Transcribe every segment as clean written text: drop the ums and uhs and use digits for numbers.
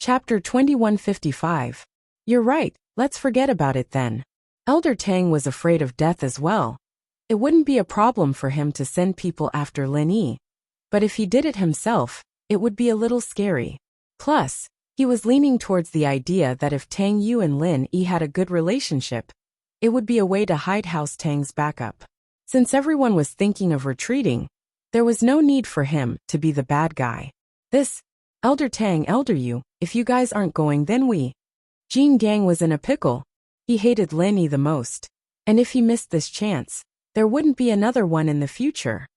Chapter 2155. You're right, let's forget about it then. Elder Tang was afraid of death as well. It wouldn't be a problem for him to send people after Lin Yi. But if he did it himself, it would be a little scary. Plus, he was leaning towards the idea that if Tang Yu and Lin Yi had a good relationship, it would be a way to hide House Tang's backup. Since everyone was thinking of retreating, there was no need for him to be the bad guy. Elder Tang, Elder Yu, if you guys aren't going then we. Jin Gang was in a pickle. He hated Lin Yi the most. And if he missed this chance, there wouldn't be another one in the future.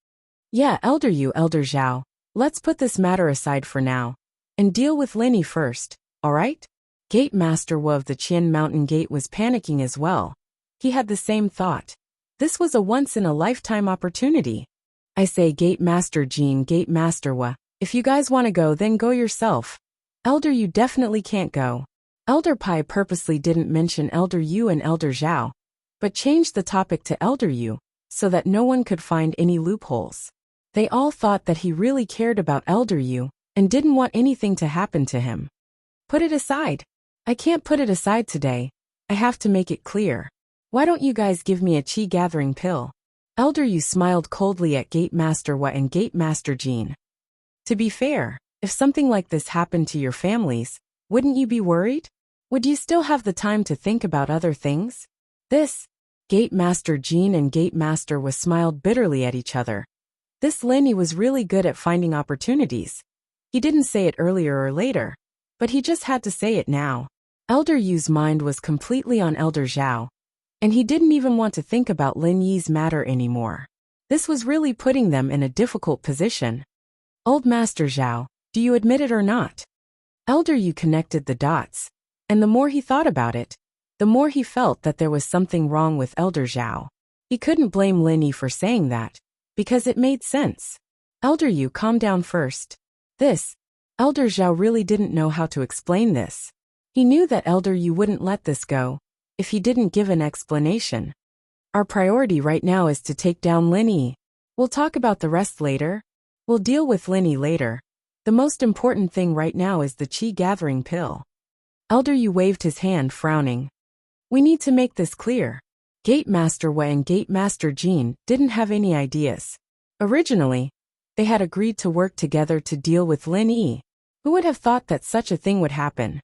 Yeah, Elder Yu, Elder Zhao, let's put this matter aside for now and deal with Lin Yi first, alright? Gate Master Wu of the Qian Mountain Gate was panicking as well. He had the same thought. This was a once-in-a-lifetime opportunity. I say Gate Master Jin, Gate Master Wu, if you guys want to go then go yourself. Elder Yu definitely can't go. Elder Pai purposely didn't mention Elder Yu and Elder Zhao, but changed the topic to Elder Yu, so that no one could find any loopholes. They all thought that he really cared about Elder Yu, and didn't want anything to happen to him. Put it aside. I can't put it aside today. I have to make it clear. Why don't you guys give me a chi gathering pill? Elder Yu smiled coldly at Gate Master Wu and Gate Master Jin. To be fair, if something like this happened to your families, wouldn't you be worried? Would you still have the time to think about other things? Gate Master Jin and Gate Master Wu smiled bitterly at each other. This Lin Yi was really good at finding opportunities. He didn't say it earlier or later, but he just had to say it now. Elder Yu's mind was completely on Elder Zhao, and he didn't even want to think about Lin Yi's matter anymore. This was really putting them in a difficult position. Old Master Zhao, do you admit it or not? Elder Yu connected the dots, and the more he thought about it, the more he felt that there was something wrong with Elder Zhao. He couldn't blame Lin Yi for saying that, because it made sense. Elder Yu, calm down first. Elder Zhao really didn't know how to explain this. He knew that Elder Yu wouldn't let this go if he didn't give an explanation. Our priority right now is to take down Lin Yi. We'll talk about the rest later. We'll deal with Lin Yi later. The most important thing right now is the chi gathering pill. Elder Yu waved his hand, frowning. We need to make this clear. Gate Master Wu and Gate Master Jin didn't have any ideas. Originally, they had agreed to work together to deal with Lin Yi. Who would have thought that such a thing would happen?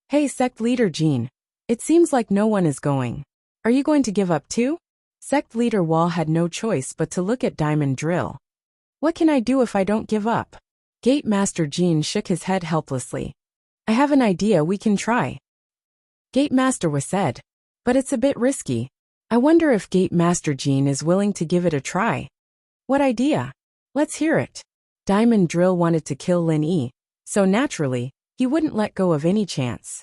Hey, Sect Leader Jin. It seems like no one is going. Are you going to give up too? Sect Leader Wall had no choice but to look at Diamond Drill. What can I do if I don't give up? Gate Master Jin shook his head helplessly. I have an idea, we can try. Gate Master Wu said. But it's a bit risky. I wonder if Gate Master Jin is willing to give it a try. What idea? Let's hear it. Diamond Drill wanted to kill Lin Yi, so naturally, he wouldn't let go of any chance.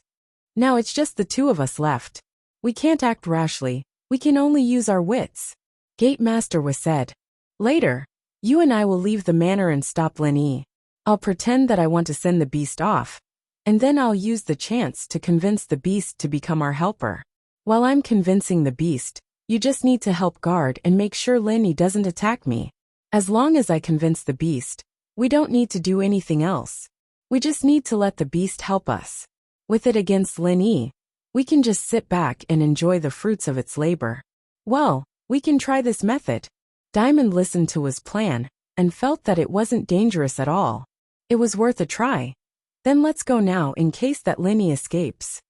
Now it's just the two of us left. We can't act rashly, we can only use our wits. Gate Master Wu said. Later, you and I will leave the manor and stop Lin Yi. I'll pretend that I want to send the beast off, and then I'll use the chance to convince the beast to become our helper. While I'm convincing the beast, you just need to help guard and make sure Lin Yi doesn't attack me. As long as I convince the beast, we don't need to do anything else. We just need to let the beast help us. With it against Lin Yi, we can just sit back and enjoy the fruits of its labor. Well, we can try this method. Diamond listened to his plan and felt that it wasn't dangerous at all. It was worth a try. Then let's go now in case that Lin Yi escapes.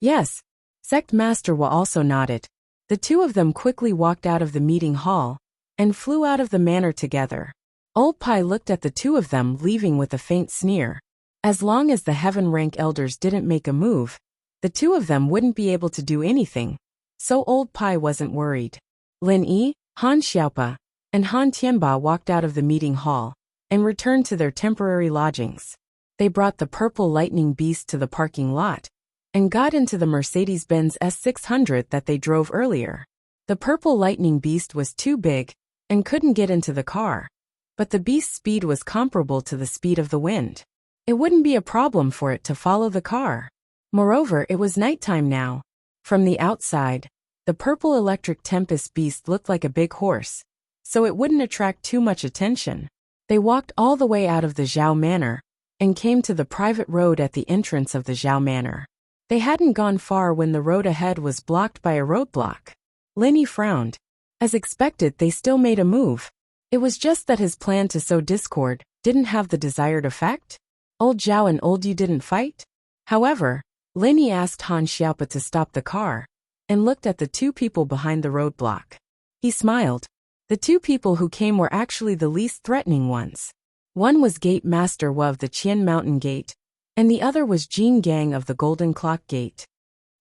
Yes. Sect Master Wu also nodded. The two of them quickly walked out of the meeting hall and flew out of the manor together. Old Pai looked at the two of them leaving with a faint sneer. As long as the Heaven Rank Elders didn't make a move, the two of them wouldn't be able to do anything, so Old Pai wasn't worried. Lin Yi, Han Xiaopa, and Han Tianba walked out of the meeting hall and returned to their temporary lodgings. They brought the purple lightning beast to the parking lot and got into the Mercedes-Benz S600 that they drove earlier. The purple lightning beast was too big and couldn't get into the car, but the beast's speed was comparable to the speed of the wind. It wouldn't be a problem for it to follow the car. Moreover, it was nighttime now. From the outside, the purple electric tempest beast looked like a big horse, so it wouldn't attract too much attention. They walked all the way out of the Zhao Manor, and came to the private road at the entrance of the Zhao Manor. They hadn't gone far when the road ahead was blocked by a roadblock. Linny frowned. As expected, they still made a move. It was just that his plan to sow discord didn't have the desired effect. Old Zhao and old Yu didn't fight. However, Linny asked Han Xiaopa to stop the car and looked at the two people behind the roadblock. He smiled. The two people who came were actually the least threatening ones. One was Gate Master Wu of the Qian Mountain Gate, and the other was Jin Gang of the Golden Clock Gate.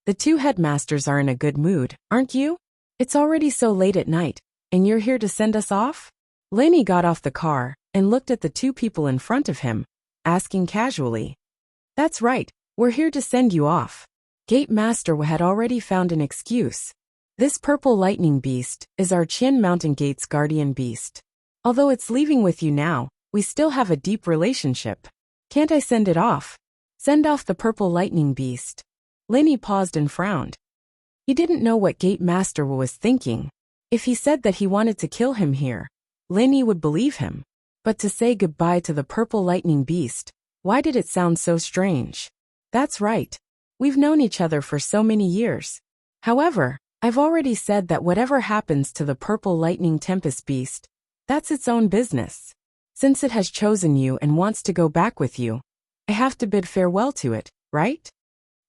The two headmasters are in a good mood, aren't you? It's already so late at night, and you're here to send us off? Linny got off the car and looked at the two people in front of him, asking casually. That's right, we're here to send you off. Gate Master Wu had already found an excuse. This purple lightning beast is our Qian Mountain Gate's guardian beast. Although it's leaving with you now, we still have a deep relationship. Can't I send it off? Send off the purple lightning beast. Linny paused and frowned. He didn't know what Gate Master Wu was thinking. If he said that he wanted to kill him here, Linny would believe him. But to say goodbye to the purple lightning beast, why did it sound so strange? That's right. We've known each other for so many years. However, I've already said that whatever happens to the purple lightning tempest beast, that's its own business. Since it has chosen you and wants to go back with you, I have to bid farewell to it, right?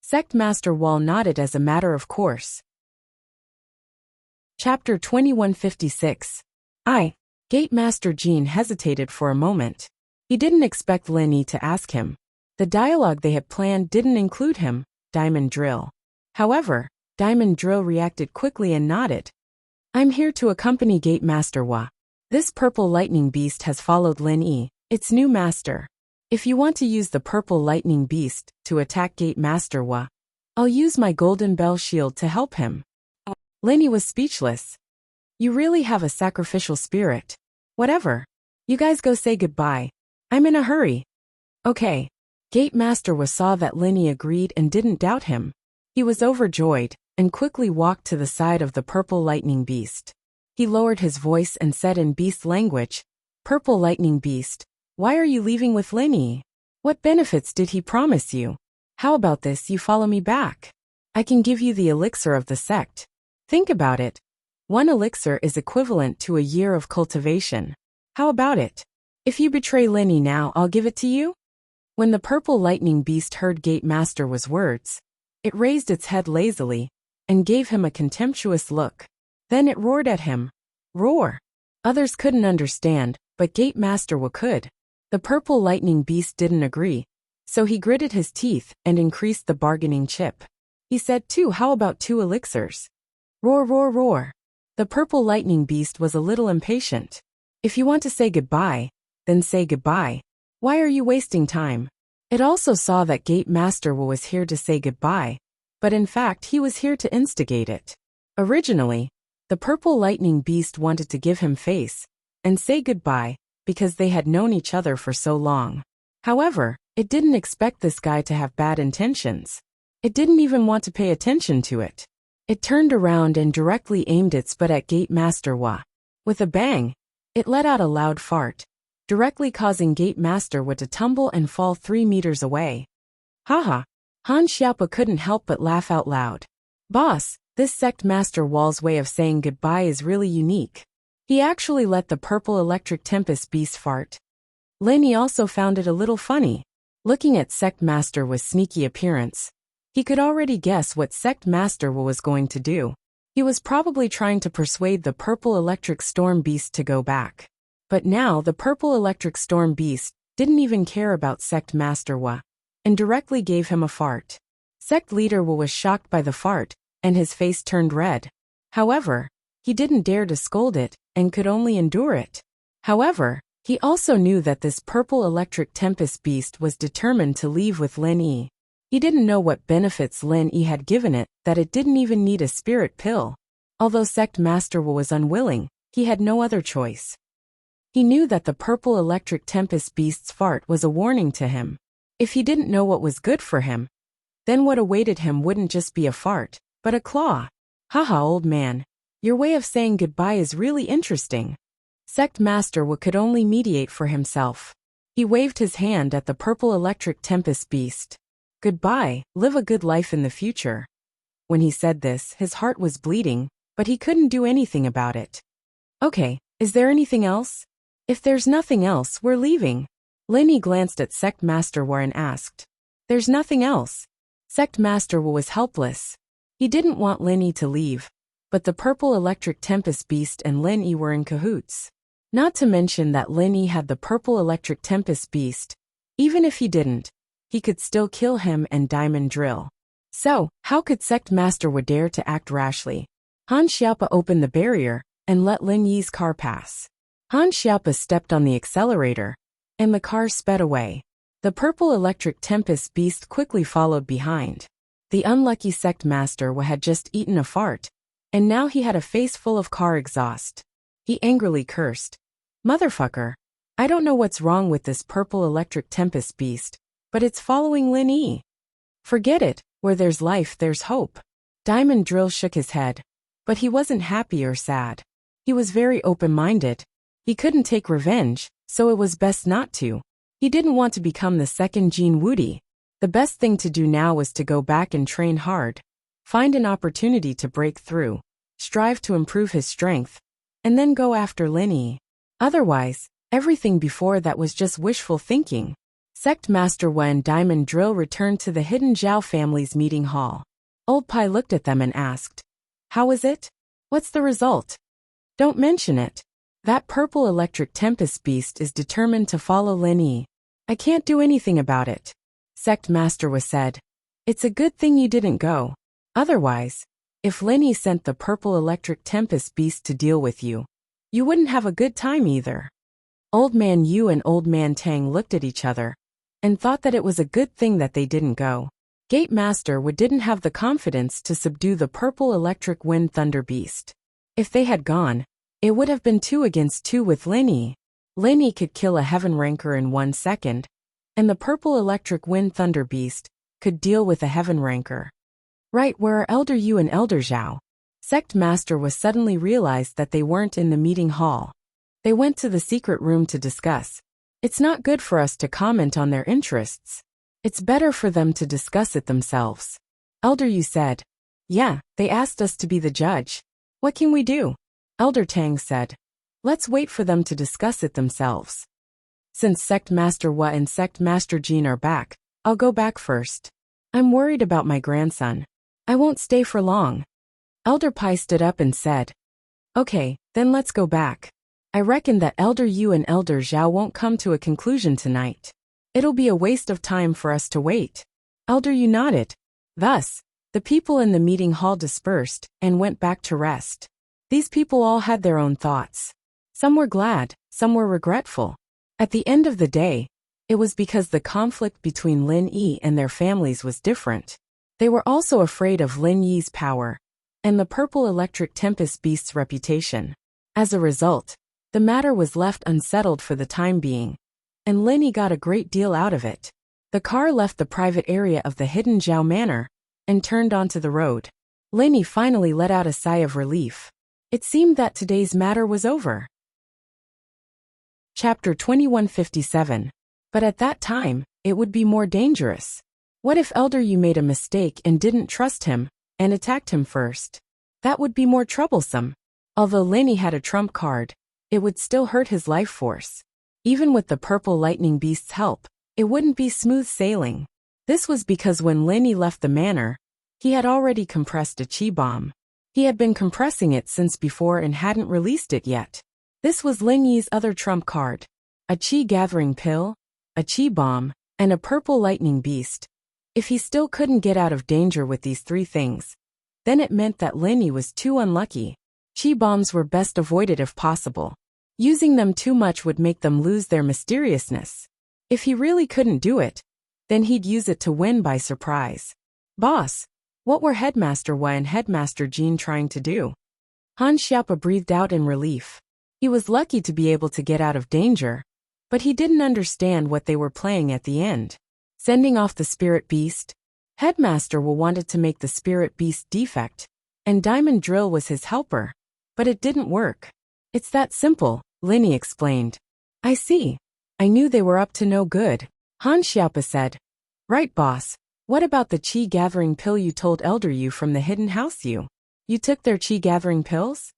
Sect Master Wall nodded as a matter of course. Chapter 2156. Gate Master Jin hesitated for a moment. He didn't expect Linny to ask him. The dialogue they had planned didn't include him, Diamond Drill. However, Diamond Drill reacted quickly and nodded. I'm here to accompany Gate Master Wu. This purple lightning beast has followed Lin Yi, its new master. If you want to use the purple lightning beast to attack Gate Master Wu, I'll use my golden bell shield to help him. Lin Yi was speechless. You really have a sacrificial spirit. Whatever. You guys go say goodbye. I'm in a hurry. Okay. Gate Master Wu saw that Lin Yi agreed and didn't doubt him. He was overjoyed and quickly walked to the side of the purple lightning beast. He lowered his voice and said in beast language, Purple lightning beast, why are you leaving with Lin Yi? What benefits did he promise you? How about this, you follow me back? I can give you the elixir of the sect. Think about it. One elixir is equivalent to a year of cultivation. How about it? If you betray Lin Yi now, I'll give it to you? When the purple lightning beast heard Gate Master Wu's words, it raised its head lazily and gave him a contemptuous look. Then it roared at him. Roar! Others couldn't understand, but Gate Master Wu could. The purple lightning beast didn't agree, so he gritted his teeth and increased the bargaining chip. He said how about 2 elixirs? Roar, roar, roar. The purple lightning beast was a little impatient. If you want to say goodbye, then say goodbye. Why are you wasting time? It also saw that Gate Master Wu was here to say goodbye, but in fact he was here to instigate it. Originally, the purple lightning beast wanted to give him face and say goodbye because they had known each other for so long. However, it didn't expect this guy to have bad intentions. It didn't even want to pay attention to it. It turned around and directly aimed its butt at Gate Master Wu. With a bang, it let out a loud fart, directly causing Gate Master Wu to tumble and fall 3 meters away. Haha! Han Xiaopa couldn't help but laugh out loud. Boss, this sect Master Wall's way of saying goodbye is really unique. He actually let the purple electric tempest beast fart. Lin Yi also found it a little funny. Looking at Sect Master Wu's sneaky appearance, he could already guess what Sect Master Wu was going to do. He was probably trying to persuade the purple electric storm beast to go back. But now the purple electric storm beast didn't even care about Sect Master Wu and directly gave him a fart. Sect Leader Wu was shocked by the fart, and his face turned red. However, he didn't dare to scold it and could only endure it. However, he also knew that this purple electric tempest beast was determined to leave with Lin Yi. He didn't know what benefits Lin Yi had given it that it didn't even need a spirit pill. Although Sect Master Wu was unwilling, he had no other choice. He knew that the purple electric tempest beast's fart was a warning to him. If he didn't know what was good for him, then what awaited him wouldn't just be a fart, but a claw. Haha, old man. Your way of saying goodbye is really interesting. Sect Master Wu could only mediate for himself. He waved his hand at the purple electric tempest beast. Goodbye, live a good life in the future. When he said this, his heart was bleeding, but he couldn't do anything about it. Okay, is there anything else? If there's nothing else, we're leaving. Lenny glanced at Sect Master Wa and asked. There's nothing else. Sect Master Wa was helpless. He didn't want Lenny to leave, but the purple electric tempest beast and Lenny were in cahoots. Not to mention that Lenny had the purple electric tempest beast. Even if he didn't, he could still kill him and diamond drill. So, how could Sect Master Wa dare to act rashly? Han Xiaopa opened the barrier and let Lin Yi's car pass. Han Xiaopa stepped on the accelerator, and the car sped away. The purple electric tempest beast quickly followed behind. The unlucky Sect Master Wa had just eaten a fart, and now he had a face full of car exhaust. He angrily cursed. Motherfucker. I don't know what's wrong with this purple electric tempest beast, but it's following Lin Yi. Forget it, where there's life there's hope. Diamond Drill shook his head, but he wasn't happy or sad. He was very open-minded. He couldn't take revenge, so it was best not to. He didn't want to become the second Jin Wudi. The best thing to do now was to go back and train hard, find an opportunity to break through, strive to improve his strength, and then go after Lin Yi. Otherwise, everything before that was just wishful thinking. Sect Master Wa and Diamond Drill returned to the hidden Zhao family's meeting hall. Old Pai looked at them and asked, How is it? What's the result? Don't mention it. That purple electric tempest beast is determined to follow Lin Yi. I can't do anything about it. Sect Master Wa said, It's a good thing you didn't go. Otherwise, if Lin Yi sent the purple electric tempest beast to deal with you, you wouldn't have a good time either. Old Man Yu and Old Man Tang looked at each other and thought that it was a good thing that they didn't go. Gate Master Wa didn't have the confidence to subdue the purple electric wind thunder beast. If they had gone, it would have been 2 against 2 with Lin Yi. Lin Yi could kill a heaven ranker in 1 second, and the purple electric wind thunder beast could deal with a heaven ranker. Right, where are Elder Yu and Elder Zhao? Sect Master Wa suddenly realized that they weren't in the meeting hall. They went to the secret room to discuss. It's not good for us to comment on their interests. It's better for them to discuss it themselves. Elder Yu said. Yeah, they asked us to be the judge. What can we do? Elder Tang said. Let's wait for them to discuss it themselves. Since Sect Master Wa and Sect Master Jin are back, I'll go back first. I'm worried about my grandson. I won't stay for long. Elder Pai stood up and said. Okay, then let's go back. I reckon that Elder Yu and Elder Zhao won't come to a conclusion tonight. It'll be a waste of time for us to wait. Elder Yu nodded. Thus, the people in the meeting hall dispersed and went back to rest. These people all had their own thoughts. Some were glad, some were regretful. At the end of the day, it was because the conflict between Lin Yi and their families was different. They were also afraid of Lin Yi's power and the purple electric tempest beast's reputation. As a result, the matter was left unsettled for the time being, and Lin Yi got a great deal out of it. The car left the private area of the hidden Zhao Manor and turned onto the road. Lin Yi finally let out a sigh of relief. It seemed that today's matter was over. Chapter 2157. But at that time, it would be more dangerous. What if Elder Yu made a mistake and didn't trust him, and attacked him first? That would be more troublesome. Although Lin Yi had a trump card, it would still hurt his life force. Even with the purple lightning beast's help, it wouldn't be smooth sailing. This was because when Lin Yi left the manor, he had already compressed a chi bomb. He had been compressing it since before and hadn't released it yet. This was Lin Yi's other trump card. A chi gathering pill, a chi bomb, and a purple lightning beast. If he still couldn't get out of danger with these 3 things, then it meant that Lin Yi was too unlucky. Chi bombs were best avoided if possible. Using them too much would make them lose their mysteriousness. If he really couldn't do it, then he'd use it to win by surprise. Boss, what were Headmaster Wa and Headmaster Jin trying to do? Han Xiaopa breathed out in relief. He was lucky to be able to get out of danger, but he didn't understand what they were playing at the end. Sending off the spirit beast? Headmaster Wa wanted to make the spirit beast defect, and Diamond Drill was his helper. But it didn't work. It's that simple, Lin Yi explained. I see. I knew they were up to no good. Han Xiaopa said. Right, boss. What about the qi-gathering pill you told Elder Yu from the hidden house you? You took their qi-gathering pills?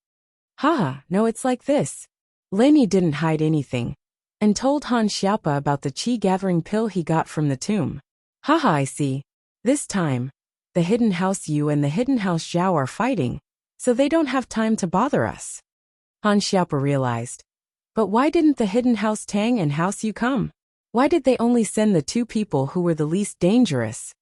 Haha, no, it's like this. Lin Yi didn't hide anything and told Han Xiaopa about the qi-gathering pill he got from the tomb. Haha, I see. This time, the hidden house Yu and the hidden house Zhao are fighting, so they don't have time to bother us. Han Xiaopa realized. But why didn't the hidden house Tang and house Yu come? Why did they only send the two people who were the least dangerous?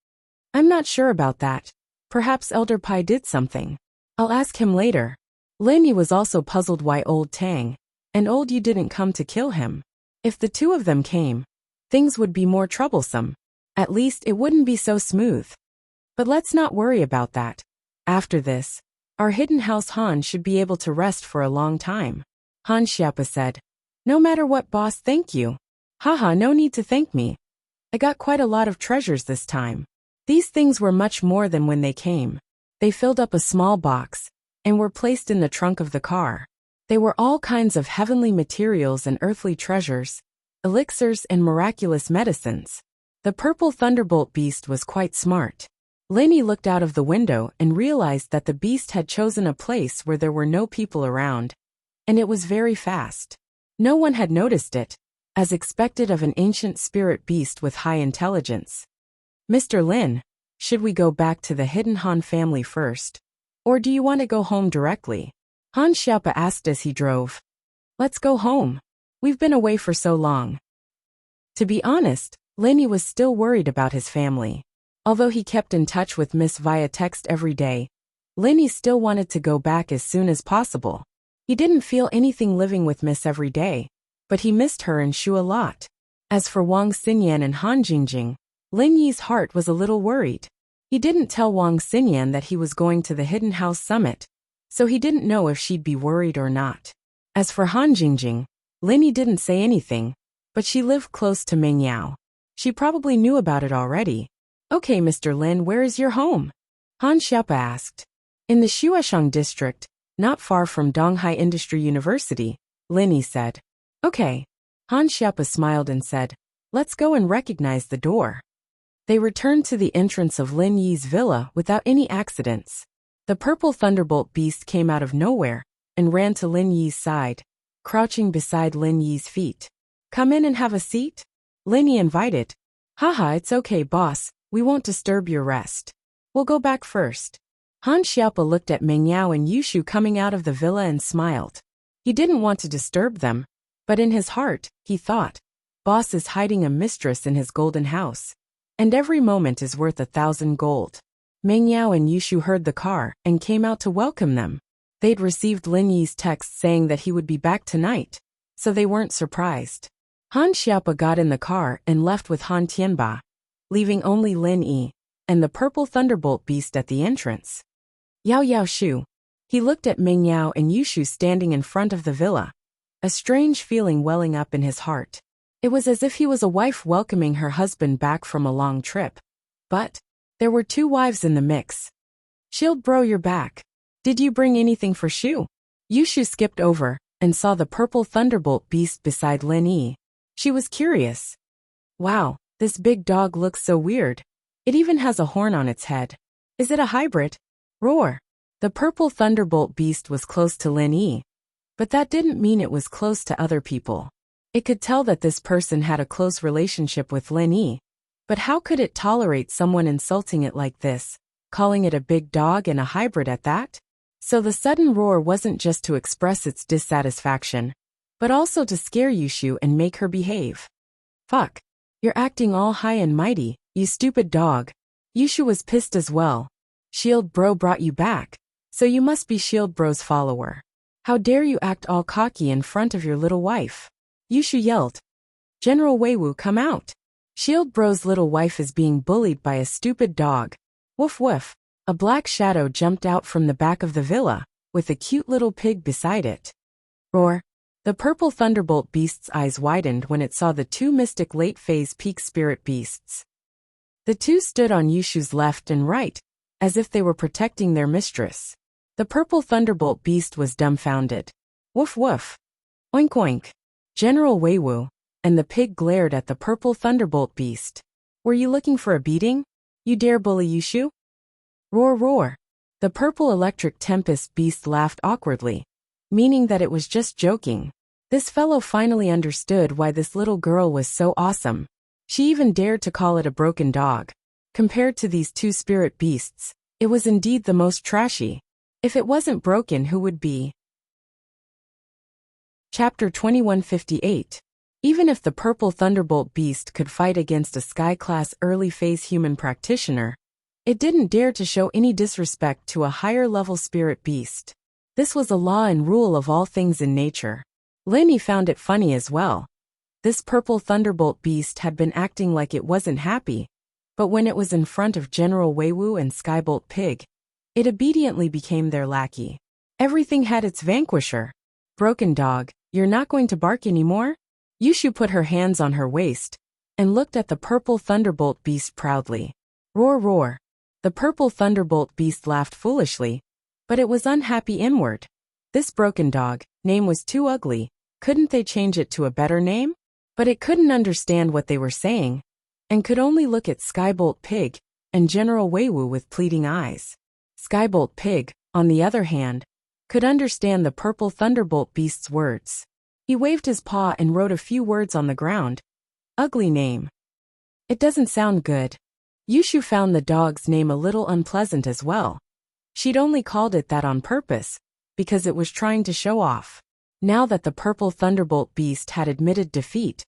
I'm not sure about that. Perhaps Elder Pai did something. I'll ask him later. Lin Yi was also puzzled why old Tang and old Yu didn't come to kill him. If the two of them came, things would be more troublesome. At least it wouldn't be so smooth. But let's not worry about that. After this, our hidden house Han should be able to rest for a long time. Han Xiaopa said. No matter what, boss, thank you. Haha, no need to thank me. I got quite a lot of treasures this time. These things were much more than when they came. They filled up a small box and were placed in the trunk of the car. They were all kinds of heavenly materials and earthly treasures, elixirs and miraculous medicines. The purple thunderbolt beast was quite smart. Lin Yi looked out of the window and realized that the beast had chosen a place where there were no people around, and it was very fast. No one had noticed it, as expected of an ancient spirit beast with high intelligence. Mr. Lin, should we go back to the hidden Han family first? Or do you want to go home directly? Han Xiaopa asked as he drove. Let's go home. We've been away for so long. To be honest, Lin Yi was still worried about his family. Although he kept in touch with Miss via text every day, Lin Yi still wanted to go back as soon as possible. He didn't feel anything living with Miss every day, but he missed her and Shu a lot. As for Wang Xinyan and Han Jingjing, Lin Yi's heart was a little worried. He didn't tell Wang Xinyan that he was going to the Hidden House Summit, so he didn't know if she'd be worried or not. As for Han Jingjing, Lin Yi didn't say anything, but she lived close to Meng Yao. She probably knew about it already. Okay, Mr. Lin, where is your home? Han Xiaopa asked. In the Shueshang district, not far from Donghai Industry University, Lin Yi said. Okay. Han Xiaopa smiled and said, let's go and recognize the door. They returned to the entrance of Lin Yi's villa without any accidents. The purple thunderbolt beast came out of nowhere and ran to Lin Yi's side, crouching beside Lin Yi's feet. Come in and have a seat? Lin Yi invited. Haha, it's okay, boss. We won't disturb your rest. We'll go back first. Han Xiaopa looked at Meng Yao and Yushu coming out of the villa and smiled. He didn't want to disturb them, but in his heart, he thought, boss is hiding a mistress in his golden house, and every moment is worth 1,000 gold. Meng Yao and Yushu heard the car and came out to welcome them. They'd received Lin Yi's text saying that he would be back tonight, so they weren't surprised. Han Xiaopa got in the car and left with Han Tianba, leaving only Lin Yi and the purple thunderbolt beast at the entrance. Yao Yao Shu. He looked at Meng Yao and Yushu standing in front of the villa, a strange feeling welling up in his heart. It was as if he was a wife welcoming her husband back from a long trip. But there were two wives in the mix. Shield bro, you're back. Did you bring anything for Shu? Yushu skipped over and saw the purple thunderbolt beast beside Lin Yi. She was curious. Wow, this big dog looks so weird. It even has a horn on its head. Is it a hybrid? Roar. The purple thunderbolt beast was close to Lin Yi, but that didn't mean it was close to other people. It could tell that this person had a close relationship with Lin Yi, but how could it tolerate someone insulting it like this, calling it a big dog and a hybrid at that? So the sudden roar wasn't just to express its dissatisfaction, but also to scare Yushu and make her behave. Fuck. You're acting all high and mighty, you stupid dog. Yushu was pissed as well. Shield bro brought you back, so you must be Shield bro's follower. How dare you act all cocky in front of your little wife? Yushu yelled. General Weiwu, come out. Shield bro's little wife is being bullied by a stupid dog. Woof woof. A black shadow jumped out from the back of the villa, with a cute little pig beside it. Roar. The purple thunderbolt beast's eyes widened when it saw the two mystic late-phase peak spirit beasts. The two stood on Yushu's left and right, as if they were protecting their mistress. The purple thunderbolt beast was dumbfounded. Woof woof. Oink oink. General Weiwu, and the pig glared at the purple thunderbolt beast. Were you looking for a beating? You dare bully Yushu? Roar, roar. The purple electric tempest beast laughed awkwardly, meaning that it was just joking. This fellow finally understood why this little girl was so awesome. She even dared to call it a broken dog. Compared to these two spirit beasts, it was indeed the most trashy. If it wasn't broken, who would be? Chapter 2158. Even if the purple thunderbolt beast could fight against a sky-class early-phase human practitioner, it didn't dare to show any disrespect to a higher-level spirit beast. This was a law and rule of all things in nature. Lenny found it funny as well. This purple thunderbolt beast had been acting like it wasn't happy, but when it was in front of General Weiwu and Skybolt Pig, it obediently became their lackey. Everything had its vanquisher. Broken dog, you're not going to bark anymore? Yushu put her hands on her waist and looked at the purple thunderbolt beast proudly. Roar, roar. The purple thunderbolt beast laughed foolishly, but it was unhappy inward. This broken dog name was too ugly. Couldn't they change it to a better name? But it couldn't understand what they were saying, and could only look at Skybolt Pig and General Weiwu with pleading eyes. Skybolt Pig, on the other hand, could understand the purple thunderbolt beast's words. He waved his paw and wrote a few words on the ground. Ugly name. It doesn't sound good. Yushu found the dog's name a little unpleasant as well. She'd only called it that on purpose, because it was trying to show off. Now that the purple thunderbolt beast had admitted defeat,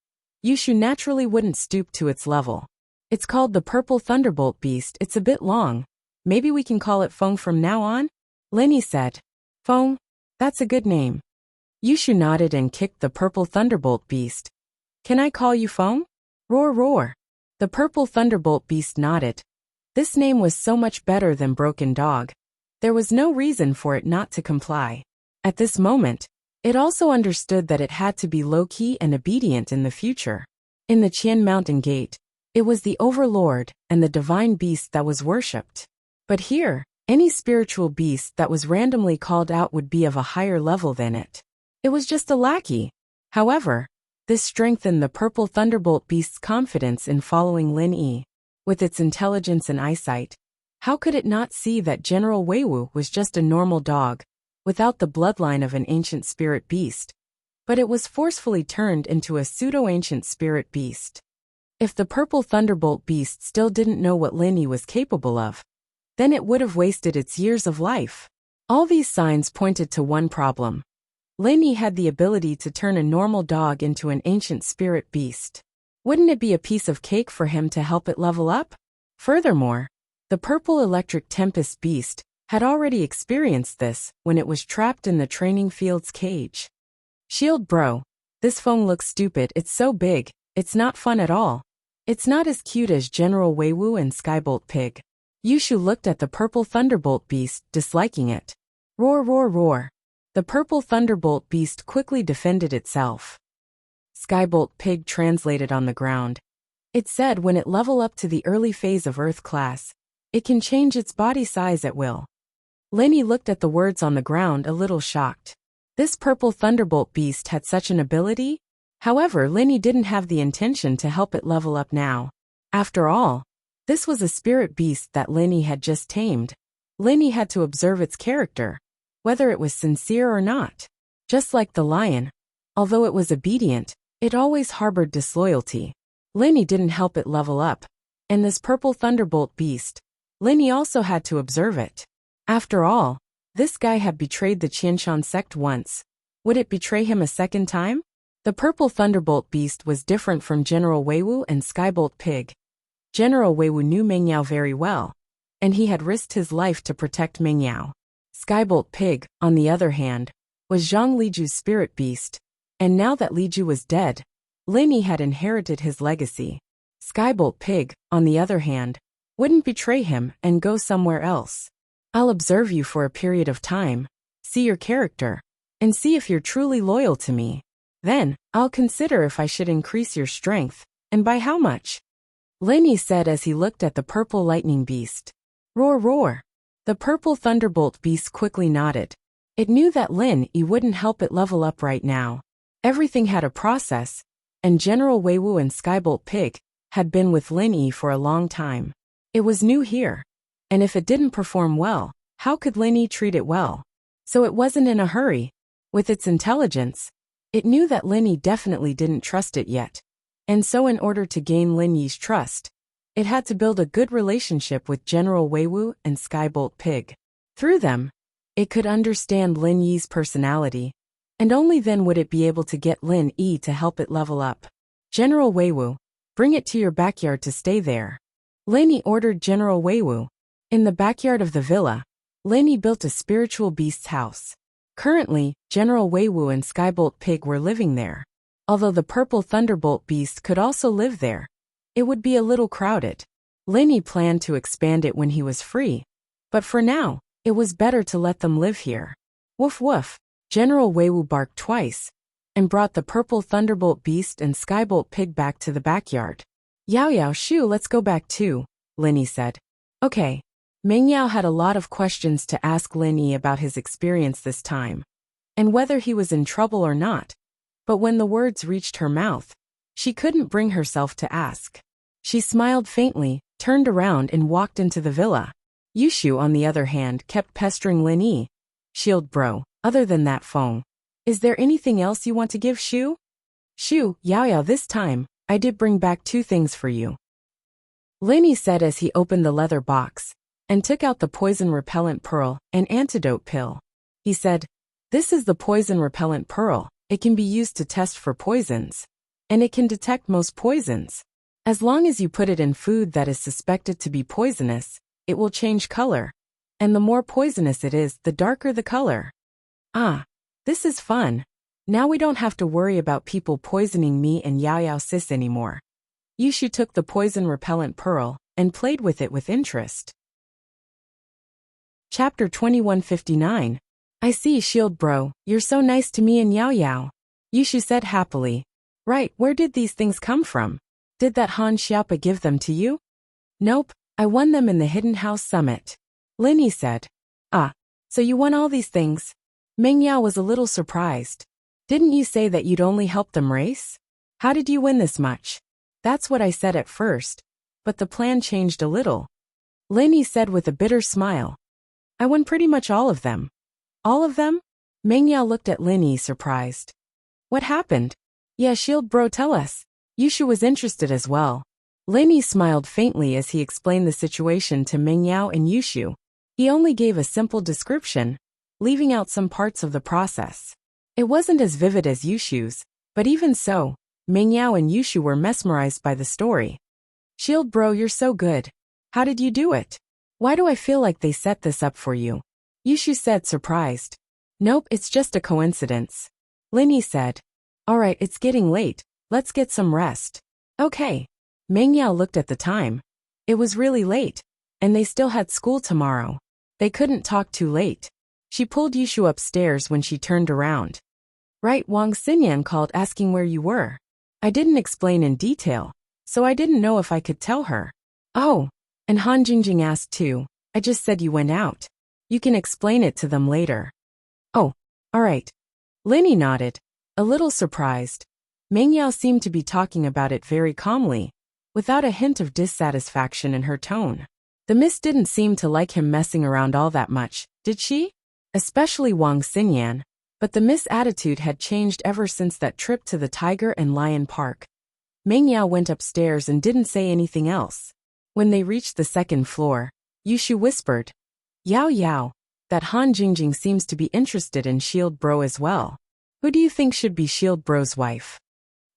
Yushu naturally wouldn't stoop to its level. It's called the purple thunderbolt beast. It's a bit long. Maybe we can call it Feng from now on? Lenny said. Feng? That's a good name. Yushu nodded and kicked the purple thunderbolt beast. Can I call you Feng? Roar, roar. The purple thunderbolt beast nodded. This name was so much better than broken dog. There was no reason for it not to comply. At this moment, it also understood that it had to be low-key and obedient in the future. In the Qian Mountain Gate, it was the overlord and the divine beast that was worshipped. But here, any spiritual beast that was randomly called out would be of a higher level than it. It was just a lackey. However, this strengthened the purple thunderbolt beast's confidence in following Lin Yi. With its intelligence and eyesight, how could it not see that General Weiwu was just a normal dog, without the bloodline of an ancient spirit beast? But it was forcefully turned into a pseudo-ancient spirit beast. If the purple thunderbolt beast still didn't know what Lin Yi was capable of, then it would have wasted its years of life. All these signs pointed to one problem. Lin Yi had the ability to turn a normal dog into an ancient spirit beast. Wouldn't it be a piece of cake for him to help it level up? Furthermore, the purple electric tempest beast had already experienced this when it was trapped in the training field's cage. Shield bro, this phone looks stupid. It's so big, it's not fun at all. It's not as cute as General Weiwu and Skybolt Pig. Yushu looked at the purple thunderbolt beast, disliking it. Roar, roar, roar. The purple thunderbolt beast quickly defended itself. Skybolt Pig translated on the ground. It said when it level up to the early phase of Earth class, it can change its body size at will. Lenny looked at the words on the ground a little shocked. This purple thunderbolt beast had such an ability? However, Lenny didn't have the intention to help it level up now. After all, this was a spirit beast that Lenny had just tamed. Lenny had to observe its character, whether it was sincere or not. Just like the lion, although it was obedient, it always harbored disloyalty. Lenny didn't help it level up, and this purple thunderbolt beast, Lenny also had to observe it. After all, this guy had betrayed the Qianshan sect once. Would it betray him a second time? The purple thunderbolt beast was different from General Weiwu and Skybolt Pig. General Weiwu knew Mengyao very well, and he had risked his life to protect Mengyao. Skybolt Pig, on the other hand, was Zhang Liju's spirit beast, and now that Liju was dead, Lenny had inherited his legacy. Skybolt Pig, on the other hand, wouldn't betray him and go somewhere else. I'll observe you for a period of time, see your character, and see if you're truly loyal to me. Then, I'll consider if I should increase your strength, and by how much. Lenny said as he looked at the purple lightning beast. Roar, roar. The purple thunderbolt beast quickly nodded. It knew that Lin Yi wouldn't help it level up right now. Everything had a process, and General Weiwu and Skybolt Pig had been with Lin Yi for a long time. It was new here, and if it didn't perform well, how could Lin Yi treat it well? So it wasn't in a hurry. With its intelligence, it knew that Lin Yi definitely didn't trust it yet. And so in order to gain Lin Yi's trust, it had to build a good relationship with General Weiwu and Skybolt Pig. Through them, it could understand Lin Yi's personality, and only then would it be able to get Lin Yi to help it level up. General Weiwu, bring it to your backyard to stay there. Lin Yi ordered General Weiwu. In the backyard of the villa, Lin Yi built a spiritual beast's house. Currently, General Weiwu and Skybolt Pig were living there. Although the purple thunderbolt beast could also live there, it would be a little crowded. Lin Yi planned to expand it when he was free, but for now, it was better to let them live here. Woof woof, General Weiwu barked twice, and brought the purple thunderbolt beast and Skybolt Pig back to the backyard. Yao Yao Shu, let's go back too, Lin Yi said. Okay. Meng Yao had a lot of questions to ask Lin Yi about his experience this time, and whether he was in trouble or not. But when the words reached her mouth, she couldn't bring herself to ask. She smiled faintly, turned around and walked into the villa. Yushu, on the other hand, kept pestering Lin Yi. Shield bro, other than that phone, is there anything else you want to give Shu? Shu, Yao Yao, this time, I did bring back 2 things for you. Lin Yi said as he opened the leather box and took out the poison repellent pearl and antidote pill. He said, this is the poison repellent pearl. It can be used to test for poisons, and it can detect most poisons. As long as you put it in food that is suspected to be poisonous, it will change color, and the more poisonous it is, the darker the color. Ah, this is fun. Now we don't have to worry about people poisoning me and Yao Yao sis anymore. Yushu took the poison repellent pearl and played with it with interest. Chapter 2159. I see, Shield bro, you're so nice to me and Yao Yao. Yushu said happily. Right, where did these things come from? Did that Han Xiaopa give them to you? Nope, I won them in the Hidden House Summit. Lin Yi said. Ah, so you won all these things? Meng Yao was a little surprised. Didn't you say that you'd only help them race? How did you win this much? That's what I said at first, but the plan changed a little. Lin Yi said with a bitter smile. I won pretty much all of them. All of them? Meng Yao looked at Lin Yi surprised. What happened? Yeah, Shield bro, tell us. Yushu was interested as well. Lin Yi smiled faintly as he explained the situation to Meng Yao and Yushu. He only gave a simple description, leaving out some parts of the process. It wasn't as vivid as Yushu's, but even so, Meng Yao and Yushu were mesmerized by the story. Shield bro, you're so good. How did you do it? Why do I feel like they set this up for you? Yushu said, surprised. Nope, it's just a coincidence. Lin Yi said. Alright, it's getting late. Let's get some rest. Okay. Meng Yao looked at the time. It was really late, and they still had school tomorrow. They couldn't talk too late. She pulled Yushu upstairs when she turned around. Right, Wang Xinyan called asking where you were. I didn't explain in detail, so I didn't know if I could tell her. Oh, and Han Jingjing asked too. I just said you went out. You can explain it to them later. Oh, alright. Lin Yi nodded, a little surprised. Meng Yao seemed to be talking about it very calmly, without a hint of dissatisfaction in her tone. The miss didn't seem to like him messing around all that much, did she? Especially Wang Xinyan, but the miss' attitude had changed ever since that trip to the Tiger and Lion Park. Meng Yao went upstairs and didn't say anything else. When they reached the 2nd floor, Yushu whispered, Yao Yao, that Han Jingjing seems to be interested in Shield bro as well. Who do you think should be Shield bro's wife?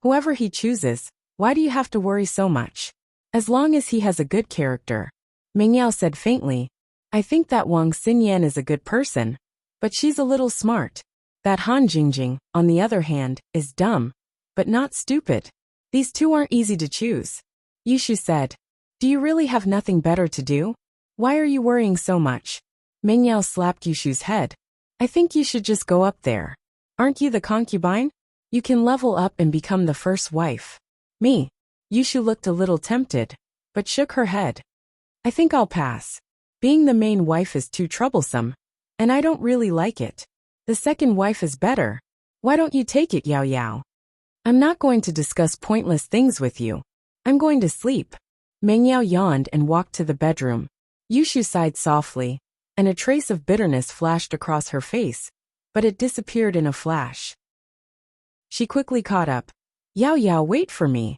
Whoever he chooses, why do you have to worry so much? As long as he has a good character. Meng Yao said faintly. I think that Wang Xinyan is a good person, but she's a little smart. That Han Jingjing, on the other hand, is dumb, but not stupid. These two aren't easy to choose. Yushu said. Do you really have nothing better to do? Why are you worrying so much? Meng Yao slapped Yushu's head. I think you should just go up there. Aren't you the concubine? You can level up and become the first wife. Me? Yushu looked a little tempted, but shook her head. I think I'll pass. Being the main wife is too troublesome, and I don't really like it. The second wife is better. Why don't you take it, Yao Yao? I'm not going to discuss pointless things with you. I'm going to sleep. Mengyao yawned and walked to the bedroom. Yushu sighed softly, and a trace of bitterness flashed across her face, but it disappeared in a flash. She quickly caught up. Yao Yao, wait for me.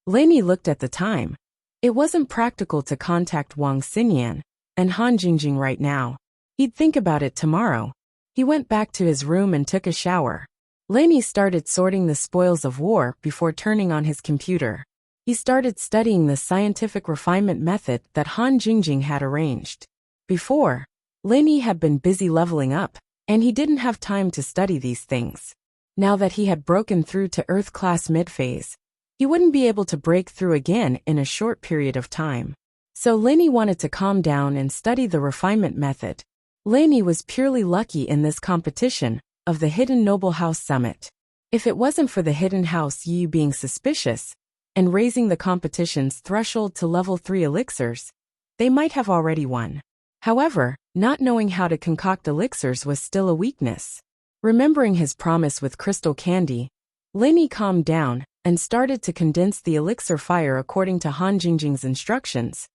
Leni looked at the time. It wasn't practical to contact Wang Xinyan and Han Jingjing right now. He'd think about it tomorrow. He went back to his room and took a shower. Leni started sorting the spoils of war before turning on his computer. He started studying the scientific refinement method that Han Jingjing had arranged. Before, Leni had been busy leveling up, and he didn't have time to study these things. Now that he had broken through to Earth-class mid-phase, he wouldn't be able to break through again in a short period of time. So Leni wanted to calm down and study the refinement method. Leni was purely lucky in this competition of the Hidden Noble House Summit. If it wasn't for the Hidden House Yi being suspicious and raising the competition's threshold to level 3 elixirs, they might have already won. However, not knowing how to concoct elixirs was still a weakness. Remembering his promise with crystal candy, Leni calmed down and started to condense the elixir fire according to Han Jingjing's instructions.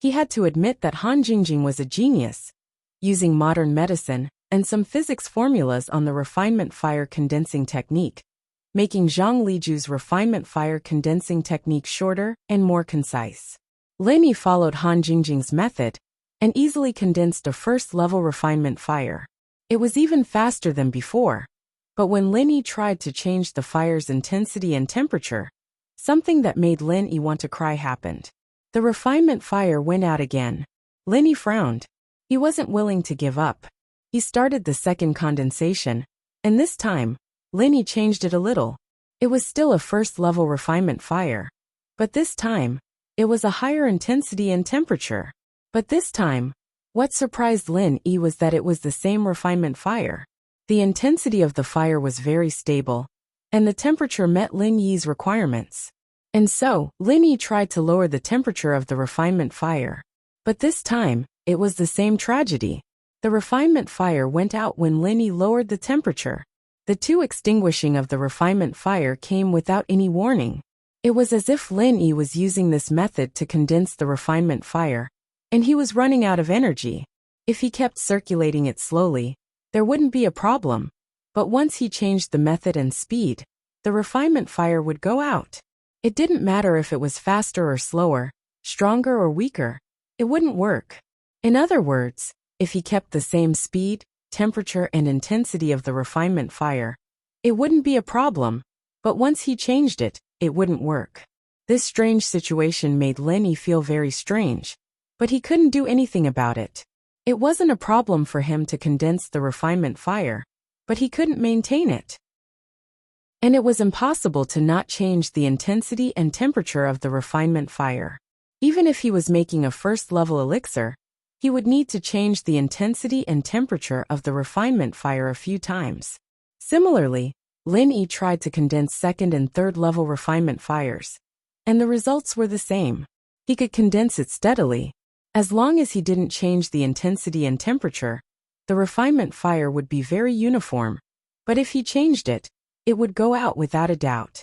He had to admit that Han Jingjing was a genius, using modern medicine and some physics formulas on the refinement fire condensing technique, making Zhang Liju's refinement fire condensing technique shorter and more concise. Leni followed Han Jingjing's method and easily condensed a first-level refinement fire. It was even faster than before, but when Leni tried to change the fire's intensity and temperature, something that made Leni want to cry happened. The refinement fire went out again. Leni frowned. He wasn't willing to give up. He started the second condensation, and this time, Leni changed it a little. It was still a first-level refinement fire, but this time, it was a higher intensity and temperature. But this time, what surprised Leni was that it was the same refinement fire. The intensity of the fire was very stable, and the temperature met Leni's requirements. And so, Leni tried to lower the temperature of the refinement fire. But this time, it was the same tragedy. The refinement fire went out when Leni lowered the temperature. The two extinguishing of the refinement fire came without any warning. It was as if Leni was using this method to condense the refinement fire, and he was running out of energy. If he kept circulating it slowly, there wouldn't be a problem. But once he changed the method and speed, the refinement fire would go out. It didn't matter if it was faster or slower, stronger or weaker. It wouldn't work. In other words, if he kept the same speed, temperature and intensity of the refinement fire, it wouldn't be a problem. But once he changed it, it wouldn't work. This strange situation made Leni feel very strange, but he couldn't do anything about it. It wasn't a problem for him to condense the refinement fire, but he couldn't maintain it. And it was impossible to not change the intensity and temperature of the refinement fire. Even if he was making a first-level elixir, he would need to change the intensity and temperature of the refinement fire a few times. Similarly, Leni tried to condense second and third-level refinement fires, and the results were the same. He could condense it steadily. As long as he didn't change the intensity and temperature, the refinement fire would be very uniform, but if he changed it, it would go out without a doubt.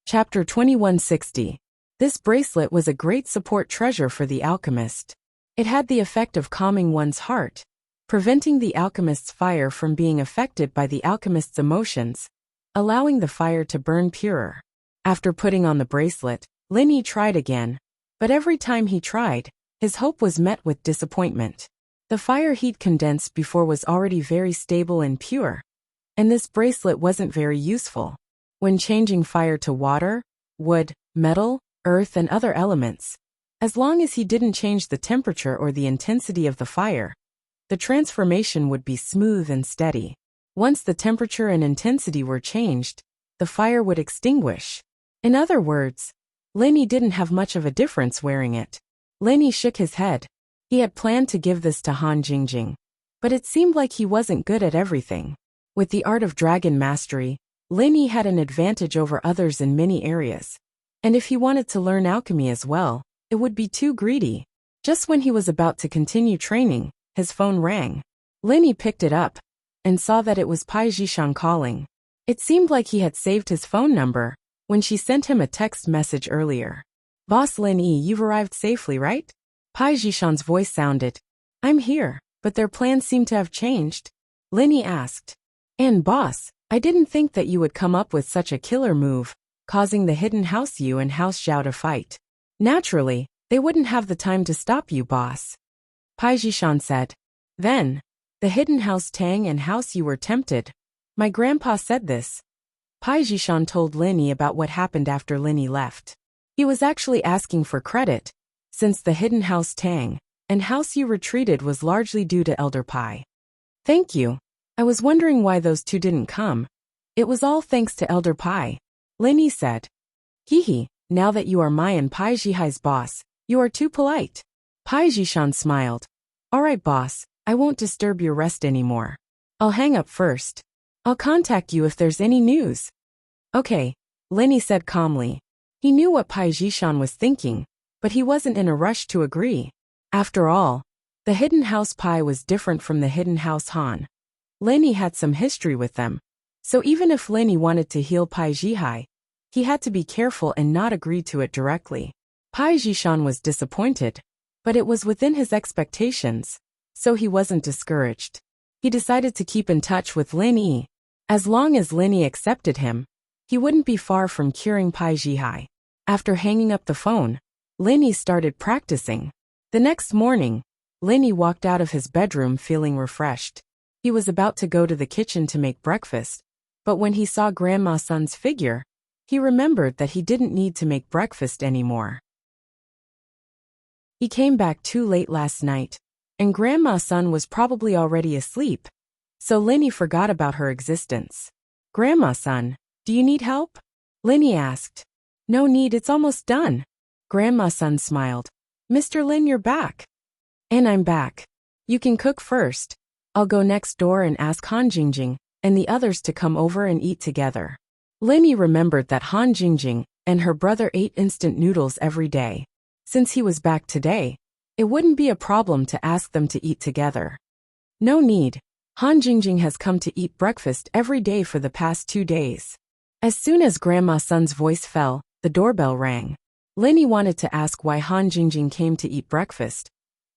Chapter 2160. This bracelet was a great support treasure for the alchemist. It had the effect of calming one's heart, preventing the alchemist's fire from being affected by the alchemist's emotions, allowing the fire to burn purer. After putting on the bracelet, Leni tried again, but every time he tried, his hope was met with disappointment. The fire he'd condensed before was already very stable and pure, and this bracelet wasn't very useful. When changing fire to water, wood, metal, earth and other elements, as long as he didn't change the temperature or the intensity of the fire, the transformation would be smooth and steady. Once the temperature and intensity were changed, the fire would extinguish. In other words, Leni didn't have much of a difference wearing it. Leni shook his head. He had planned to give this to Han Jingjing, but it seemed like he wasn't good at everything. With the art of dragon mastery, Leni had an advantage over others in many areas. And if he wanted to learn alchemy as well, it would be too greedy. Just when he was about to continue training, his phone rang. Leni picked it up and saw that it was Pai Zhishan calling. It seemed like he had saved his phone number when she sent him a text message earlier. Boss Lin Yi, you've arrived safely, right? Pai Jishan's voice sounded. I'm here, but their plans seem to have changed. Lin Yi asked. And boss, I didn't think that you would come up with such a killer move, causing the hidden house Yu and house Zhao to fight. Naturally, they wouldn't have the time to stop you, boss. Pai Jishan said. Then, the hidden house Tang and house Yu were tempted. My grandpa said this. Pai Jishan told Lin Yi about what happened after Lin Yi left. He was actually asking for credit, since the hidden house Tang and house Yu retreated was largely due to Elder Pai. Thank you. I was wondering why those two didn't come. It was all thanks to Elder Pai. Lin Yi said. Hee, now that you are my and Pai Jihai's boss, you are too polite. Pai Jishan smiled. Alright boss, I won't disturb your rest anymore. I'll hang up first. I'll contact you if there's any news. Okay, Lin Yi said calmly. He knew what Pai Jishan was thinking, but he wasn't in a rush to agree. After all, the hidden house Pai was different from the hidden house Han. Lin Yi had some history with them, so even if Lin Yi wanted to heal Pai Jihai, he had to be careful and not agree to it directly. Pai Jishan was disappointed, but it was within his expectations, so he wasn't discouraged. He decided to keep in touch with Lin Yi. As long as Lin Yi accepted him, he wouldn't be far from curing Pai Jihai. After hanging up the phone, Lin Yi started practicing. The next morning, Lin Yi walked out of his bedroom feeling refreshed. He was about to go to the kitchen to make breakfast, but when he saw Grandma Sun's figure, he remembered that he didn't need to make breakfast anymore. He came back too late last night, and Grandma Sun was probably already asleep, so Lin Yi forgot about her existence. Grandma Sun, do you need help? Lin Yi asked. No need, it's almost done. Grandma Sun smiled. Mr. Lin, you're back. And I'm back. You can cook first. I'll go next door and ask Han Jingjing and the others to come over and eat together. Lin Yi remembered that Han Jingjing and her brother ate instant noodles every day. Since he was back today, it wouldn't be a problem to ask them to eat together. No need. Han Jingjing has come to eat breakfast every day for the past 2 days. As soon as Grandma Sun's voice fell, the doorbell rang. Lin Yi wanted to ask why Han Jingjing came to eat breakfast,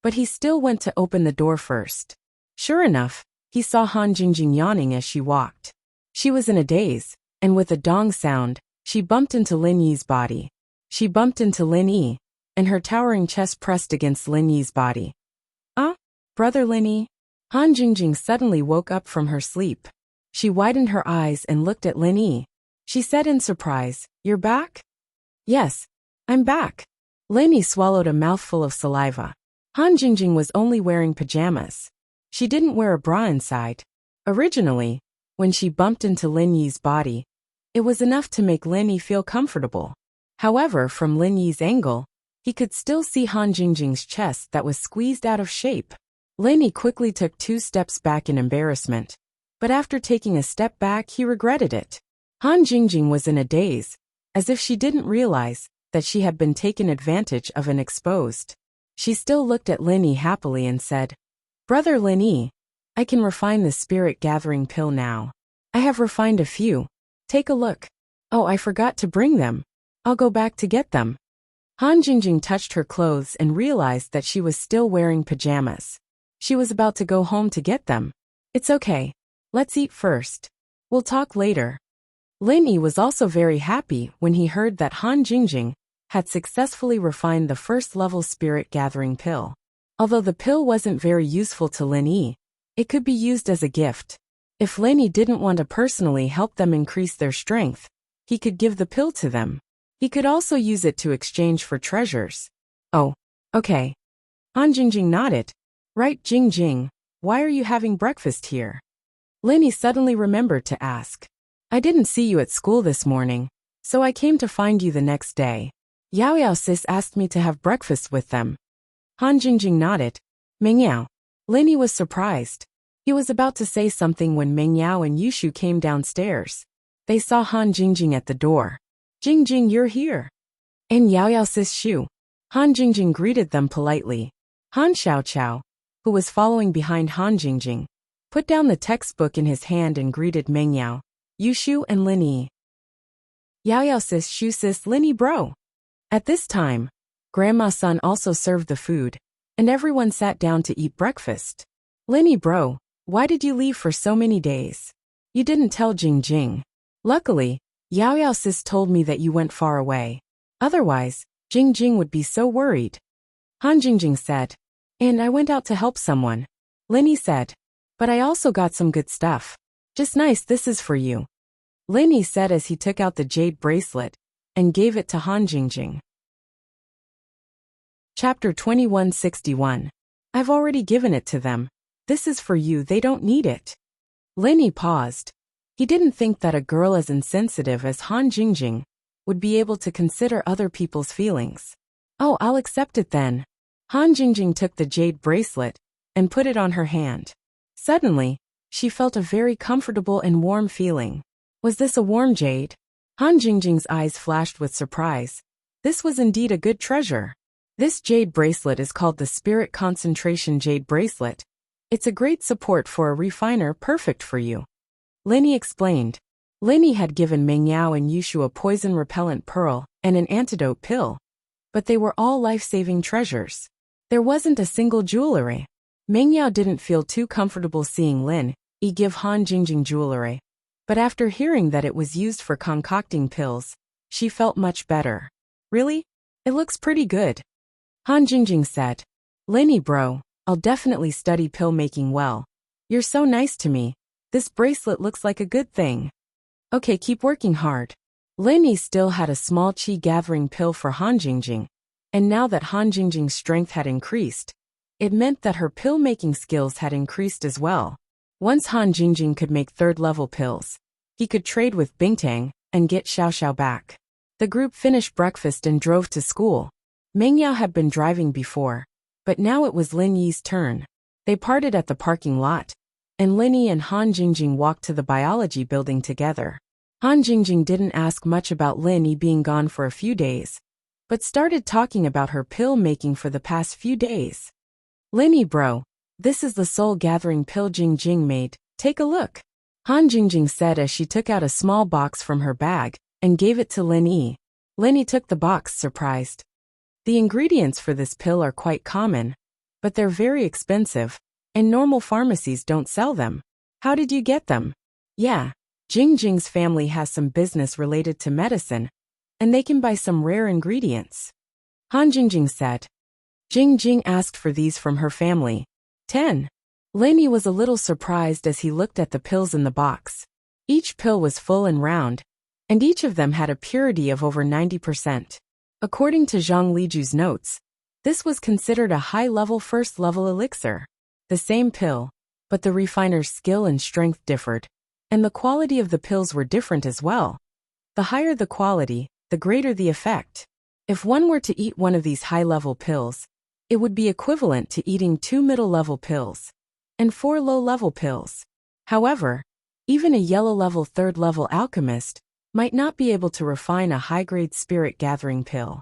but he still went to open the door first. Sure enough, he saw Han Jingjing yawning as she walked. She was in a daze, and with a dong sound, she bumped into Lin Yi's body. She bumped into Lin Yi, and her towering chest pressed against Lin Yi's body. Brother Lin Yi? Han Jingjing suddenly woke up from her sleep. She widened her eyes and looked at Lin Yi. She said in surprise, You're back? Yes, I'm back. Lin Yi swallowed a mouthful of saliva. Han Jingjing was only wearing pajamas. She didn't wear a bra inside. Originally, when she bumped into Lin Yi's body, it was enough to make Lin Yi feel comfortable. However, from Lin Yi's angle, he could still see Han Jingjing's chest that was squeezed out of shape. Lin Yi quickly took 2 steps back in embarrassment, but after taking a step back he regretted it. Han Jingjing was in a daze, as if she didn't realize that she had been taken advantage of and exposed. She still looked at Lin Yi happily and said, Brother Lin Yi, I can refine the spirit gathering pill now. I have refined a few. Take a look. Oh, I forgot to bring them. I'll go back to get them. Han Jingjing touched her clothes and realized that she was still wearing pajamas. She was about to go home to get them. It's okay. Let's eat first. We'll talk later. Lin Yi was also very happy when he heard that Han Jingjing had successfully refined the first-level spirit gathering pill. Although the pill wasn't very useful to Lin Yi, it could be used as a gift. If Lin Yi didn't want to personally help them increase their strength, he could give the pill to them. He could also use it to exchange for treasures. Oh, okay. Han Jingjing nodded. Right, Jingjing, why are you having breakfast here? Lin Yi suddenly remembered to ask. I didn't see you at school this morning, so I came to find you the next day. Yao Yao sis asked me to have breakfast with them. Han Jingjing nodded. Meng Yao. Lin Yi was surprised. He was about to say something when Meng Yao and Yushu came downstairs. They saw Han Jingjing at the door. Jingjing, you're here. And Yao Yao sis Shu. Han Jingjing greeted them politely. Han Xiaoqiao, who was following behind Han Jingjing, put down the textbook in his hand and greeted Meng Yao. Yushu and Lin Yi. Yao Yao sis shu sis Lin Yi bro. At this time, Grandma's son also served the food, and everyone sat down to eat breakfast. Lin Yi bro, why did you leave for so many days? You didn't tell Jing Jing. Luckily, Yao Yao sis told me that you went far away. Otherwise, Jing Jing would be so worried. Han Jingjing said. And I went out to help someone. Lin Yi said. But I also got some good stuff. Just nice, this is for you. Lin Yi said as he took out the jade bracelet and gave it to Han Jingjing. Chapter 2161. I've already given it to them. This is for you, they don't need it. Lin Yi paused. He didn't think that a girl as insensitive as Han Jingjing would be able to consider other people's feelings. Oh, I'll accept it then. Han Jingjing took the jade bracelet and put it on her hand. Suddenly, she felt a very comfortable and warm feeling. Was this a warm jade? Han Jingjing's eyes flashed with surprise. This was indeed a good treasure. This jade bracelet is called the Spirit Concentration Jade Bracelet. It's a great support for a refiner, perfect for you. Lin Yi explained. Lin Yi had given Meng Yao and Yushu a poison-repellent pearl and an antidote pill. But they were all life-saving treasures. There wasn't a single jewelry. Meng Yao didn't feel too comfortable seeing Lin Yi give Han Jingjing jewelry. But after hearing that it was used for concocting pills, she felt much better. Really? It looks pretty good. Han Jingjing said. Lin Yi bro, I'll definitely study pill making well. You're so nice to me. This bracelet looks like a good thing. Okay, keep working hard. Lin Yi still had a small qi gathering pill for Han Jingjing, and now that Han Jingjing's strength had increased, it meant that her pill-making skills had increased as well. Once Han Jingjing could make third-level pills, he could trade with Bingtang and get Xiao Xiao back. The group finished breakfast and drove to school. Meng Yao had been driving before, but now it was Lin Yi's turn. They parted at the parking lot, and Lin Yi and Han Jingjing walked to the biology building together. Han Jingjing didn't ask much about Lin Yi being gone for a few days, but started talking about her pill making for the past few days. Lin Yi bro, this is the soul gathering pill Jing Jing made, take a look. Han Jingjing said as she took out a small box from her bag and gave it to Lin Yi. Lin Yi took the box, surprised. The ingredients for this pill are quite common, but they're very expensive, and normal pharmacies don't sell them. How did you get them? Yeah, Jing Jing's family has some business related to medicine, and they can buy some rare ingredients. Han Jingjing said. Jing Jing asked for these from her family. 10. Lin Yi was a little surprised as he looked at the pills in the box. Each pill was full and round, and each of them had a purity of over 90%. According to Zhang Liju's notes, this was considered a high-level first-level elixir. The same pill, but the refiner's skill and strength differed, and the quality of the pills were different as well. The higher the quality, the greater the effect. If one were to eat one of these high-level pills, it would be equivalent to eating 2 middle-level pills and 4 low-level pills. However, even a yellow-level third-level alchemist might not be able to refine a high-grade spirit-gathering pill.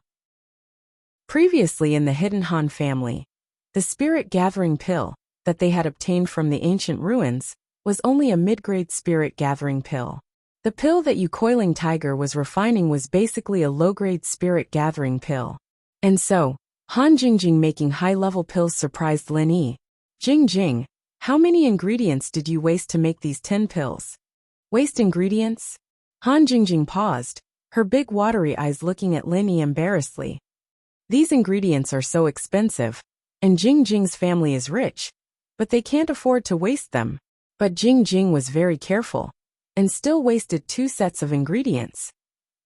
Previously in the Hidden Han family, the spirit-gathering pill that they had obtained from the ancient ruins was only a mid-grade spirit-gathering pill. The pill that Yu Coiling Tiger was refining was basically a low-grade spirit-gathering pill. And so, Han Jingjing making high-level pills surprised Lin Yi. Jing Jing, how many ingredients did you waste to make these 10 pills? Waste ingredients? Han Jingjing paused, her big watery eyes looking at Lin Yi embarrassedly. These ingredients are so expensive, and Jing Jing's family is rich, but they can't afford to waste them. But Jing Jing was very careful, and still wasted 2 sets of ingredients.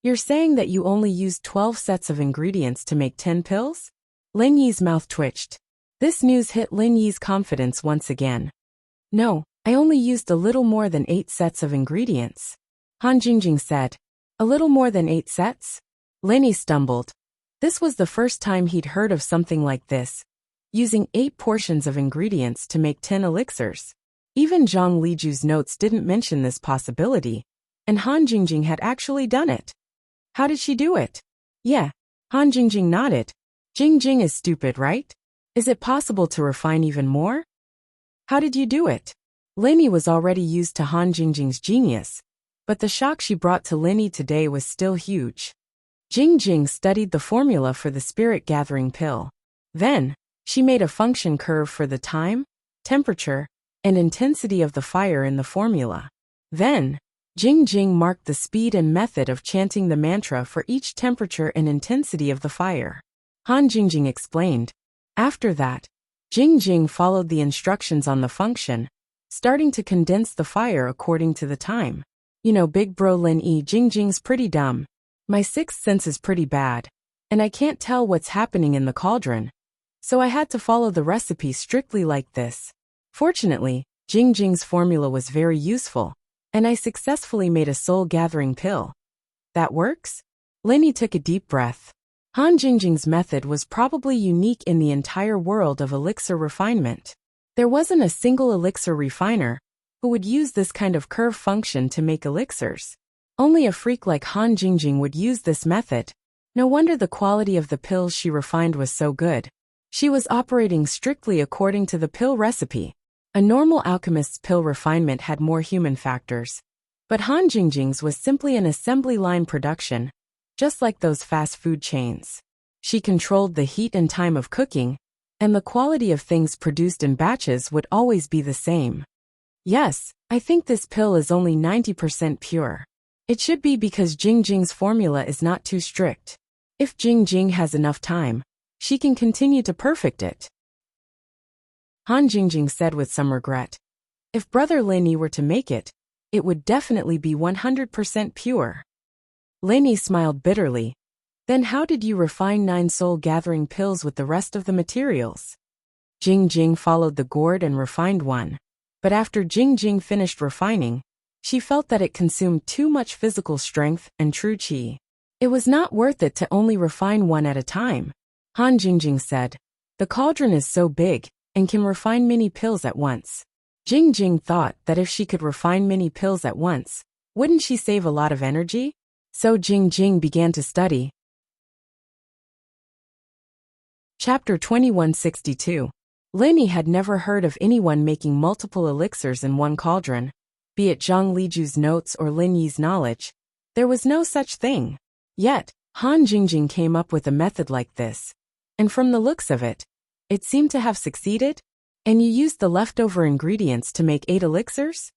You're saying that you only used 12 sets of ingredients to make 10 pills? Lin Yi's mouth twitched. This news hit Lin Yi's confidence once again. No, I only used a little more than 8 sets of ingredients. Han Jingjing said. A little more than 8 sets? Lin Yi stumbled. This was the first time he'd heard of something like this, using 8 portions of ingredients to make 10 elixirs. Even Zhang Liju's notes didn't mention this possibility, and Han Jingjing had actually done it. How did she do it? Yeah, Han Jingjing nodded. Jing Jing is stupid, right? Is it possible to refine even more? How did you do it? Lin Yi was already used to Han Jingjing's genius, But the shock she brought to Linny today was still huge. Jing studied the formula for the spirit-gathering pill. Then, she made a function curve for the time, temperature, and intensity of the fire in the formula. Then, Jing marked the speed and method of chanting the mantra for each temperature and intensity of the fire. Han Jing explained. After that, Jing followed the instructions on the function, starting to condense the fire according to the time. You know, big bro Lin Jing's pretty dumb. My sixth sense is pretty bad, and I can't tell what's happening in the cauldron. So I had to follow the recipe strictly like this. Fortunately, Jing's formula was very useful, and I successfully made a soul-gathering pill. That works? Linny took a deep breath. Han Jing's method was probably unique in the entire world of elixir refinement. There wasn't a single elixir refiner who would use this kind of curve function to make elixirs. Only a freak like Han Jing would use this method. No wonder the quality of the pills she refined was so good. She was operating strictly according to the pill recipe. A normal alchemist's pill refinement had more human factors. But Han Jing's was simply an assembly line production, just like those fast food chains. She controlled the heat and time of cooking, and the quality of things produced in batches would always be the same. Yes, I think this pill is only 90% pure. It should be because Jing's formula is not too strict. If Jing has enough time, she can continue to perfect it. Han Jing said with some regret. If Brother Linny were to make it, it would definitely be 100% pure. Linny smiled bitterly. Then how did you refine 9 soul-gathering pills with the rest of the materials? Jing followed the gourd and refined one. But after Jing finished refining, she felt that it consumed too much physical strength and true qi. It was not worth it to only refine one at a time. Han Jing said. The cauldron is so big, and can refine many pills at once. Jing thought that if she could refine many pills at once, wouldn't she save a lot of energy? So Jing began to study. Chapter 2162. Linny had never heard of anyone making multiple elixirs in one cauldron. Be it Zhang Liju's notes or Lin Yi's knowledge, there was no such thing. Yet, Han Jing came up with a method like this. And from the looks of it, it seemed to have succeeded. And you used the leftover ingredients to make 8 elixirs?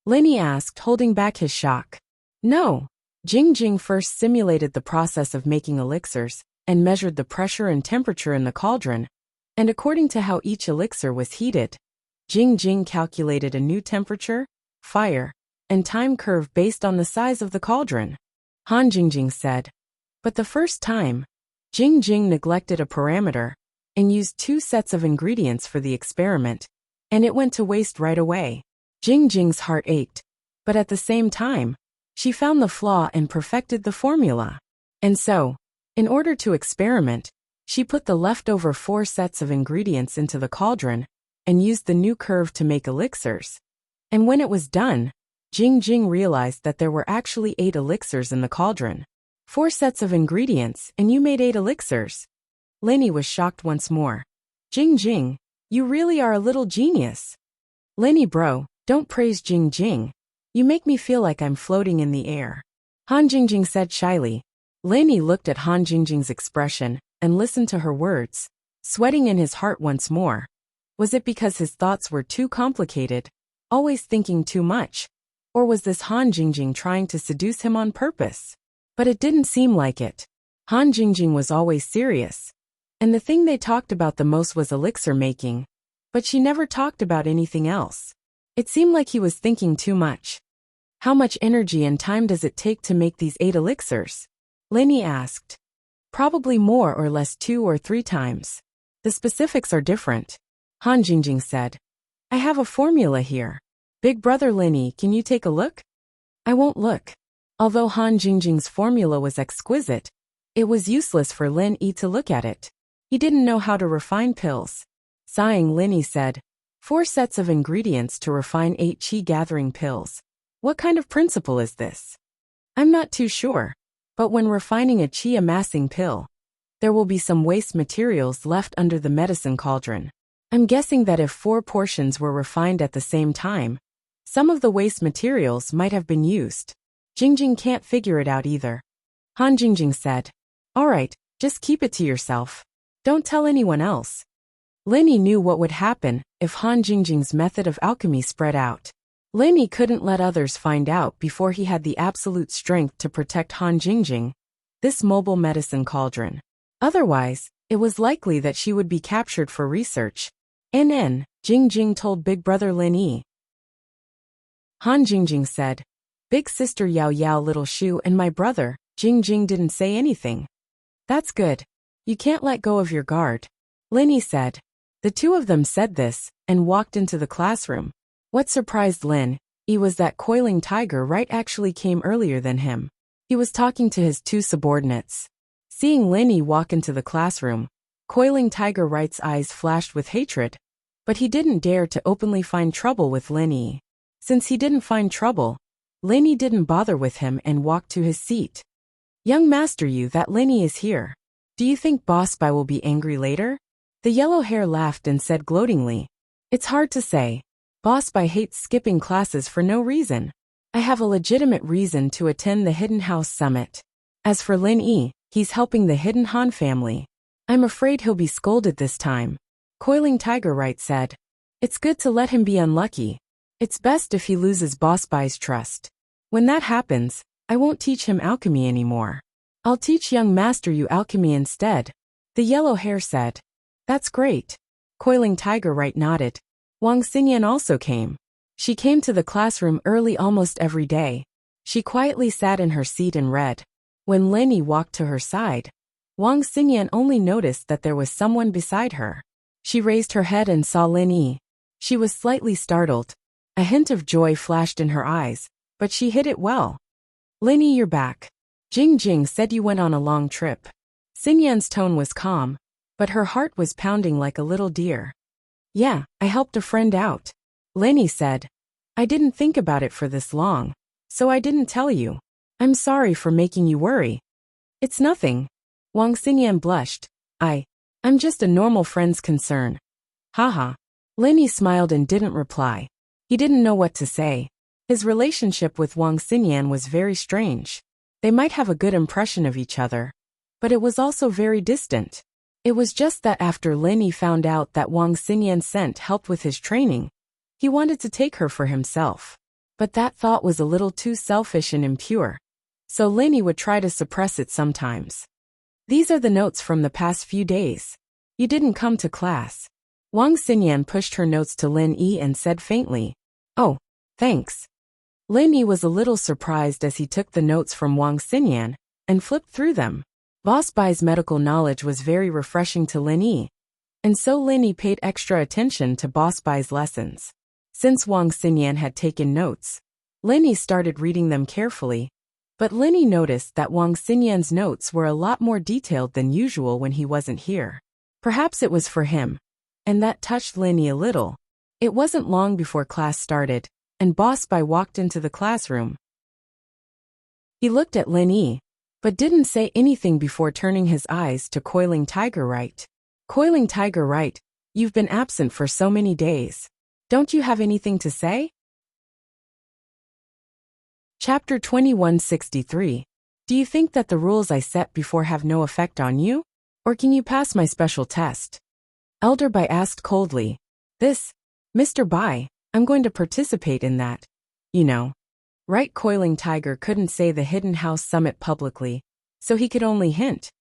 Linny asked, holding back his shock. No. Jing first simulated the process of making elixirs, and measured the pressure and temperature in the cauldron, and according to how each elixir was heated, Jing calculated a new temperature, fire, and time curve based on the size of the cauldron. Han Jing said. But the first time, Jing neglected a parameter, and used 2 sets of ingredients for the experiment, and it went to waste right away. Jing's heart ached, but at the same time, she found the flaw and perfected the formula. And so, in order to experiment, she put the leftover 4 sets of ingredients into the cauldron, and used the new curve to make elixirs. And when it was done, Jing realized that there were actually 8 elixirs in the cauldron. 4 sets of ingredients, and you made 8 elixirs. Linny was shocked once more. Jing, you really are a little genius. Linny bro, don't praise Jing. You make me feel like I'm floating in the air. Han Jing said shyly. Linny looked at Han Jing's expression, and listened to her words, sweating in his heart once more. Was it because his thoughts were too complicated, always thinking too much? Or was this Han Jing trying to seduce him on purpose? But it didn't seem like it. Han Jing was always serious. And the thing they talked about the most was elixir making. But she never talked about anything else. It seemed like he was thinking too much. How much energy and time does it take to make these 8 elixirs? Linny asked. Probably more or less 2 or 3 times. The specifics are different. Han Jing said. I have a formula here. Big brother Linny, can you take a look? I won't look. Although Han Jing's formula was exquisite, it was useless for Lin Yi to look at it. He didn't know how to refine pills. Sighing, Linny said, 4 sets of ingredients to refine 8 qi-gathering pills. What kind of principle is this? I'm not too sure, but when refining a qi-amassing pill, there will be some waste materials left under the medicine cauldron. I'm guessing that if 4 portions were refined at the same time, some of the waste materials might have been used. Jingjing can't figure it out either. Han Jingjing said. Alright, just keep it to yourself. Don't tell anyone else. Lin Yi knew what would happen if Han Jingjing's method of alchemy spread out. Lin Yi couldn't let others find out before he had the absolute strength to protect Han Jingjing, this mobile medicine cauldron. Otherwise, it was likely that she would be captured for research. Jingjing told Big Brother Lin Yi. Han Jingjing said, Big sister Yao Yao Little Shu and my brother, Jingjing didn't say anything. That's good. You can't let go of your guard. Lin Yi said. The two of them said this, and walked into the classroom. What surprised Lin Yi was that Coiling Tiger Right actually came earlier than him. He was talking to his two subordinates. Seeing Lin Yi walk into the classroom, Coiling Tiger Right's eyes flashed with hatred, but he didn't dare to openly find trouble with Lin Yi. Since he didn't find trouble, Lin Yi didn't bother with him and walked to his seat. Young Master Yu, that Lin Yi is here. Do you think Boss Bai will be angry later? The yellow hair laughed and said gloatingly. It's hard to say. Boss Bai hates skipping classes for no reason. I have a legitimate reason to attend the Hidden House Summit. As for Lin Yi, he's helping the Hidden Han family. I'm afraid he'll be scolded this time. Coiling Tiger Right said. It's good to let him be unlucky. It's best if he loses Boss Bai's trust. When that happens, I won't teach him alchemy anymore. I'll teach young Master Yu alchemy instead. The yellow hair said. That's great. Coiling Tiger Right nodded. Wang Xingyan also came. She came to the classroom early almost every day. She quietly sat in her seat and read. When Lin Yi walked to her side, Wang Xingyan only noticed that there was someone beside her. She raised her head and saw Lin Yi. She was slightly startled. A hint of joy flashed in her eyes, but she hid it well. Lin Yi, you're back. Jingjing said you went on a long trip. Xingyan's tone was calm, but her heart was pounding like a little deer. Yeah, I helped a friend out. Lin Yi said. I didn't think about it for this long, so I didn't tell you. I'm sorry for making you worry. It's nothing. Wang Xingyan blushed. I'm just a normal friend's concern. Haha. Lin Yi smiled and didn't reply. He didn't know what to say. His relationship with Wang Xingyan was very strange. They might have a good impression of each other, but it was also very distant. It was just that after Lin Yi found out that Wang Xingyan sent help with his training, he wanted to take her for himself. But that thought was a little too selfish and impure, so Lin Yi would try to suppress it sometimes. These are the notes from the past few days. You didn't come to class. Wang Xingyan pushed her notes to Lin Yi and said faintly, Oh, thanks. Lin Yi was a little surprised as he took the notes from Wang Xingyan and flipped through them. Boss Bai's medical knowledge was very refreshing to Lin Yi, and so Lin Yi paid extra attention to Boss Bai's lessons. Since Wang Xingyan had taken notes, Lin Yi started reading them carefully, but Lin Yi noticed that Wang Xingyan's notes were a lot more detailed than usual when he wasn't here. Perhaps it was for him, and that touched Lin Yi a little. It wasn't long before class started, and Boss Bai walked into the classroom. He looked at Lin Yi, but didn't say anything before turning his eyes to Coiling Tiger Right. Coiling Tiger Right, you've been absent for so many days. Don't you have anything to say? Chapter 2163. Do you think that the rules I set before have no effect on you? Or can you pass my special test? Elder Bai asked coldly. Mr. Bai, I'm going to participate in that. You know. Right. Coiling Tiger couldn't say the Hidden House Summit publicly, so he could only hint.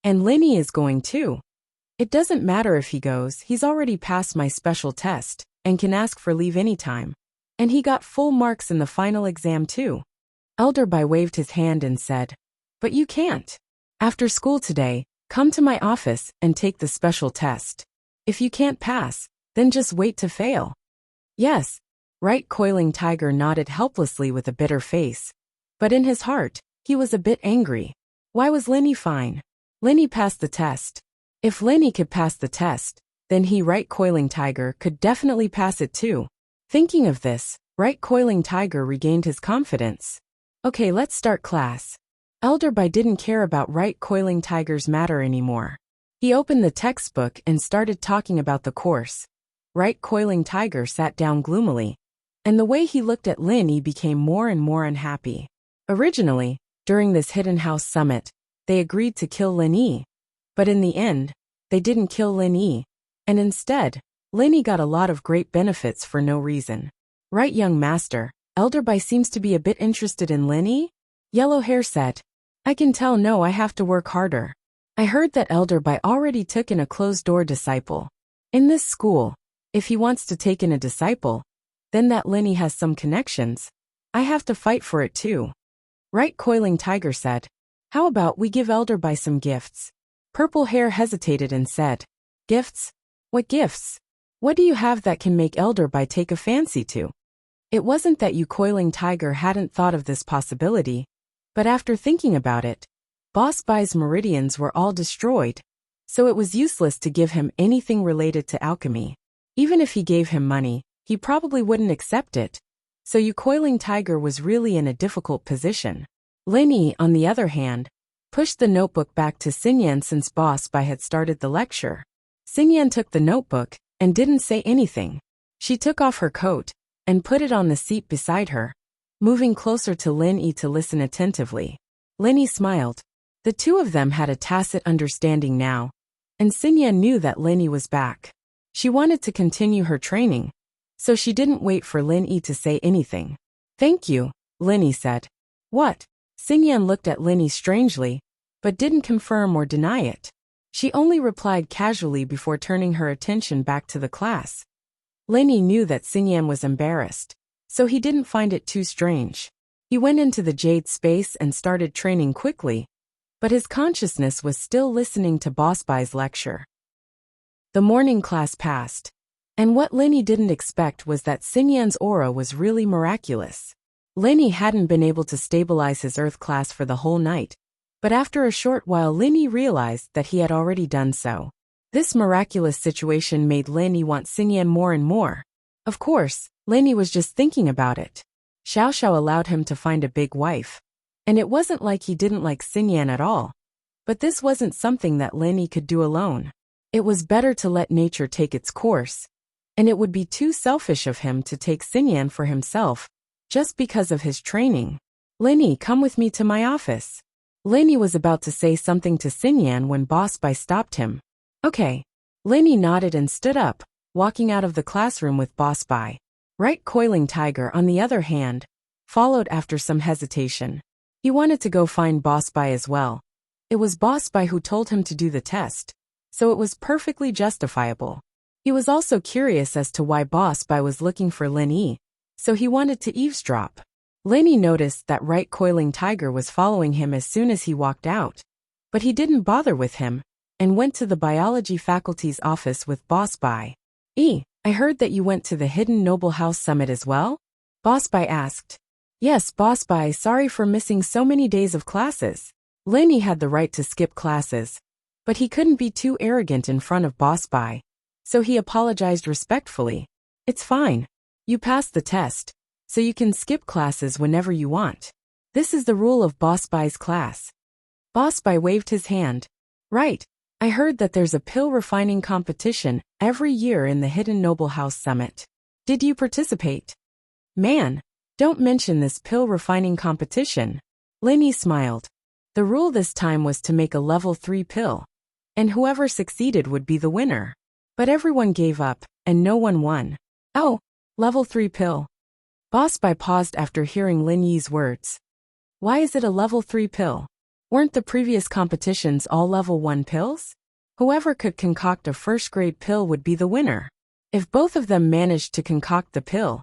And Lin Yi is going too. It doesn't matter if he goes, he's already passed my special test, and can ask for leave anytime. And he got full marks in the final exam too. Elder Bai waved his hand and said, But you can't. After school today, come to my office and take the special test. If you can't pass, then just wait to fail. Yes. Right. Coiling Tiger nodded helplessly with a bitter face. But in his heart, he was a bit angry. Why was Lin Yi fine? Lin Yi passed the test. If Lin Yi could pass the test, then he, Right Coiling Tiger, could definitely pass it too. Thinking of this, Right Coiling Tiger regained his confidence. Okay, let's start class. Elder Bai didn't care about Right Coiling Tiger's matter anymore. He opened the textbook and started talking about the course. Right Coiling Tiger sat down gloomily, and the way he looked at Lin Yi became more and more unhappy. Originally, during this hidden house summit, they agreed to kill Lin Yi. But in the end, they didn't kill Lin Yi, and instead, Lin Yi got a lot of great benefits for no reason. Right, young master, Elder Bai seems to be a bit interested in Lin Yi? Yellow Hair said. I can tell. No, I have to work harder. I heard that Elder Bai already took in a closed-door disciple. In this school, if he wants to take in a disciple, then that Lin Yi has some connections. I have to fight for it too. Right, Coiling Tiger said. How about we give Elder Bai some gifts? Purple Hair hesitated and said. Gifts? What gifts? What do you have that can make Elder Bai take a fancy to? It wasn't that you Coiling Tiger hadn't thought of this possibility, but after thinking about it, Boss Bai's meridians were all destroyed, so it was useless to give him anything related to alchemy. Even if he gave him money, he probably wouldn't accept it, so you Coiling Tiger was really in a difficult position. Lin Yi, on the other hand, pushed the notebook back to Xinyan since Boss Bai had started the lecture. Xinyan took the notebook and didn't say anything. She took off her coat and put it on the seat beside her, moving closer to Lin Yi to listen attentively. Lin Yi smiled. The two of them had a tacit understanding now, and Xinyan knew that Lin Yi was back. She wanted to continue her training, so she didn't wait for Lin Yi to say anything. Thank you, Lin Yi said. What? Xinyan looked at Lin Yi strangely, but didn't confirm or deny it. She only replied casually before turning her attention back to the class. Lin Yi knew that Xinyan was embarrassed, so he didn't find it too strange. He went into the jade space and started training quickly, but his consciousness was still listening to Boss Bai's lecture. The morning class passed, and what Lin Yi didn't expect was that Xinyan's aura was really miraculous. Lin Yi hadn't been able to stabilize his earth class for the whole night, but after a short while Lin Yi realized that he had already done so. This miraculous situation made Lin Yi want Xinyan more and more. Of course, Lin Yi was just thinking about it. Xiao Xiao allowed him to find a big wife, and it wasn't like he didn't like Xinyan at all. But this wasn't something that Lin Yi could do alone. It was better to let nature take its course, and it would be too selfish of him to take Xinyan for himself, just because of his training. Lin Yi, come with me to my office. Lin Yi was about to say something to Xinyan when Boss Bai stopped him. Okay. Lin Yi nodded and stood up, walking out of the classroom with Boss Bai. Right, Coiling Tiger, on the other hand, followed after some hesitation. He wanted to go find Boss Bai as well. It was Boss Bai who told him to do the test, so it was perfectly justifiable. He was also curious as to why Boss Bai was looking for Lin Yi, so he wanted to eavesdrop. Lin Yi noticed that Right Coiling Tiger was following him as soon as he walked out, but he didn't bother with him, and went to the biology faculty's office with Boss Bai. I heard that you went to the Hidden Noble House Summit as well? Boss Bai asked. Yes, Boss Bai, sorry for missing so many days of classes. Lin Yi had the right to skip classes, but he couldn't be too arrogant in front of Boss Bai, so he apologized respectfully. It's fine. You passed the test, so you can skip classes whenever you want. This is the rule of Boss Bai's class. Boss Bai waved his hand. Right. I heard that there's a pill refining competition every year in the Hidden Noble House Summit. Did you participate? Man, don't mention this pill refining competition. Lin Yi smiled. The rule this time was to make a level 3 pill, and whoever succeeded would be the winner. But everyone gave up, and no one won. Oh, level 3 pill. Boss Bai paused after hearing Lin Yi's words. Why is it a level 3 pill? Weren't the previous competitions all level 1 pills? Whoever could concoct a first-grade pill would be the winner. If both of them managed to concoct the pill,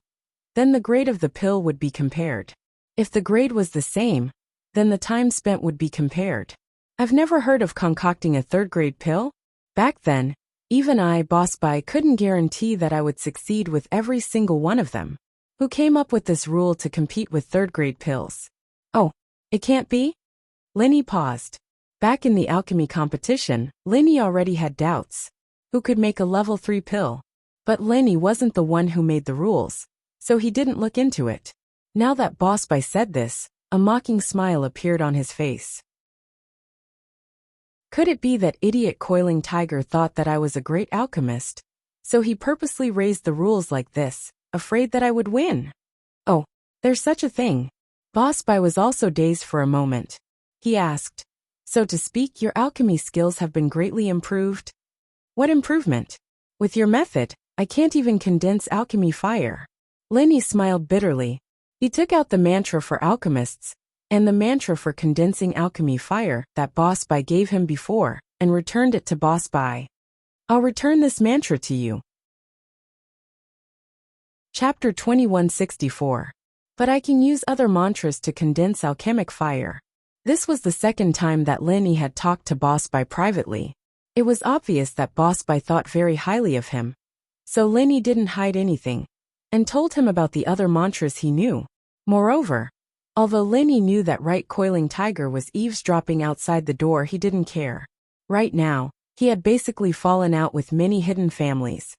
then the grade of the pill would be compared. If the grade was the same, then the time spent would be compared. I've never heard of concocting a third-grade pill. Back then, even I, Boss Bai, couldn't guarantee that I would succeed with every single one of them. Who came up with this rule to compete with third-grade pills? Oh, it can't be? Lin Yi paused. Back in the alchemy competition, Lin Yi already had doubts. Who could make a level 3 pill? But Lin Yi wasn't the one who made the rules, so he didn't look into it. Now that Boss Bai said this, a mocking smile appeared on his face. Could it be that idiot Coiling Tiger thought that I was a great alchemist, so he purposely raised the rules like this, afraid that I would win? Oh, there's such a thing. Boss Bai was also dazed for a moment. He asked, "So to speak, your alchemy skills have been greatly improved?" "What improvement? With your method, I can't even condense alchemy fire." Lenny smiled bitterly. He took out the mantra for alchemists, and the mantra for condensing alchemy fire that Boss Bai gave him before, and returned it to Boss Bai. "I'll return this mantra to you." Chapter 2164. But I can use other mantras to condense alchemic fire. This was the second time that Lenny had talked to Boss Bai privately. It was obvious that Boss Bai thought very highly of him. So Lenny didn't hide anything, and told him about the other mantras he knew. Moreover, although Lenny knew that Right Coiling Tiger was eavesdropping outside the door, he didn't care. Right now, he had basically fallen out with many hidden families.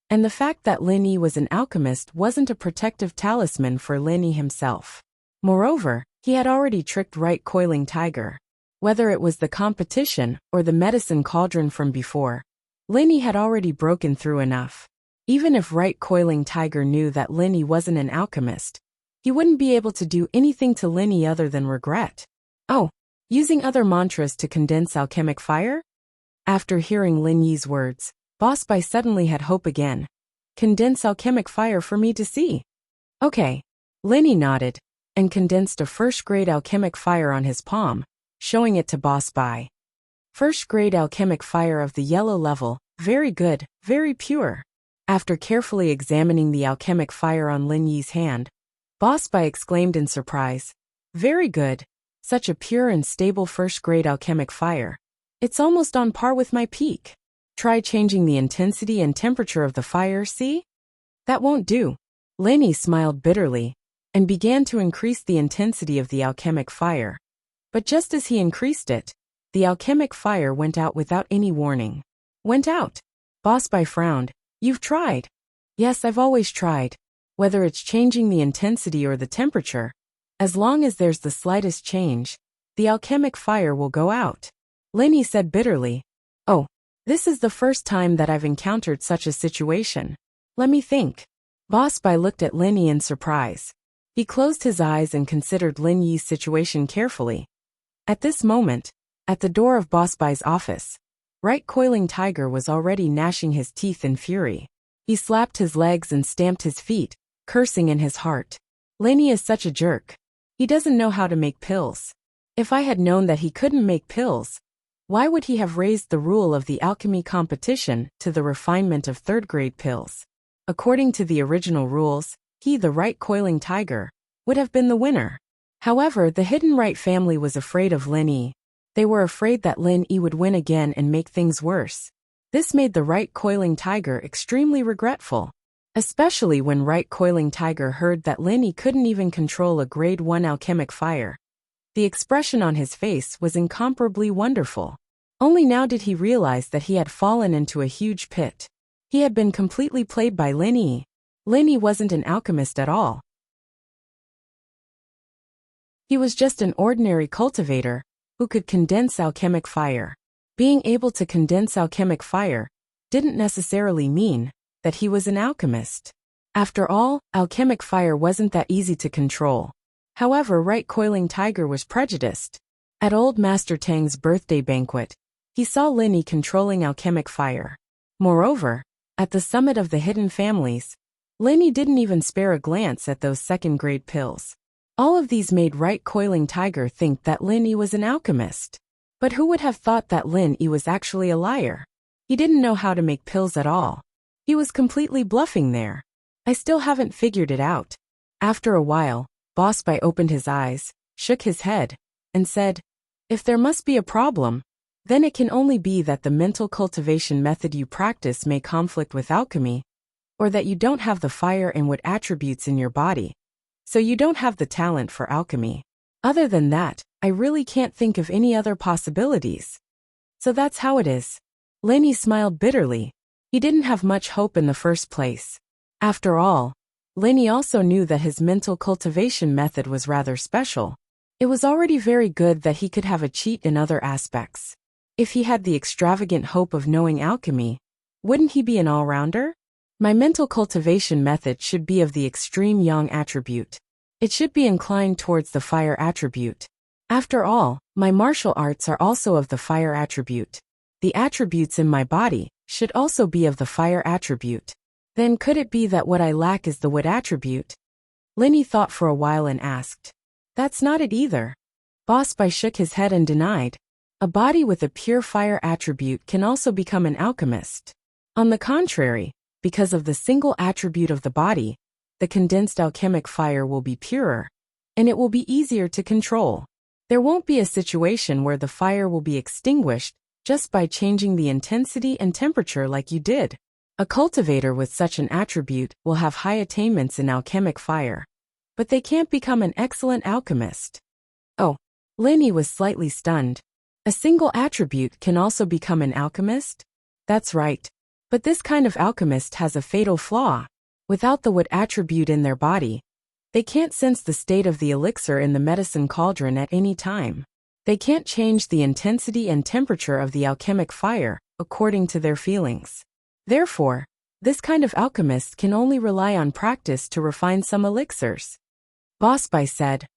And the fact that Lenny was an alchemist wasn't a protective talisman for Lenny himself. Moreover, he had already tricked Right Coiling Tiger. Whether it was the competition or the medicine cauldron from before, Lenny had already broken through enough. Even if Right Coiling Tiger knew that Lenny wasn't an alchemist, he wouldn't be able to do anything to Lenny other than regret. Oh, using other mantras to condense alchemic fire? After hearing Lin Yi's words, Boss Bai suddenly had hope again. "Condense alchemic fire for me to see." "Okay." Lenny nodded, and condensed a first-grade alchemic fire on his palm, showing it to Boss Bai. "First-grade alchemic fire of the yellow level, very good, very pure." After carefully examining the alchemic fire on Lin Yi's hand, Boss Bai exclaimed in surprise, "Very good. Such a pure and stable first-grade alchemic fire. It's almost on par with my peak. Try changing the intensity and temperature of the fire, see?" "That won't do." Lenny smiled bitterly, and began to increase the intensity of the alchemic fire. But just as he increased it, the alchemic fire went out without any warning. "Went out?" Boss Bai frowned. "You've tried." "Yes, I've always tried. Whether it's changing the intensity or the temperature, as long as there's the slightest change, the alchemic fire will go out." Lenny said bitterly, "Oh, this is the first time that I've encountered such a situation. Let me think." Boss Bai looked at Lenny in surprise. He closed his eyes and considered Lin Yi's situation carefully. At this moment, at the door of Boss Bai's office, Right Coiling Tiger was already gnashing his teeth in fury. He slapped his legs and stamped his feet, cursing in his heart. "Lenny is such a jerk. He doesn't know how to make pills. If I had known that he couldn't make pills, why would he have raised the rule of the alchemy competition to the refinement of third-grade pills? According to the original rules, he, the Right Coiling Tiger, would have been the winner. However, the Hidden Right family was afraid of Lin Yi. They were afraid that Lin Yi would win again and make things worse. This made the Right Coiling Tiger extremely regretful, especially when Right Coiling Tiger heard that Lin Yi couldn't even control a grade 1 alchemic fire. The expression on his face was incomparably wonderful. Only now did he realize that he had fallen into a huge pit. He had been completely played by Lin Yi. Lin Yi wasn't an alchemist at all. He was just an ordinary cultivator who could condense alchemic fire. Being able to condense alchemic fire didn't necessarily mean that he was an alchemist. After all, alchemic fire wasn't that easy to control. However, Right Coiling Tiger was prejudiced. At old Master Tang's birthday banquet, he saw Lin Yi controlling alchemic fire. Moreover, at the summit of the hidden families, Lin Yi didn't even spare a glance at those second-grade pills. All of these made Right Coiling Tiger think that Lin Yi was an alchemist. But who would have thought that Lin Yi was actually a liar? He didn't know how to make pills at all. He was completely bluffing there. I still haven't figured it out. After a while, Boss Bai opened his eyes, shook his head, and said, "If there must be a problem, then it can only be that the mental cultivation method you practice may conflict with alchemy, or that you don't have the fire and wood attributes in your body, so you don't have the talent for alchemy. Other than that, I really can't think of any other possibilities. So that's how it is." Lin Yi smiled bitterly. He didn't have much hope in the first place. After all, Lin Yi also knew that his mental cultivation method was rather special. It was already very good that he could have a cheat in other aspects. If he had the extravagant hope of knowing alchemy, wouldn't he be an all-rounder? My mental cultivation method should be of the extreme yang attribute. It should be inclined towards the fire attribute. After all, my martial arts are also of the fire attribute. The attributes in my body should also be of the fire attribute. Then could it be that what I lack is the wood attribute? Linny thought for a while and asked. That's not it either. Boss Bai shook his head and denied. A body with a pure fire attribute can also become an alchemist. On the contrary, because of the single attribute of the body, the condensed alchemic fire will be purer, and it will be easier to control. There won't be a situation where the fire will be extinguished just by changing the intensity and temperature like you did. A cultivator with such an attribute will have high attainments in alchemic fire, but they can't become an excellent alchemist. Oh, Linny was slightly stunned. A single attribute can also become an alchemist? That's right. But this kind of alchemist has a fatal flaw. Without the wood attribute in their body, they can't sense the state of the elixir in the medicine cauldron at any time. They can't change the intensity and temperature of the alchemic fire according to their feelings. Therefore, this kind of alchemist can only rely on practice to refine some elixirs. Boss Bai said,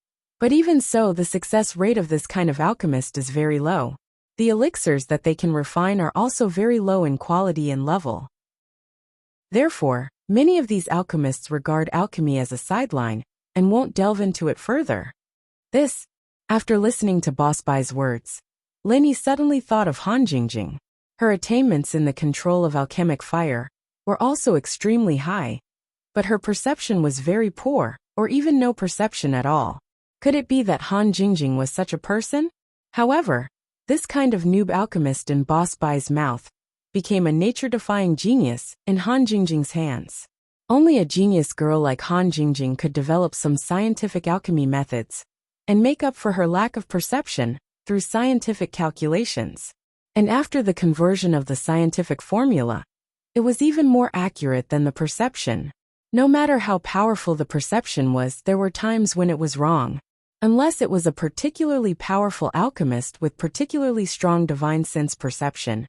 but even so, the success rate of this kind of alchemist is very low. The elixirs that they can refine are also very low in quality and level. Therefore, many of these alchemists regard alchemy as a sideline and won't delve into it further. This, after listening to Boss Bai's words, Linny suddenly thought of Han Jingjing. Her attainments in the control of alchemic fire were also extremely high, but her perception was very poor, or even no perception at all. Could it be that Han Jingjing was such a person? However, this kind of noob alchemist in Boss Bai's mouth became a nature-defying genius in Han Jingjing's hands. Only a genius girl like Han Jingjing could develop some scientific alchemy methods and make up for her lack of perception through scientific calculations. And after the conversion of the scientific formula, it was even more accurate than the perception. No matter how powerful the perception was, there were times when it was wrong. Unless it was a particularly powerful alchemist with particularly strong divine sense perception,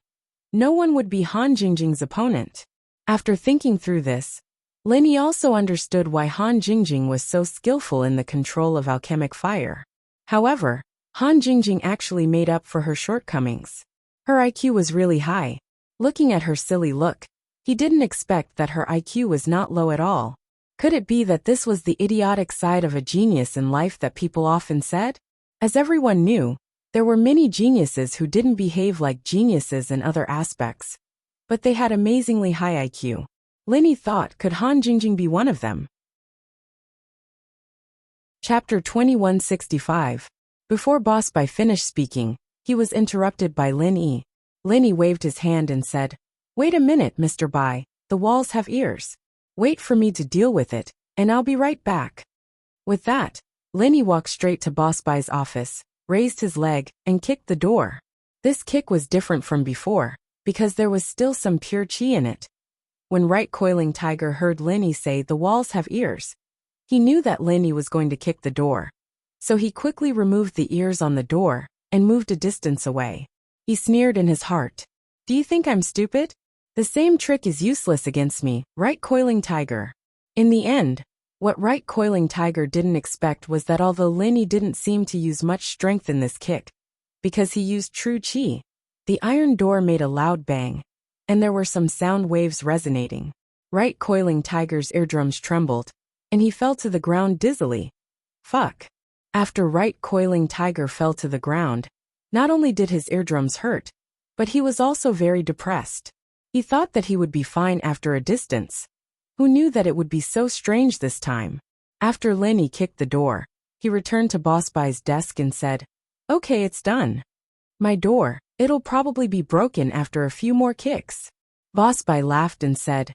no one would be Han Jingjing's opponent. After thinking through this, Linny also understood why Han Jingjing was so skillful in the control of alchemic fire. However, Han Jingjing actually made up for her shortcomings. Her IQ was really high. Looking at her silly look, he didn't expect that her IQ was not low at all. Could it be that this was the idiotic side of a genius in life that people often said? As everyone knew, there were many geniuses who didn't behave like geniuses in other aspects, but they had amazingly high IQ. Linny thought, could Han Jingjing be one of them? Chapter 2165. Before Boss Bai finished speaking, he was interrupted by Linny. Linny waved his hand and said, "Wait a minute, Mr. Bai, the walls have ears. Wait for me to deal with it, and I'll be right back." With that, Linny walked straight to Boss Bai's office, raised his leg, and kicked the door. This kick was different from before, because there was still some pure chi in it. When Right Coiling Tiger heard Linny say the walls have ears, he knew that Linny was going to kick the door. So he quickly removed the ears on the door and moved a distance away. He sneered in his heart. "Do you think I'm stupid? The same trick is useless against me, Right Coiling Tiger." In the end, what Right Coiling Tiger didn't expect was that although Linny didn't seem to use much strength in this kick, because he used true chi, the iron door made a loud bang, and there were some sound waves resonating. Right Coiling Tiger's eardrums trembled, and he fell to the ground dizzily. Fuck. After Right Coiling Tiger fell to the ground, not only did his eardrums hurt, but he was also very depressed. He thought that he would be fine after a distance. Who knew that it would be so strange this time? After Linny kicked the door, he returned to Boss Bai's desk and said, "Okay, it's done. My door, it'll probably be broken after a few more kicks." Boss Bai laughed and said,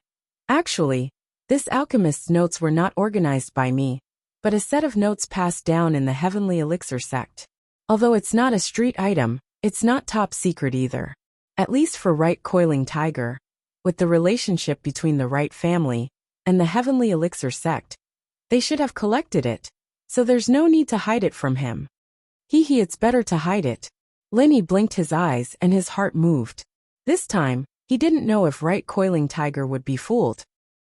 "Actually, this alchemist's notes were not organized by me, but a set of notes passed down in the Heavenly Elixir sect. Although it's not a street item, it's not top secret either. At least for Right Coiling Tiger, with the relationship between the Right family and the Heavenly Elixir sect, they should have collected it, so there's no need to hide it from him. It's better to hide it." Linny blinked his eyes and his heart moved. This time, he didn't know if Right Coiling Tiger would be fooled.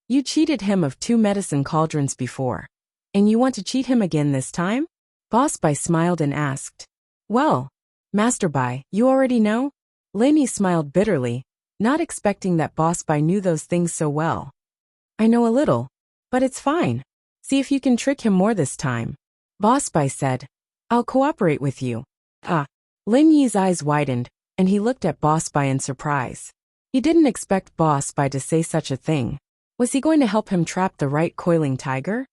You cheated him of 2 medicine cauldrons before. And you want to cheat him again this time? Boss Bai smiled and asked. Well, Master Bai, you already know? Lin Yi smiled bitterly, not expecting that Boss Bai knew those things so well. I know a little, but it's fine. See if you can trick him more this time. Boss Bai said. I'll cooperate with you. Lin Yi's eyes widened, and he looked at Boss Bai in surprise. He didn't expect Boss Bai to say such a thing. Was he going to help him trap the right coiling tiger?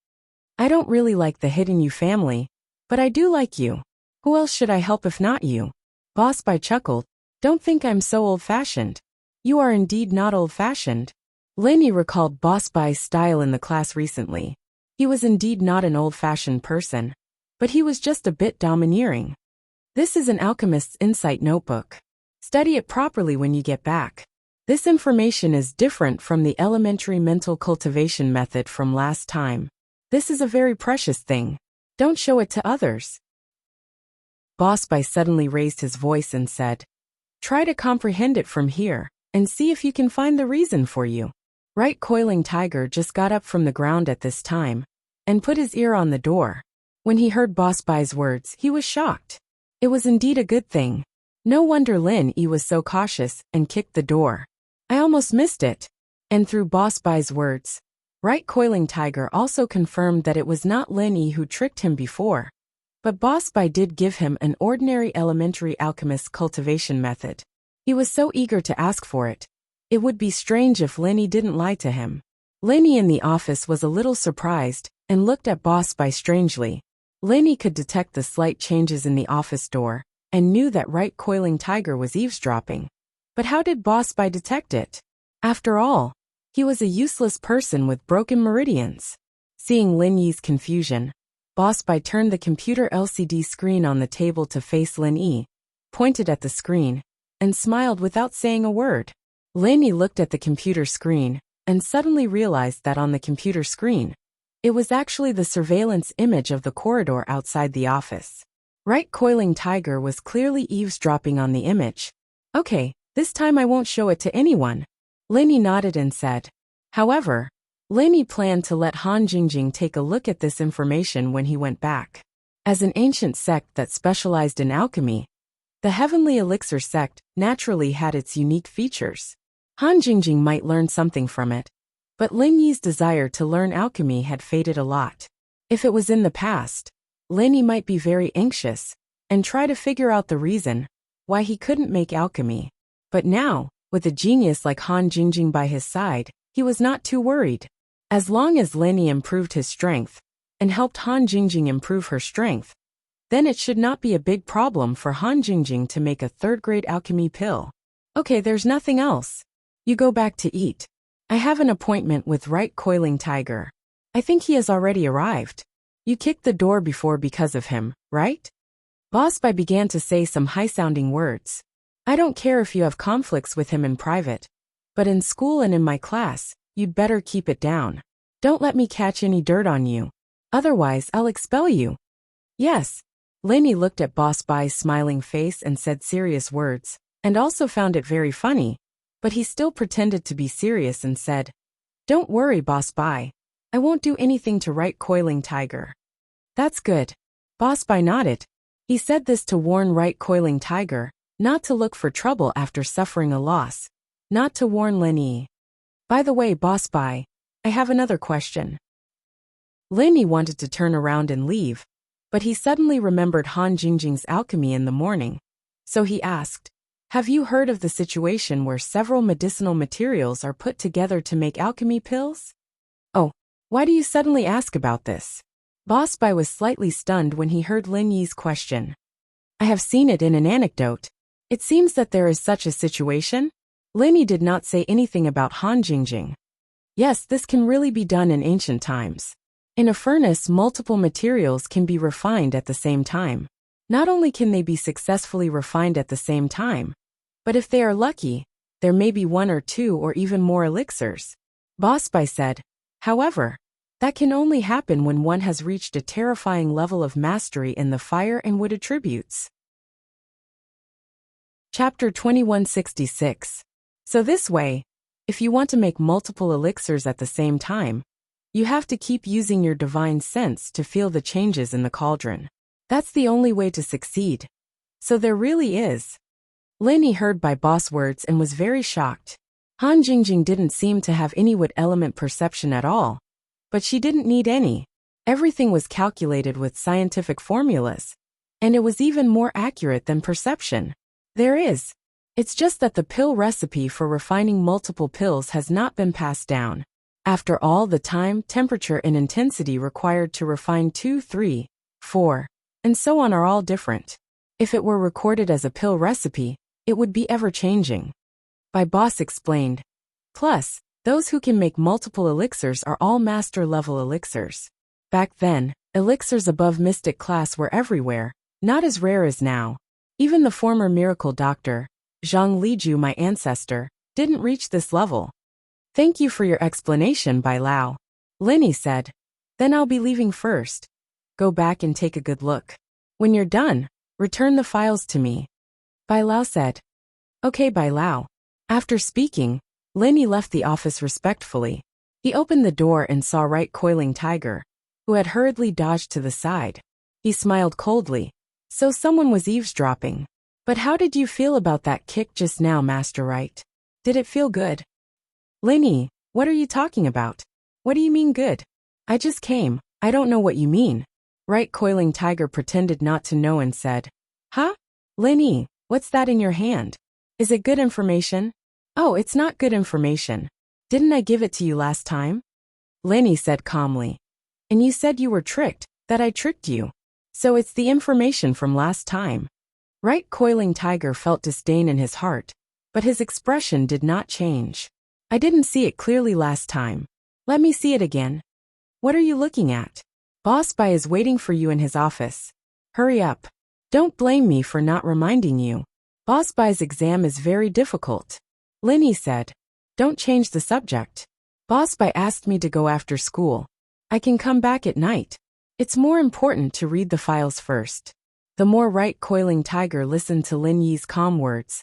I don't really like the Hidden You family, but I do like you. Who else should I help if not you? Boss Bai chuckled. Don't think I'm so old-fashioned. You are indeed not old-fashioned. Lin Yi recalled Boss Bai's style in the class recently. He was indeed not an old-fashioned person, but he was just a bit domineering. This is an alchemist's insight notebook. Study it properly when you get back. This information is different from the elementary mental cultivation method from last time. This is a very precious thing. Don't show it to others. Boss Bai suddenly raised his voice and said, Try to comprehend it from here, and see if you can find the reason for you. Right coiling tiger just got up from the ground at this time, and put his ear on the door. When he heard Boss Bai's words, he was shocked. It was indeed a good thing. No wonder Lin Yi was so cautious and kicked the door. I almost missed it. And through Boss Bai's words, Right coiling tiger also confirmed that it was not Lin Yi who tricked him before. But Boss Bai did give him an ordinary elementary alchemist cultivation method. He was so eager to ask for it. It would be strange if Lin Yi didn't lie to him. Lin Yi in the office was a little surprised and looked at Boss Bai strangely. Lin Yi could detect the slight changes in the office door and knew that Right coiling tiger was eavesdropping. But how did Boss Bai detect it? After all, he was a useless person with broken meridians. Seeing Lin Yi's confusion, Boss Bai turned the computer LCD screen on the table to face Lin Yi, pointed at the screen, and smiled without saying a word. Lin Yi looked at the computer screen and suddenly realized that on the computer screen, it was actually the surveillance image of the corridor outside the office. Right coiling tiger was clearly eavesdropping on the image. Okay, this time I won't show it to anyone. Lin Yi nodded and said. However, Lin Yi planned to let Han Jingjing take a look at this information when he went back. As an ancient sect that specialized in alchemy, the Heavenly Elixir sect naturally had its unique features. Han Jingjing might learn something from it, but Lin Yi's desire to learn alchemy had faded a lot. If it was in the past, Lin Yi might be very anxious and try to figure out the reason why he couldn't make alchemy. But now, with a genius like Han Jingjing by his side, he was not too worried. As long as Lin Yi improved his strength and helped Han Jingjing improve her strength, then it should not be a big problem for Han Jingjing to make a third-grade alchemy pill. Okay, there's nothing else. You go back to eat. I have an appointment with Right coiling tiger. I think he has already arrived. You kicked the door before because of him, right? Boss Bai began to say some high-sounding words. I don't care if you have conflicts with him in private, but in school and in my class, you'd better keep it down. Don't let me catch any dirt on you. Otherwise, I'll expel you. Yes. Lin Yi looked at Boss Bai's smiling face and said serious words, and also found it very funny, but he still pretended to be serious and said, Don't worry, Boss Bai. I won't do anything to Right coiling tiger. That's good. Boss Bai nodded. He said this to warn Right coiling tiger not to look for trouble after suffering a loss, not to warn Lin Yi. By the way, Boss Bai, I have another question. Lin Yi wanted to turn around and leave, but he suddenly remembered Han Jingjing's alchemy in the morning, so he asked, Have you heard of the situation where several medicinal materials are put together to make alchemy pills? Oh, why do you suddenly ask about this? Boss Bai was slightly stunned when he heard Lin Yi's question. I have seen it in an anecdote. It seems that there is such a situation. Lin Yi did not say anything about Han Jingjing. Yes, this can really be done in ancient times. In a furnace, multiple materials can be refined at the same time. Not only can they be successfully refined at the same time, but if they are lucky, there may be one or two or even more elixirs. Boss Bai said. However, that can only happen when one has reached a terrifying level of mastery in the fire and wood attributes. Chapter 2166. So this way, if you want to make multiple elixirs at the same time, You have to keep using your divine sense to feel the changes in the cauldron. That's the only way to succeed. So there really is. Lin heard by boss words and was very shocked. Han Jingjing didn't seem to have any wood element perception at all. But she didn't need any. Everything was calculated with scientific formulas. And it was even more accurate than perception. There is. It's just that the pill recipe for refining multiple pills has not been passed down. After all, the time, temperature, and intensity required to refine 2, 3, 4, and so on are all different. If it were recorded as a pill recipe, it would be ever-changing. By boss explained. Plus, those who can make multiple elixirs are all master-level elixirs. Back then, elixirs above mystic class were everywhere, not as rare as now. Even the former miracle doctor, Zhang Liju, my ancestor, didn't reach this level. Thank you for your explanation, Bai Lao. Lin said. Then I'll be leaving first. Go back and take a good look. When you're done, return the files to me. Bai Lao said. Okay, Bai Lao. After speaking, Lin left the office respectfully. He opened the door and saw Right Coiling Tiger, who had hurriedly dodged to the side. He smiled coldly. So someone was eavesdropping. But how did you feel about that kick just now, Master Right? Did it feel good? Lin, what are you talking about? What do you mean good? I just came. I don't know what you mean. Right Coiling Tiger pretended not to know and said, Huh? Lin, what's that in your hand? Is it good information? Oh, it's not good information. Didn't I give it to you last time? Lin said calmly. And you said you were tricked, that I tricked you. So it's the information from last time. Right Coiling Tiger felt disdain in his heart, but his expression did not change. I didn't see it clearly last time. Let me see it again. What are you looking at? Boss Bai is waiting for you in his office. Hurry up. Don't blame me for not reminding you. Boss Bai's exam is very difficult. Lin said. Don't change the subject. Boss Bai asked me to go after school. I can come back at night. It's more important to read the files first. The more Right Coiling Tiger listened to Lin Yi's calm words,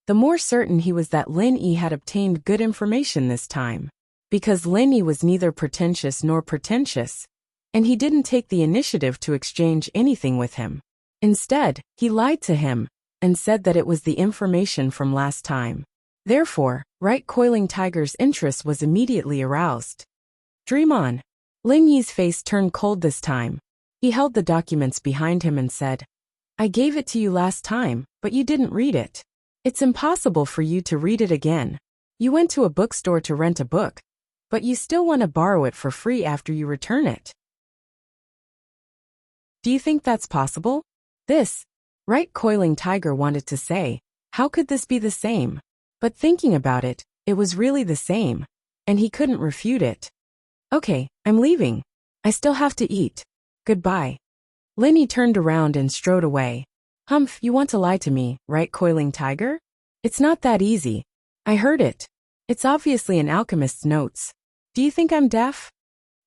the more certain he was that Lin Yi had obtained good information this time. Because Lin Yi was neither pretentious nor pretentious, and he didn't take the initiative to exchange anything with him. Instead, he lied to him and said that it was the information from last time. Therefore, Right Coiling Tiger's interest was immediately aroused. Dream on. Lin Yi's face turned cold this time. He held the documents behind him and said, I gave it to you last time, but you didn't read it. It's impossible for you to read it again. You went to a bookstore to rent a book, but you still want to borrow it for free after you return it. Do you think that's possible? This, Right Coiling Tiger wanted to say, how could this be the same? But thinking about it, it was really the same, and he couldn't refute it. Okay, I'm leaving. I still have to eat. Goodbye. Lin turned around and strode away. Humph, you want to lie to me, Right Coiling Tiger? It's not that easy. I heard it. It's obviously an alchemist's notes. Do you think I'm deaf?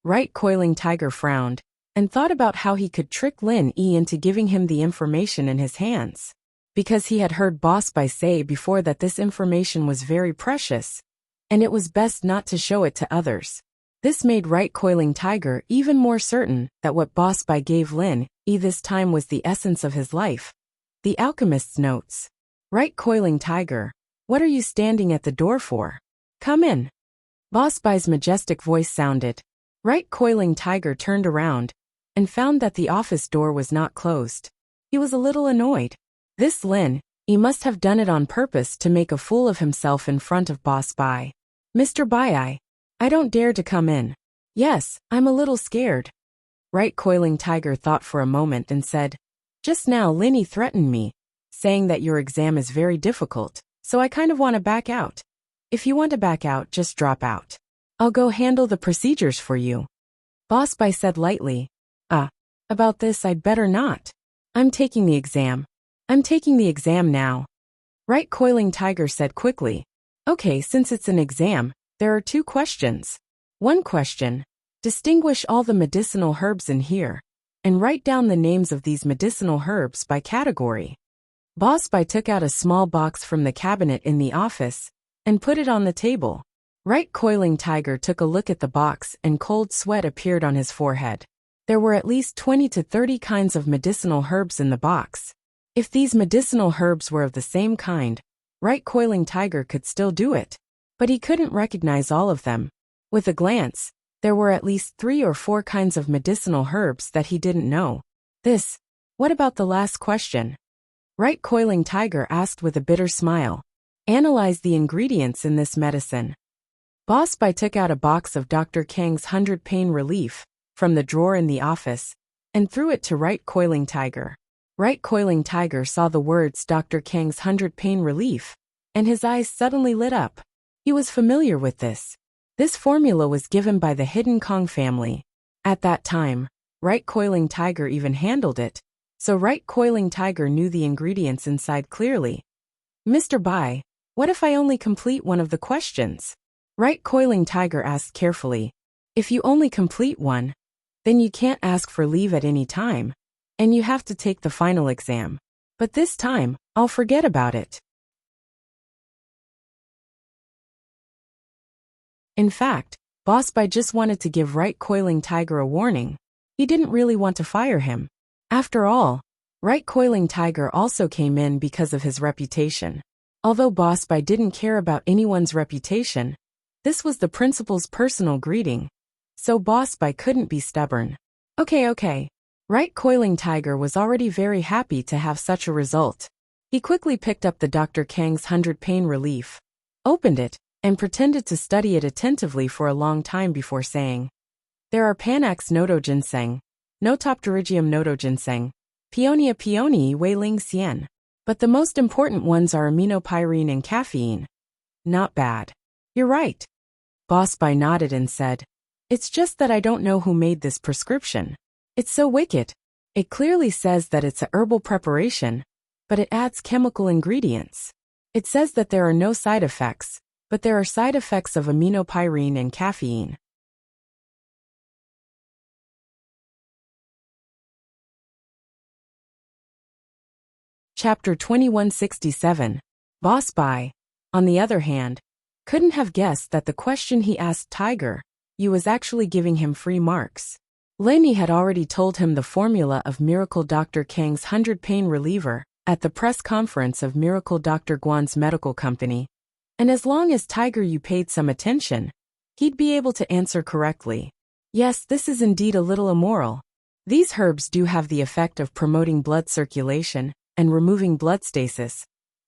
Right Coiling Tiger frowned, and thought about how he could trick Lin Yi into giving him the information in his hands. Because he had heard Boss Bai say before that this information was very precious, and it was best not to show it to others. This made Right Coiling Tiger even more certain that what Boss Bai gave Lin Yi this time was the essence of his life. The alchemist's notes. Right Coiling Tiger, what are you standing at the door for? Come in. Boss Bai's majestic voice sounded. Right Coiling Tiger turned around and found that the office door was not closed. He was a little annoyed. This Lin Yi must have done it on purpose to make a fool of himself in front of Boss Bai. Mr. Bai, I don't dare to come in. Yes, I'm a little scared. Right Coiling Tiger thought for a moment and said, Just now Lin Yi threatened me, saying that your exam is very difficult, so I kind of want to back out. If you want to back out, just drop out. I'll go handle the procedures for you. Boss Bai said lightly. About this I'd better not. I'm taking the exam. I'm taking the exam now. Right Coiling Tiger said quickly. Okay, since it's an exam, there are 2 questions. 1 question. Distinguish all the medicinal herbs in here, and write down the names of these medicinal herbs by category. Boss Bai took out a small box from the cabinet in the office, and put it on the table. Right Coiling Tiger took a look at the box and cold sweat appeared on his forehead. There were at least 20 to 30 kinds of medicinal herbs in the box. If these medicinal herbs were of the same kind, Right Coiling Tiger could still do it. But he couldn't recognize all of them. With a glance, there were at least 3 or 4 kinds of medicinal herbs that he didn't know. What about the last question? Right Coiling Tiger asked with a bitter smile. Analyze the ingredients in this medicine. Boss Bai took out a box of Dr. Kang's 100 Pain Relief from the drawer in the office and threw it to Right Coiling Tiger. Right Coiling Tiger saw the words Dr. Kang's 100 Pain Relief, and his eyes suddenly lit up. He was familiar with this. This formula was given by the Hidden Kong family. At that time, Right Coiling Tiger even handled it, so Right Coiling Tiger knew the ingredients inside clearly. Mr. Bai, what if I only complete one of the questions? Right Coiling Tiger asked carefully. If you only complete one, then you can't ask for leave at any time, and you have to take the final exam. But this time, I'll forget about it. In fact, Boss Bai just wanted to give Right Coiling Tiger a warning. He didn't really want to fire him. After all, Right Coiling Tiger also came in because of his reputation. Although Boss Bai didn't care about anyone's reputation, this was the principal's personal greeting. So Boss Bai couldn't be stubborn. Okay. Right Coiling Tiger was already very happy to have such a result. He quickly picked up the Dr. Kang's 100 Pain Relief, opened it, and pretended to study it attentively for a long time before saying, there are Panax Noto Ginseng, Notopterygium Noto Ginseng, Peonia peonii Wei Ling Xian. But the most important ones are aminopyrine and caffeine. Not bad. You're right. Boss Bai nodded and said, it's just that I don't know who made this prescription. It's so wicked. It clearly says that it's a herbal preparation, but it adds chemical ingredients. It says that there are no side effects, but there are side effects of aminopyrine and caffeine. Chapter 2167. Boss Bai, on the other hand, couldn't have guessed that the question he asked Tiger, Yu was actually giving him free marks. Lin Yi had already told him the formula of Miracle Dr. Kang's 100 Pain Reliever at the press conference of Miracle Dr. Guan's medical company, and as long as Tiger Yu paid some attention, he'd be able to answer correctly. Yes, this is indeed a little immoral. These herbs do have the effect of promoting blood circulation and removing blood stasis,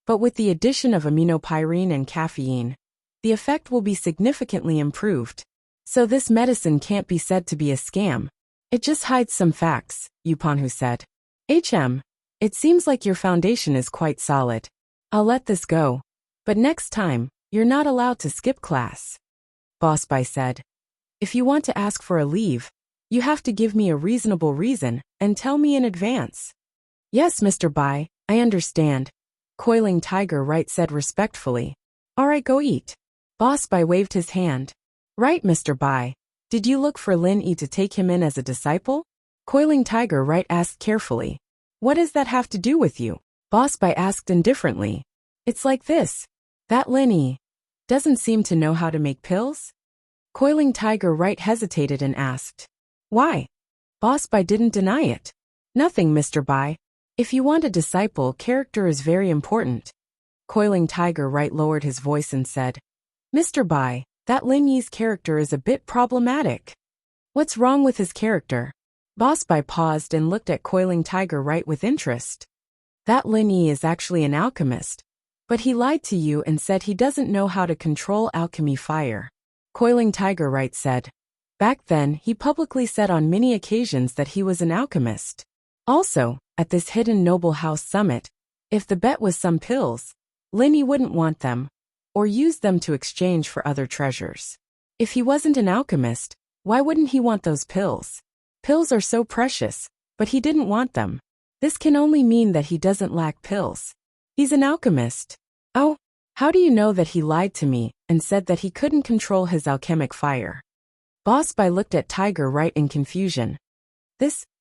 but with the addition of aminopyrine and caffeine, the effect will be significantly improved. So this medicine can't be said to be a scam. It just hides some facts, Yu Panhu said. It seems like your foundation is quite solid. I'll let this go. But next time, you're not allowed to skip class. Boss Bai said. If you want to ask for a leave, you have to give me a reasonable reason and tell me in advance. Yes, Mr. Bai, I understand. Coiling Tiger Right said respectfully. Alright, go eat. Boss Bai waved his hand. Right, Mr. Bai. Did you look for Lin Yi to take him in as a disciple? Coiling Tiger Right asked carefully. What does that have to do with you? Boss Bai asked indifferently. It's like this. That Lin Yi doesn't seem to know how to make pills? Coiling Tiger Right hesitated and asked. Why? Boss Bai didn't deny it. Nothing, Mr. Bai. If you want a disciple, character is very important. Coiling Tiger Right lowered his voice and said, Mr. Bai, that Lin Yi's character is a bit problematic. What's wrong with his character? Boss Bai paused and looked at Coiling Tiger Right with interest. That Lin Yi is actually an alchemist, but he lied to you and said he doesn't know how to control alchemy fire. Coiling Tiger Right said. Back then, he publicly said on many occasions that he was an alchemist. Also, at this hidden noble house summit, if the bet was some pills, Lin Yi wouldn't want them, or use them to exchange for other treasures. If he wasn't an alchemist, why wouldn't he want those pills? Pills are so precious, but he didn't want them. This can only mean that he doesn't lack pills. He's an alchemist. Oh, how do you know that he lied to me and said that he couldn't control his alchemic fire? Boss Bai looked at Tiger Right in confusion.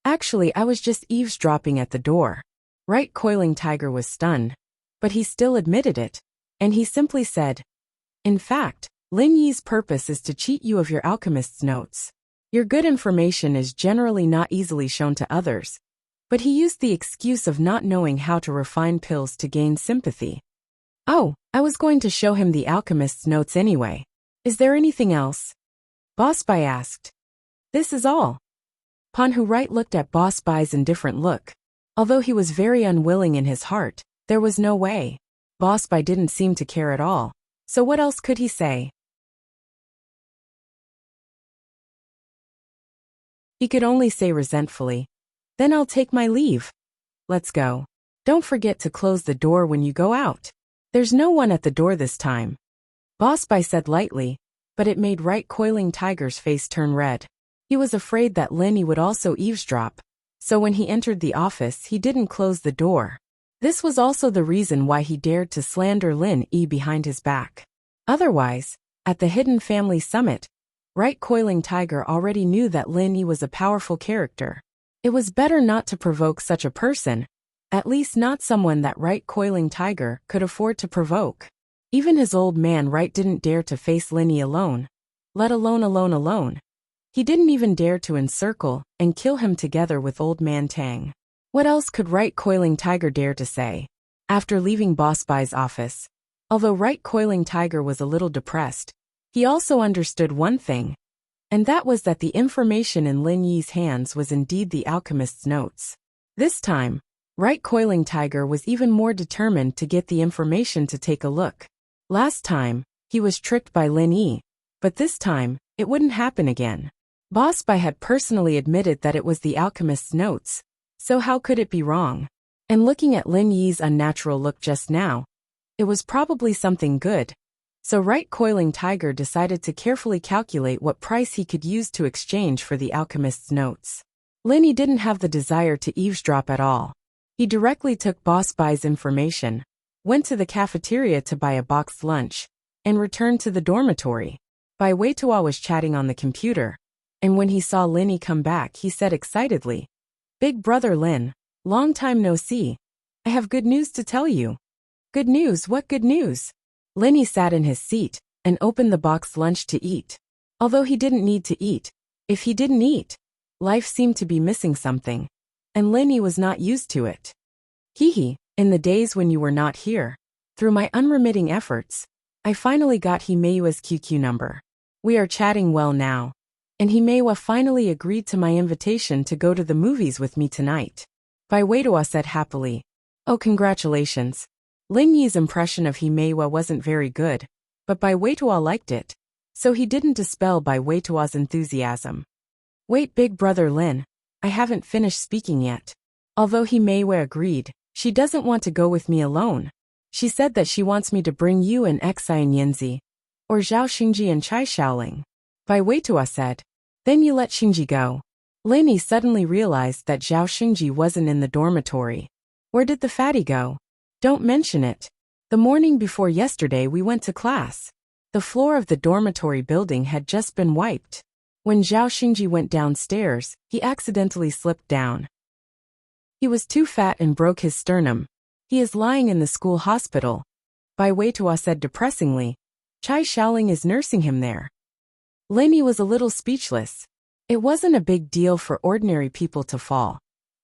Actually, I was just eavesdropping at the door. Right Coiling Tiger was stunned, but he still admitted it, and he simply said, in fact, Lin Yi's purpose is to cheat you of your alchemist's notes. Your good information is generally not easily shown to others, but he used the excuse of not knowing how to refine pills to gain sympathy. Oh, I was going to show him the alchemist's notes anyway. Is there anything else? Boss Bai asked. This is all. Panhu Wright looked at Boss Bai's indifferent look. Although he was very unwilling in his heart, there was no way. Boss Bai didn't seem to care at all. So what else could he say? He could only say resentfully, "Then I'll take my leave. Let's go. Don't forget to close the door when you go out. There's no one at the door this time." Boss Bai said lightly, but it made Right Coiling Tiger's face turn red. He was afraid that Lin Yi would also eavesdrop, so when he entered the office he didn't close the door. This was also the reason why he dared to slander Lin Yi behind his back. Otherwise, at the Hidden Family Summit, Right Coiling Tiger already knew that Lin Yi was a powerful character. It was better not to provoke such a person, at least not someone that Right Coiling Tiger could afford to provoke. Even his old man Right didn't dare to face Lin Yi alone, let alone. He didn't even dare to encircle and kill him together with old man Tang. What else could Right Coiling Tiger dare to say? After leaving Boss Bai's office, although Right Coiling Tiger was a little depressed, he also understood one thing, and that was that the information in Lin Yi's hands was indeed the alchemist's notes. This time, Right Coiling Tiger was even more determined to get the information to take a look. Last time, he was tricked by Lin Yi, but this time, it wouldn't happen again. Boss Bai had personally admitted that it was the alchemist's notes, so how could it be wrong? And looking at Lin Yi's unnatural look just now, it was probably something good. So Right Coiling Tiger decided to carefully calculate what price he could use to exchange for the alchemist's notes. Lin Yi didn't have the desire to eavesdrop at all. He directly took Boss Bai's information, went to the cafeteria to buy a boxed lunch, and returned to the dormitory. Bai Weitua was chatting on the computer, and when he saw Lin Yi come back he said excitedly, "Big brother Lin, long time no see. I have good news to tell you." "Good news? What good news?" Lin Yi sat in his seat and opened the boxed lunch to eat. Although he didn't need to eat, if he didn't eat, life seemed to be missing something, and Lin Yi was not used to it. "Hee, in the days when you were not here, through my unremitting efforts, I finally got Himeiwa's QQ number. We are chatting well now, and Himeiwa finally agreed to my invitation to go to the movies with me tonight." Bai Weitua said happily. "Oh, congratulations." Lin Yi's impression of Himeiwa wasn't very good, but Bai Weitua liked it, so he didn't dispel Bai Weitua's enthusiasm. "Wait, big brother Lin, I haven't finished speaking yet. Although Himeiwa agreed, she doesn't want to go with me alone. She said that she wants me to bring you and Xian Yanzi, or Zhao Xingji and Chai Xiaoling." Bai Weitua said. "Then you let Xingji go." Lin Yi suddenly realized that Zhao Xingji wasn't in the dormitory. Where did the fatty go? "Don't mention it. The morning before yesterday we went to class. The floor of the dormitory building had just been wiped. When Zhao Xingji went downstairs, he accidentally slipped down. He was too fat and broke his sternum. He is lying in the school hospital." Bai Weitua said depressingly. "Chai Xiaoling is nursing him there." Lin Yi was a little speechless. It wasn't a big deal for ordinary people to fall,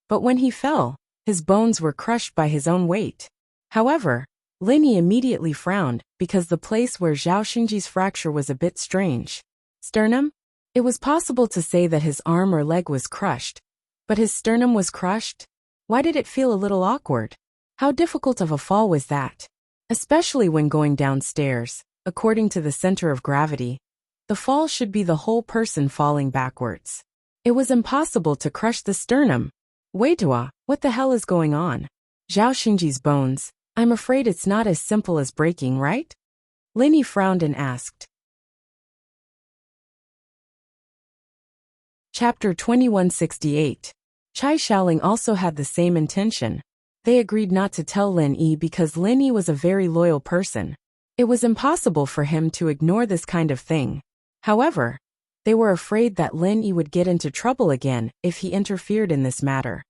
but when he fell, his bones were crushed by his own weight. However, Lin Yi immediately frowned because the place where Zhao Xingji's fracture was a bit strange. Sternum? It was possible to say that his arm or leg was crushed, but his sternum was crushed? Why did it feel a little awkward? How difficult of a fall was that? Especially when going downstairs, according to the center of gravity, the fall should be the whole person falling backwards. It was impossible to crush the sternum. "Weitua, what the hell is going on?" "Zhao Xingji's bones. I'm afraid it's not as simple as breaking, right?" Lin Yi frowned and asked. Chapter 2168. Chai Xiaoling also had the same intention. They agreed not to tell Lin Yi because Lin Yi was a very loyal person. It was impossible for him to ignore this kind of thing. However, they were afraid that Lin Yi would get into trouble again if he interfered in this matter.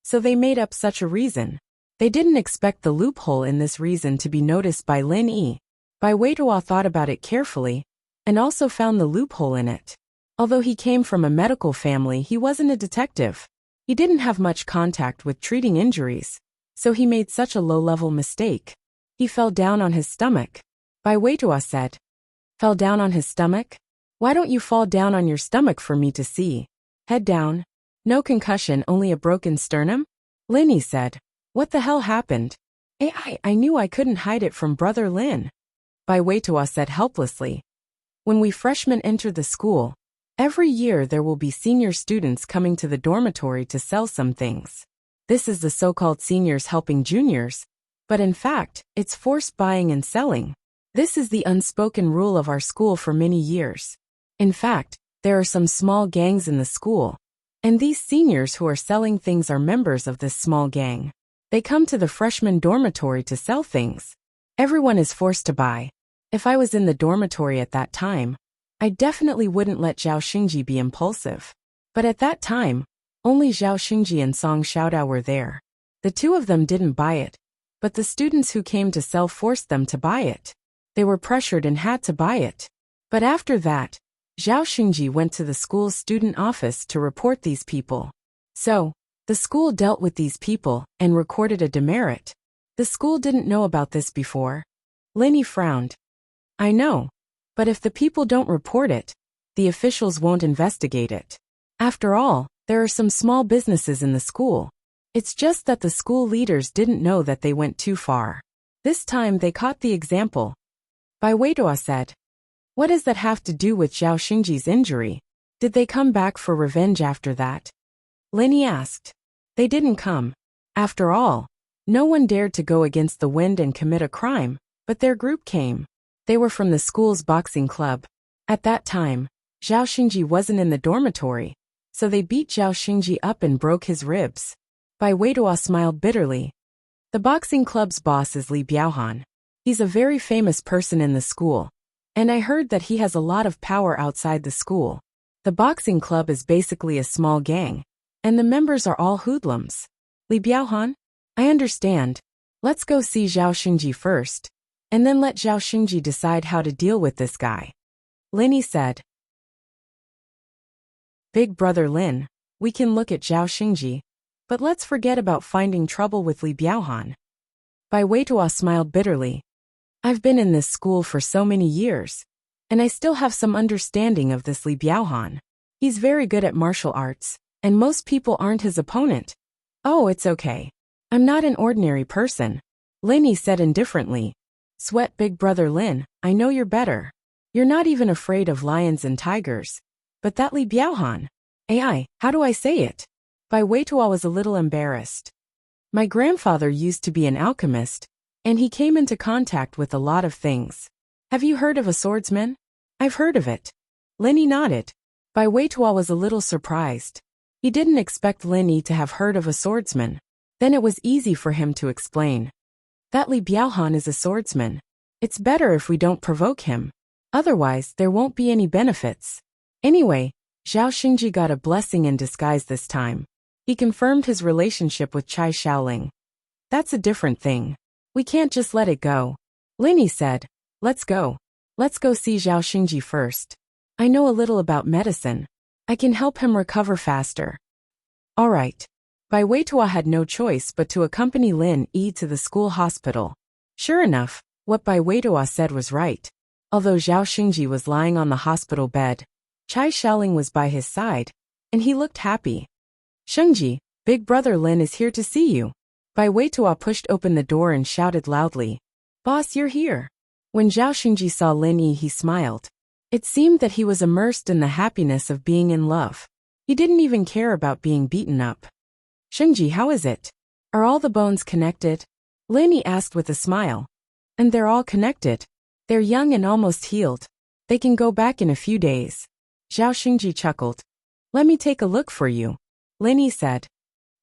So they made up such a reason. They didn't expect the loophole in this reason to be noticed by Lin Yi. Bai Weitua thought about it carefully, and also found the loophole in it. Although he came from a medical family, he wasn't a detective. He didn't have much contact with treating injuries, so he made such a low-level mistake. He fell down on his stomach. Bai Weitua said. Fell down on his stomach? Why don't you fall down on your stomach for me to see? Head down. No concussion, only a broken sternum? Linny said. What the hell happened? I knew I couldn't hide it from Brother Lin. Bai Weitua said helplessly. When we freshmen enter the school, every year there will be senior students coming to the dormitory to sell some things. This is the so-called seniors helping juniors, but in fact, it's forced buying and selling. This is the unspoken rule of our school for many years. In fact, there are some small gangs in the school, and these seniors who are selling things are members of this small gang. They come to the freshman dormitory to sell things. Everyone is forced to buy. If I was in the dormitory at that time, I definitely wouldn't let Zhao Xingji be impulsive. But at that time, only Zhao Xingji and Song Xiaodao were there. The two of them didn't buy it, but the students who came to sell forced them to buy it. They were pressured and had to buy it. But after that, Zhao Xingji went to the school's student office to report these people. So, the school dealt with these people and recorded a demerit. The school didn't know about this before. Linny frowned. I know. But if the people don't report it, the officials won't investigate it. After all, there are some small businesses in the school. It's just that the school leaders didn't know that they went too far. This time they caught the example. Bai Weitua said. What does that have to do with Zhao Xingji's injury? Did they come back for revenge after that? Linny asked. They didn't come. After all, no one dared to go against the wind and commit a crime, but their group came. They were from the school's boxing club. At that time, Zhao Xingji wasn't in the dormitory, so they beat Zhao Xingji up and broke his ribs. Bai Weitua smiled bitterly. The boxing club's boss is Li Biaohan. He's a very famous person in the school, and I heard that he has a lot of power outside the school. The boxing club is basically a small gang, and the members are all hoodlums. Li Biaohan? I understand. Let's go see Zhao Xingji first, and then let Zhao Xingji decide how to deal with this guy. Linny said. Big Brother Lin, we can look at Zhao Xingji, but let's forget about finding trouble with Li Biaohan. Bai Weitua smiled bitterly. I've been in this school for so many years, and I still have some understanding of this Li Biaohan. He's very good at martial arts, and most people aren't his opponent. Oh, it's okay. I'm not an ordinary person, Linny said indifferently. Sweat Big Brother Lin, I know you're better. You're not even afraid of lions and tigers. But that Li Biaohan. How do I say it? Bai Weitua was a little embarrassed. My grandfather used to be an alchemist, and he came into contact with a lot of things. Have you heard of a swordsman? I've heard of it. Linny nodded. Bai Weitua was a little surprised. He didn't expect Linny to have heard of a swordsman. Then it was easy for him to explain. That Li Biaohan is a swordsman. It's better if we don't provoke him. Otherwise, there won't be any benefits. Anyway, Zhao Xingji got a blessing in disguise this time. He confirmed his relationship with Chai Xiaoling. That's a different thing. We can't just let it go. Linny said. Let's go. Let's go see Zhao Xingji first. I know a little about medicine. I can help him recover faster. All right. Bai Weitua had no choice but to accompany Lin Yi to the school hospital. Sure enough, what Bai Weitua said was right. Although Zhao Xingji was lying on the hospital bed, Chai Xiaoling was by his side, and he looked happy. Xingji, Big Brother Lin is here to see you. Bai Weitua pushed open the door and shouted loudly. Boss, you're here. When Zhao Xingji saw Lin Yi, he smiled. It seemed that he was immersed in the happiness of being in love. He didn't even care about being beaten up. Xingji, how is it? Are all the bones connected? Lin Yi asked with a smile. And they're all connected. They're young and almost healed. They can go back in a few days. Zhao Xingji chuckled. Let me take a look for you. Lin Yi said.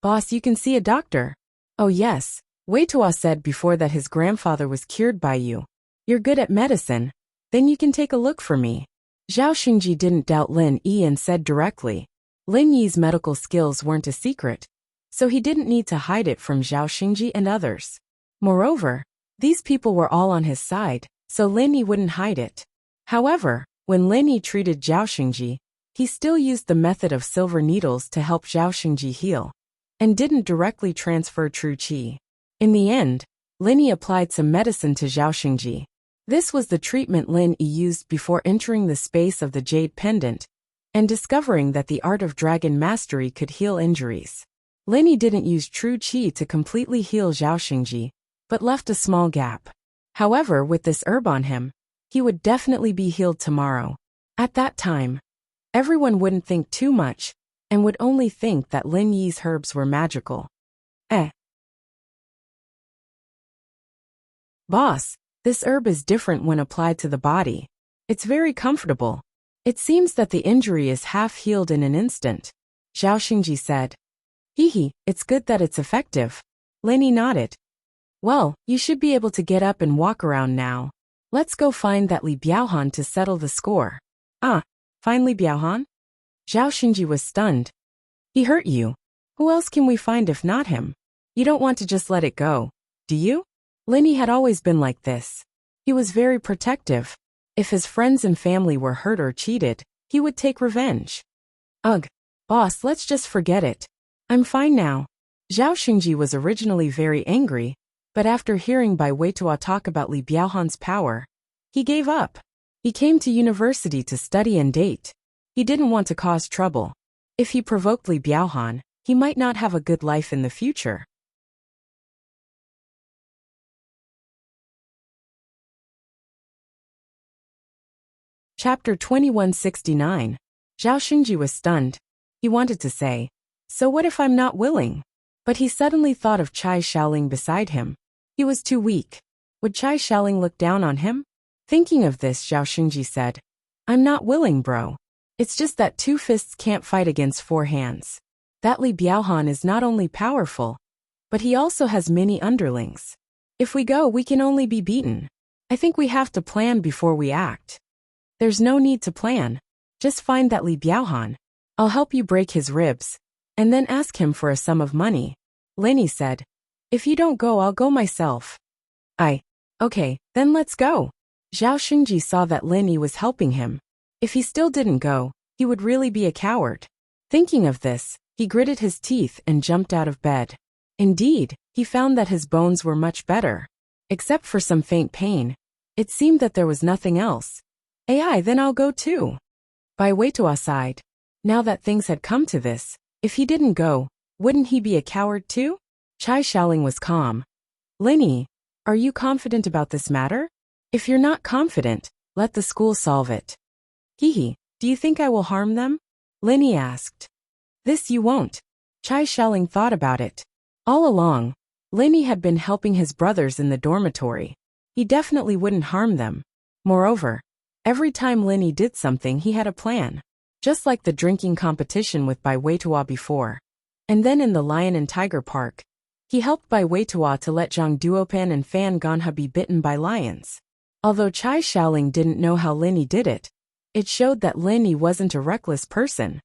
Boss, you can see a doctor. Oh yes, Weitua said before that his grandfather was cured by you. You're good at medicine. Then you can take a look for me. Zhao Xingji didn't doubt Lin Yi and said directly. Lin Yi's medical skills weren't a secret, so he didn't need to hide it from Zhao Xingji and others. Moreover, these people were all on his side, so Lin Yi wouldn't hide it. However, When Lin Yi treated Zhao Xingji, he still used the method of silver needles to help Zhao Xingji heal, and didn't directly transfer true qi. In the end, Lin Yi applied some medicine to Zhao Xingji. This was the treatment Lin Yi used before entering the space of the jade pendant, and discovering that the art of dragon mastery could heal injuries. Lin Yi didn't use true qi to completely heal Zhao Xingji, but left a small gap. However, with this herb on him, he would definitely be healed tomorrow. At that time, everyone wouldn't think too much, and would only think that Lin Yi's herbs were magical. Boss, this herb is different when applied to the body. It's very comfortable. It seems that the injury is half healed in an instant, Zhao Xingji said. It's good that it's effective. Lin Yi nodded. Well, you should be able to get up and walk around now. Let's go find that Li Biaohan to settle the score. Find Li Biaohan? Zhao Xingji was stunned. He hurt you. Who else can we find if not him? You don't want to just let it go, do you? Lin Yi had always been like this. He was very protective. If his friends and family were hurt or cheated, he would take revenge. Ugh, boss, let's just forget it. I'm fine now. Zhao Xingji was originally very angry, but after hearing Bai Weitua talk about Li Biaohan's power, he gave up. He came to university to study and date. He didn't want to cause trouble. If he provoked Li Biaohan, he might not have a good life in the future. Chapter 2169. Zhao Xingji was stunned. He wanted to say, "So what if I'm not willing?" But he suddenly thought of Chai Xiaoling beside him. He was too weak. Would Chai Xiaoling look down on him? Thinking of this, Zhao Xingji said, "I'm not willing, bro. It's just that two fists can't fight against four hands. That Li Biaohan is not only powerful, but he also has many underlings. If we go, we can only be beaten. I think we have to plan before we act." There's no need to plan. Just find that Li Biaohan. I'll help you break his ribs, and then ask him for a sum of money. Lin Yi said, "If you don't go, I'll go myself." Okay, then let's go. Zhao Xingji saw that Lin Yi was helping him. If he still didn't go, he would really be a coward. Thinking of this, he gritted his teeth and jumped out of bed. Indeed, he found that his bones were much better. Except for some faint pain, it seemed that there was nothing else. Then I'll go too. Bai Weitua sighed. Now that things had come to this, if he didn't go, wouldn't he be a coward too? Chai Xiaoling was calm. Lin Yi, are you confident about this matter? If you're not confident, let the school solve it. Do you think I will harm them? Lin Yi asked. This you won't. Chai Xiaoling thought about it. All along, Lin Yi had been helping his brothers in the dormitory. He definitely wouldn't harm them. Moreover, every time Lin Yi did something, he had a plan. Just like the drinking competition with Bai Weitua before. And then in the Lion and Tiger Park, he helped Bai Weitua to let Zhang Duopan and Fan Ganha be bitten by lions. Although Chai Xiaoling didn't know how Lin Yi did it, it showed that Lin Yi wasn't a reckless person.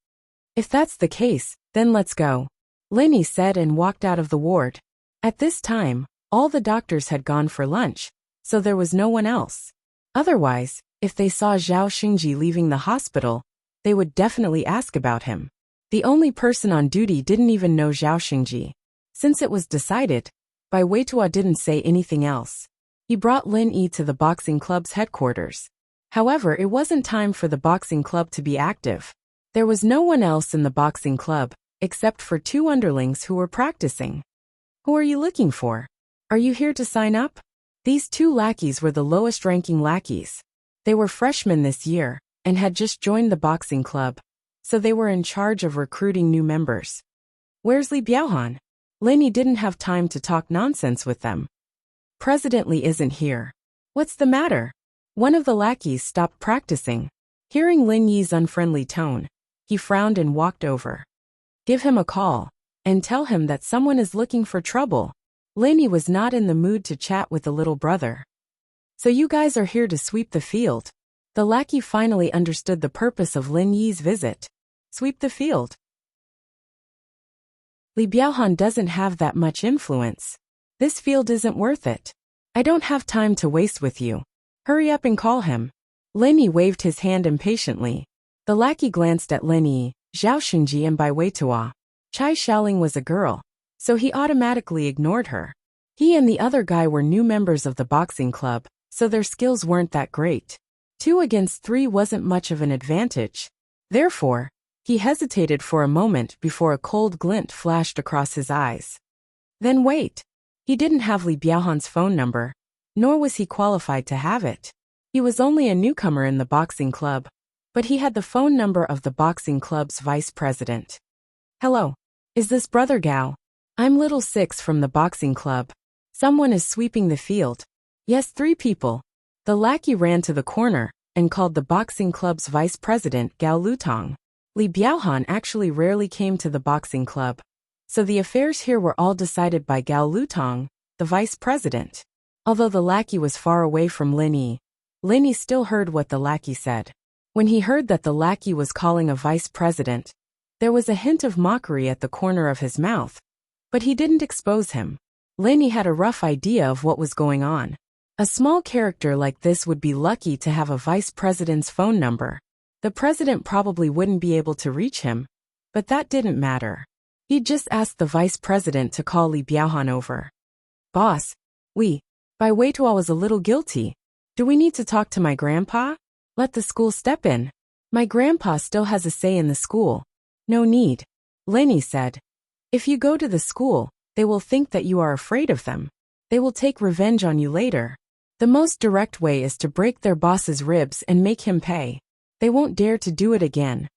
If that's the case, then let's go. Lin Yi said and walked out of the ward. At this time, all the doctors had gone for lunch, so there was no one else. Otherwise, if they saw Zhao Xingji leaving the hospital, they would definitely ask about him. The only person on duty didn't even know Zhao Xingji. Since it was decided, Bai Weitua didn't say anything else. He brought Lin Yi to the boxing club's headquarters. However, it wasn't time for the boxing club to be active. There was no one else in the boxing club, except for two underlings who were practicing. Who are you looking for? Are you here to sign up? These two lackeys were the lowest-ranking lackeys. They were freshmen this year, and had just joined the boxing club, so they were in charge of recruiting new members. Where's Li Biaohan? Lin Yi didn't have time to talk nonsense with them. President Li isn't here. What's the matter? One of the lackeys stopped practicing. Hearing Lin Yi's unfriendly tone, he frowned and walked over. Give him a call, and tell him that someone is looking for trouble. Lin Yi was not in the mood to chat with the little brother. So you guys are here to sweep the field. The lackey finally understood the purpose of Lin Yi's visit. Sweep the field. Li Biaohan doesn't have that much influence. This field isn't worth it. I don't have time to waste with you. Hurry up and call him. Lin Yi waved his hand impatiently. The lackey glanced at Lin Yi, Zhao Xingji and Bai Weitua. Chai Xiaoling was a girl, so he automatically ignored her. He and the other guy were new members of the boxing club, so their skills weren't that great. 2 against 3 wasn't much of an advantage. Therefore, he hesitated for a moment before a cold glint flashed across his eyes. Then wait. He didn't have Li Biaohan's phone number, nor was he qualified to have it. He was only a newcomer in the boxing club, but he had the phone number of the boxing club's vice president. Hello. Is this Brother Gao? I'm Little Six from the boxing club. Someone is sweeping the field. Yes, 3 people. The lackey ran to the corner and called the boxing club's vice president Gao Lutong. Li Biaohan actually rarely came to the boxing club, so the affairs here were all decided by Gao Lutong, the vice president. Although the lackey was far away from Lin Yi still heard what the lackey said. When he heard that the lackey was calling a vice president, there was a hint of mockery at the corner of his mouth, but he didn't expose him. Lin Yi had a rough idea of what was going on. A small character like this would be lucky to have a vice president's phone number. The president probably wouldn't be able to reach him, but that didn't matter. He'd just asked the vice president to call Li Biaohan over. Boss, Bai Weitua was a little guilty. Do we need to talk to my grandpa? Let the school step in. My grandpa still has a say in the school. No need. Lin Yi said. If you go to the school, they will think that you are afraid of them. They will take revenge on you later. The most direct way is to break their boss's ribs and make him pay. They won't dare to do it again.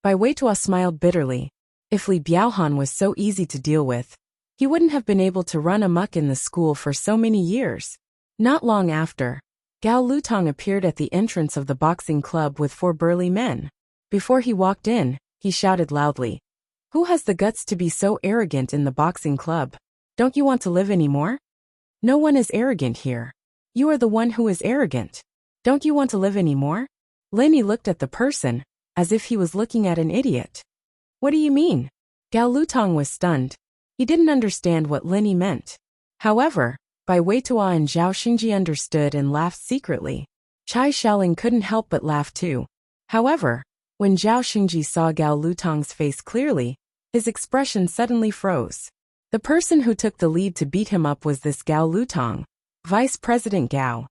Bai Weitua smiled bitterly. If Li Biaohan was so easy to deal with, he wouldn't have been able to run amok in the school for so many years. Not long after, Gao Lutong appeared at the entrance of the boxing club with 4 burly men. Before he walked in, he shouted loudly, "Who has the guts to be so arrogant in the boxing club? Don't you want to live anymore? No one is arrogant here. You are the one who is arrogant. Don't you want to live anymore?" Lin Yi looked at the person, as if he was looking at an idiot. What do you mean? Gao Lutong was stunned. He didn't understand what Lin Yi meant. However, Bai Weitua and Zhao Xingji understood and laughed secretly. Chai Xiaoling couldn't help but laugh too. However, when Zhao Xingji saw Gao Lutong's face clearly, his expression suddenly froze. The person who took the lead to beat him up was this Gao Lutong, Vice President Gao.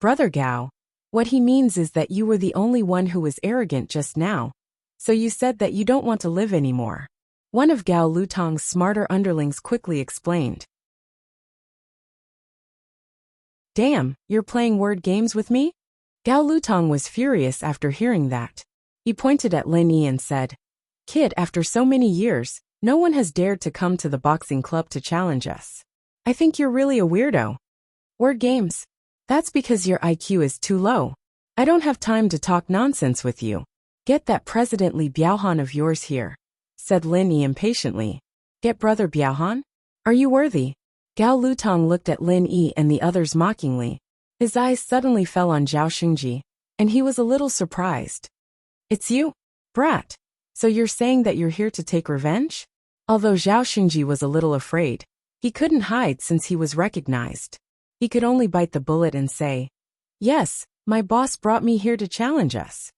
Brother Gao, what he means is that you were the only one who was arrogant just now, so you said that you don't want to live anymore. One of Gao Lutong's smarter underlings quickly explained. Damn, you're playing word games with me? Gao Lutong was furious after hearing that. He pointed at Lin Yi and said, Kid, after so many years, no one has dared to come to the boxing club to challenge us. I think you're really a weirdo. Word games? That's because your IQ is too low. I don't have time to talk nonsense with you. Get that President Li Biaohan of yours here, said Lin Yi impatiently. Get Brother Biaohan? Are you worthy? Gao Lutong looked at Lin Yi and the others mockingly. His eyes suddenly fell on Zhao Xingji, and he was a little surprised. It's you, brat. So you're saying that you're here to take revenge? Although Zhao Xingji was a little afraid, he couldn't hide since he was recognized. He could only bite the bullet and say, Yes, my boss brought me here to challenge us.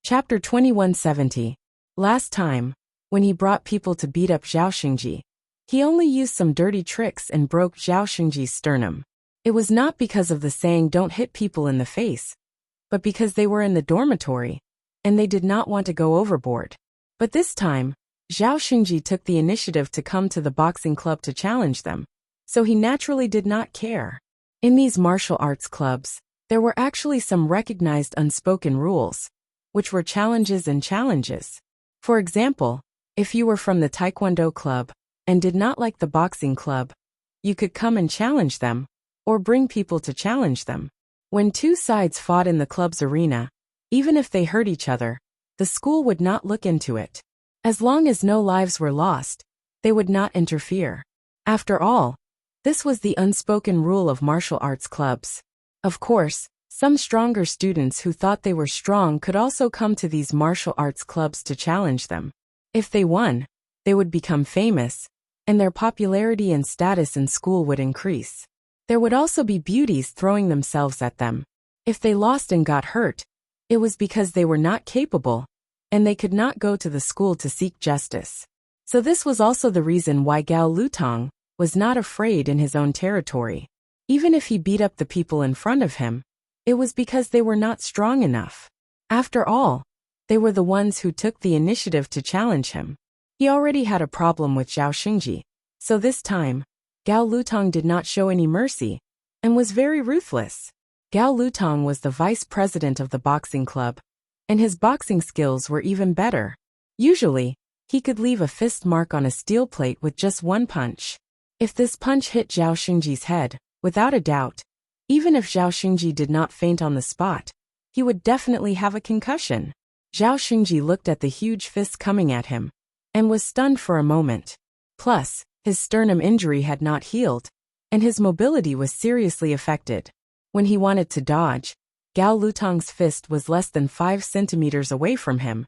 Chapter 2170. Last time, when he brought people to beat up Zhao Xingji, he only used some dirty tricks and broke Zhao Xingji's sternum. It was not because of the saying don't hit people in the face, but because they were in the dormitory, and they did not want to go overboard. But this time, Zhao Xingji took the initiative to come to the boxing club to challenge them, so he naturally did not care. In these martial arts clubs, there were actually some recognized unspoken rules, which were challenges and challenges. For example, if you were from the Taekwondo club and did not like the boxing club, you could come and challenge them, or bring people to challenge them. When 2 sides fought in the club's arena, even if they hurt each other, the school would not look into it. As long as no lives were lost, they would not interfere. After all, this was the unspoken rule of martial arts clubs. Of course, some stronger students who thought they were strong could also come to these martial arts clubs to challenge them. If they won, they would become famous, and their popularity and status in school would increase. There would also be beauties throwing themselves at them. If they lost and got hurt, it was because they were not capable, and they could not go to the school to seek justice. So this was also the reason why Gao Lutong was not afraid in his own territory. Even if he beat up the people in front of him, it was because they were not strong enough. After all, they were the ones who took the initiative to challenge him. He already had a problem with Zhao Xingji, so this time, Gao Lutong did not show any mercy, and was very ruthless. Gao Lutong was the vice president of the boxing club, and his boxing skills were even better. Usually, he could leave a fist mark on a steel plate with just one punch. If this punch hit Zhao Xingji's head, without a doubt, even if Zhao Xingji did not faint on the spot, he would definitely have a concussion. Zhao Xingji looked at the huge fist coming at him, and was stunned for a moment. Plus, his sternum injury had not healed, and his mobility was seriously affected. When he wanted to dodge, Gao Lutong's fist was less than 5 centimeters away from him,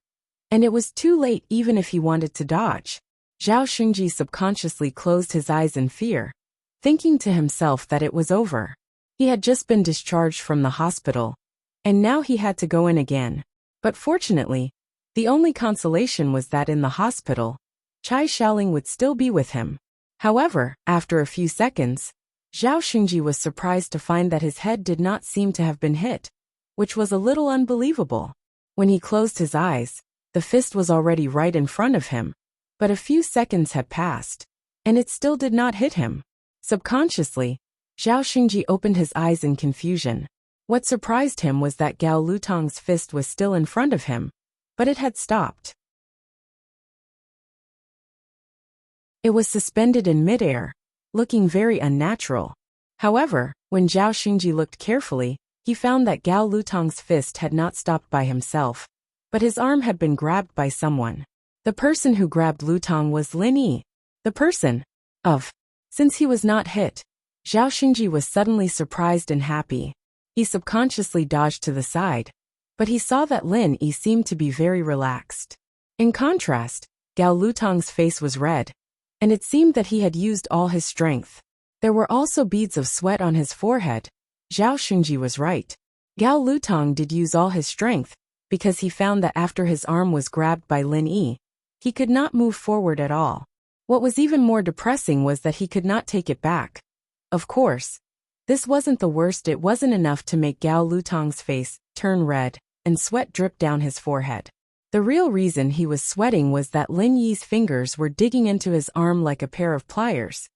and it was too late even if he wanted to dodge. Zhao Xingji subconsciously closed his eyes in fear, thinking to himself that it was over. He had just been discharged from the hospital, and now he had to go in again. But fortunately, the only consolation was that in the hospital, Chai Xiaoling would still be with him. However, after a few seconds, Zhao Xingji was surprised to find that his head did not seem to have been hit, which was a little unbelievable. When he closed his eyes, the fist was already right in front of him, but a few seconds had passed, and it still did not hit him. Subconsciously, Zhao Xingji opened his eyes in confusion. What surprised him was that Gao Lutong's fist was still in front of him, but it had stopped. It was suspended in midair, looking very unnatural. However, when Zhao Xingji looked carefully, he found that Gao Lutong's fist had not stopped by himself, but his arm had been grabbed by someone. The person who grabbed Lutong was Lin Yi, the person of. Since he was not hit, Zhao Xingji was suddenly surprised and happy. He subconsciously dodged to the side, but he saw that Lin Yi seemed to be very relaxed. In contrast, Gao Lutong's face was red, and it seemed that he had used all his strength. There were also beads of sweat on his forehead. Zhao Xingji was right. Gao Lutong did use all his strength, because he found that after his arm was grabbed by Lin Yi, he could not move forward at all. What was even more depressing was that he could not take it back. Of course, this wasn't the worst. It wasn't enough to make Gao Lutong's face turn red and sweat drip down his forehead. The real reason he was sweating was that Lin Yi's fingers were digging into his arm like a pair of pliers,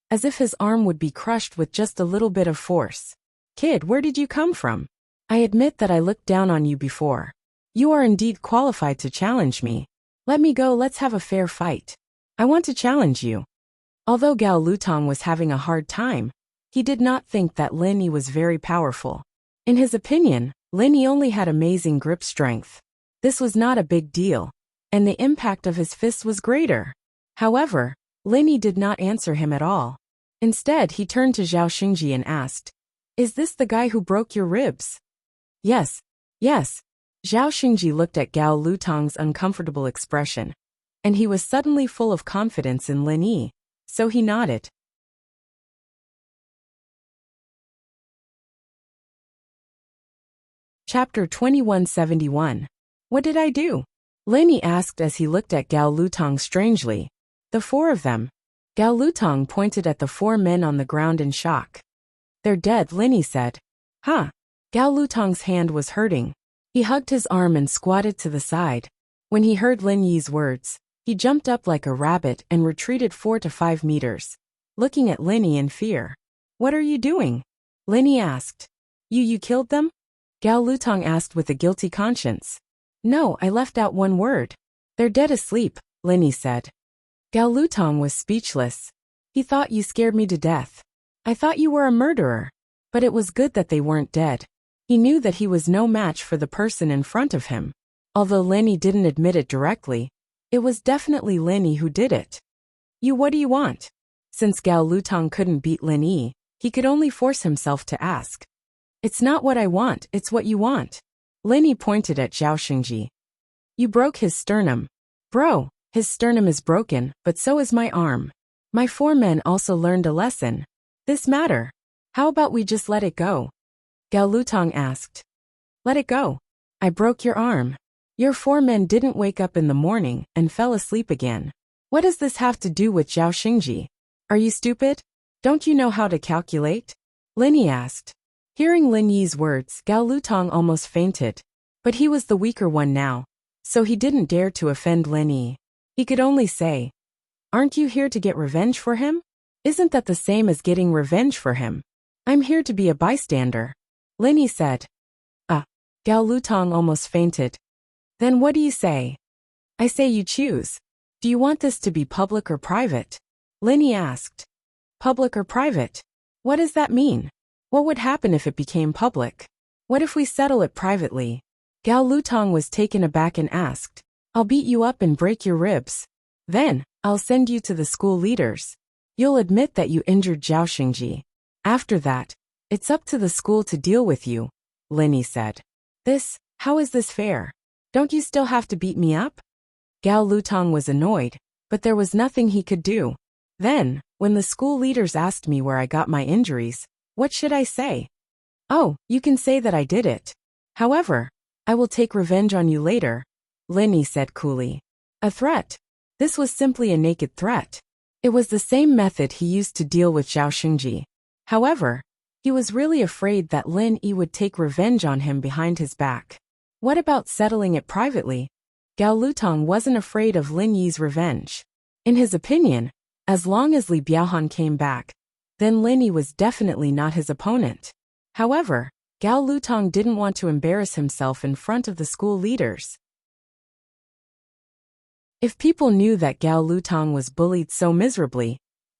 as if his arm would be crushed with just a little bit of force. "Kid, where did you come from? I admit that I looked down on you before. You are indeed qualified to challenge me. Let me go, let's have a fair fight. I want to challenge you." Although Gao Lutong was having a hard time, he did not think that Lin Yi was very powerful. In his opinion, Lin Yi only had amazing grip strength. This was not a big deal, and the impact of his fist was greater. However, Lin Yi did not answer him at all. Instead, he turned to Zhao Xingji and asked, "Is this the guy who broke your ribs?" Yes. Zhao Xingji looked at Gao Lutong's uncomfortable expression, and he was suddenly full of confidence in Lin Yi, so he nodded. Chapter 2171. What did I do? Lin Yi asked as he looked at Gao Lutong strangely. The four of them. Gao Lutong pointed at the four men on the ground in shock. "They're dead," Lin Yi said. "Huh?" Gao Lutong's hand was hurting. He hugged his arm and squatted to the side. When he heard Lin Yi's words, he jumped up like a rabbit and retreated 4 to 5 meters, looking at Lin Yi in fear. "What are you doing?" Lin Yi asked. You killed them?" Gao Lutong asked with a guilty conscience. "No, I left out one word. They're dead asleep," Lin Yi said. Gao Lutong was speechless. He thought, "You scared me to death. I thought you were a murderer." But it was good that they weren't dead. He knew that he was no match for the person in front of him. Although Lin Yi didn't admit it directly, it was definitely Lin Yi who did it. What do you want?" Since Gao Lutong couldn't beat Lin Yi, he could only force himself to ask. "It's not what I want, it's what you want." Lin Yi pointed at Zhao Xingji. "You broke his sternum." "Bro, his sternum is broken, but so is my arm. My 4 men also learned a lesson. This matter. How about we just let it go? Gao Lutong asked. Let it go. I broke your arm. Your 4 men didn't wake up in the morning and fell asleep again. What does this have to do with Zhao Xingji? Are you stupid? Don't you know how to calculate? Lin Yi asked. Hearing Lin Yi's words, Gao Lutong almost fainted. But he was the weaker one now, so he didn't dare to offend Lin Yi. He could only say, Aren't you here to get revenge for him? Isn't that the same as getting revenge for him? I'm here to be a bystander. Lin Yi said. Gao Lutong almost fainted. Then what do you say? I say you choose. Do you want this to be public or private? Lin Yi asked. Public or private? What does that mean? What would happen if it became public? What if we settle it privately? Gao Lutong was taken aback and asked. I'll beat you up and break your ribs. Then, I'll send you to the school leaders. You'll admit that you injured Zhao Xingji. After that, it's up to the school to deal with you, Lin Yi said. How is this fair? Don't you still have to beat me up? Gao Lutong was annoyed, but there was nothing he could do. Then, when the school leaders asked me where I got my injuries, what should I say? Oh, you can say that I did it. However, I will take revenge on you later, Lin Yi said coolly. A threat? This was simply a naked threat. It was the same method he used to deal with Zhao Xingji. However, he was really afraid that Lin Yi would take revenge on him behind his back. What about settling it privately? Gao Lutong wasn't afraid of Lin Yi's revenge. In his opinion, as long as Li Biaohan came back, then Lin Yi was definitely not his opponent. However, Gao Lutong didn't want to embarrass himself in front of the school leaders. If people knew that Gao Lutong was bullied so miserably,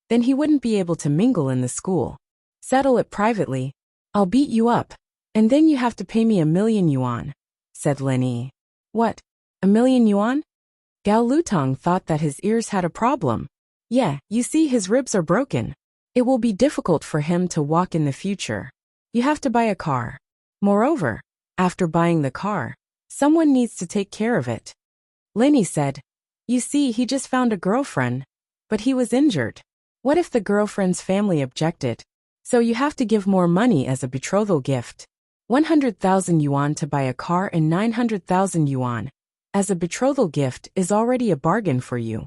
then he wouldn't be able to mingle in the school. Settle it privately. I'll beat you up, and then you have to pay me 1,000,000 yuan, said Lin Yi. What? 1,000,000 yuan? Gao Lutong thought that his ears had a problem. Yeah, you see his ribs are broken. It will be difficult for him to walk in the future. You have to buy a car. Moreover, after buying the car, someone needs to take care of it. Lin Yi said, You see, he just found a girlfriend, but he was injured. What if the girlfriend's family objected? So you have to give more money as a betrothal gift. 100,000 yuan to buy a car and 900,000 yuan as a betrothal gift is already a bargain for you.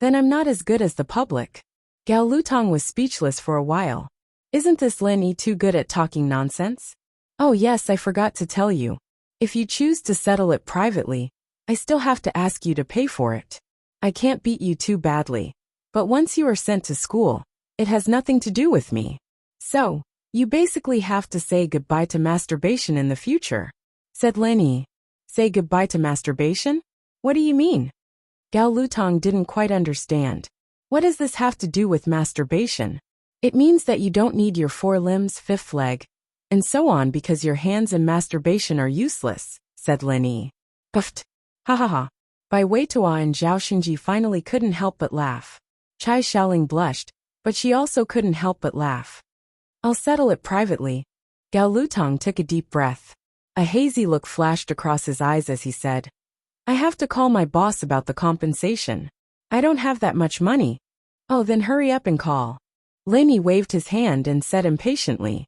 Then I'm not as good as the public. Gao Lutong was speechless for a while. Isn't this Lin Yi too good at talking nonsense? Oh yes, I forgot to tell you. If you choose to settle it privately, I still have to ask you to pay for it. I can't beat you too badly. But once you are sent to school, it has nothing to do with me. So, you basically have to say goodbye to masturbation in the future, said Lin Yi. Say goodbye to masturbation? What do you mean? Gao Lutong didn't quite understand. What does this have to do with masturbation? It means that you don't need your 4 limbs, 5th leg, and so on because your hands in masturbation are useless, said Lin Yi. Puffed. Ha ha ha. Bai Weituo and Zhao Xingji finally couldn't help but laugh. Chai Xiaoling blushed, but she also couldn't help but laugh. I'll settle it privately. Gao Lutong took a deep breath. A hazy look flashed across his eyes as he said, I have to call my boss about the compensation. I don't have that much money. Oh, then hurry up and call. Lin Yi waved his hand and said impatiently.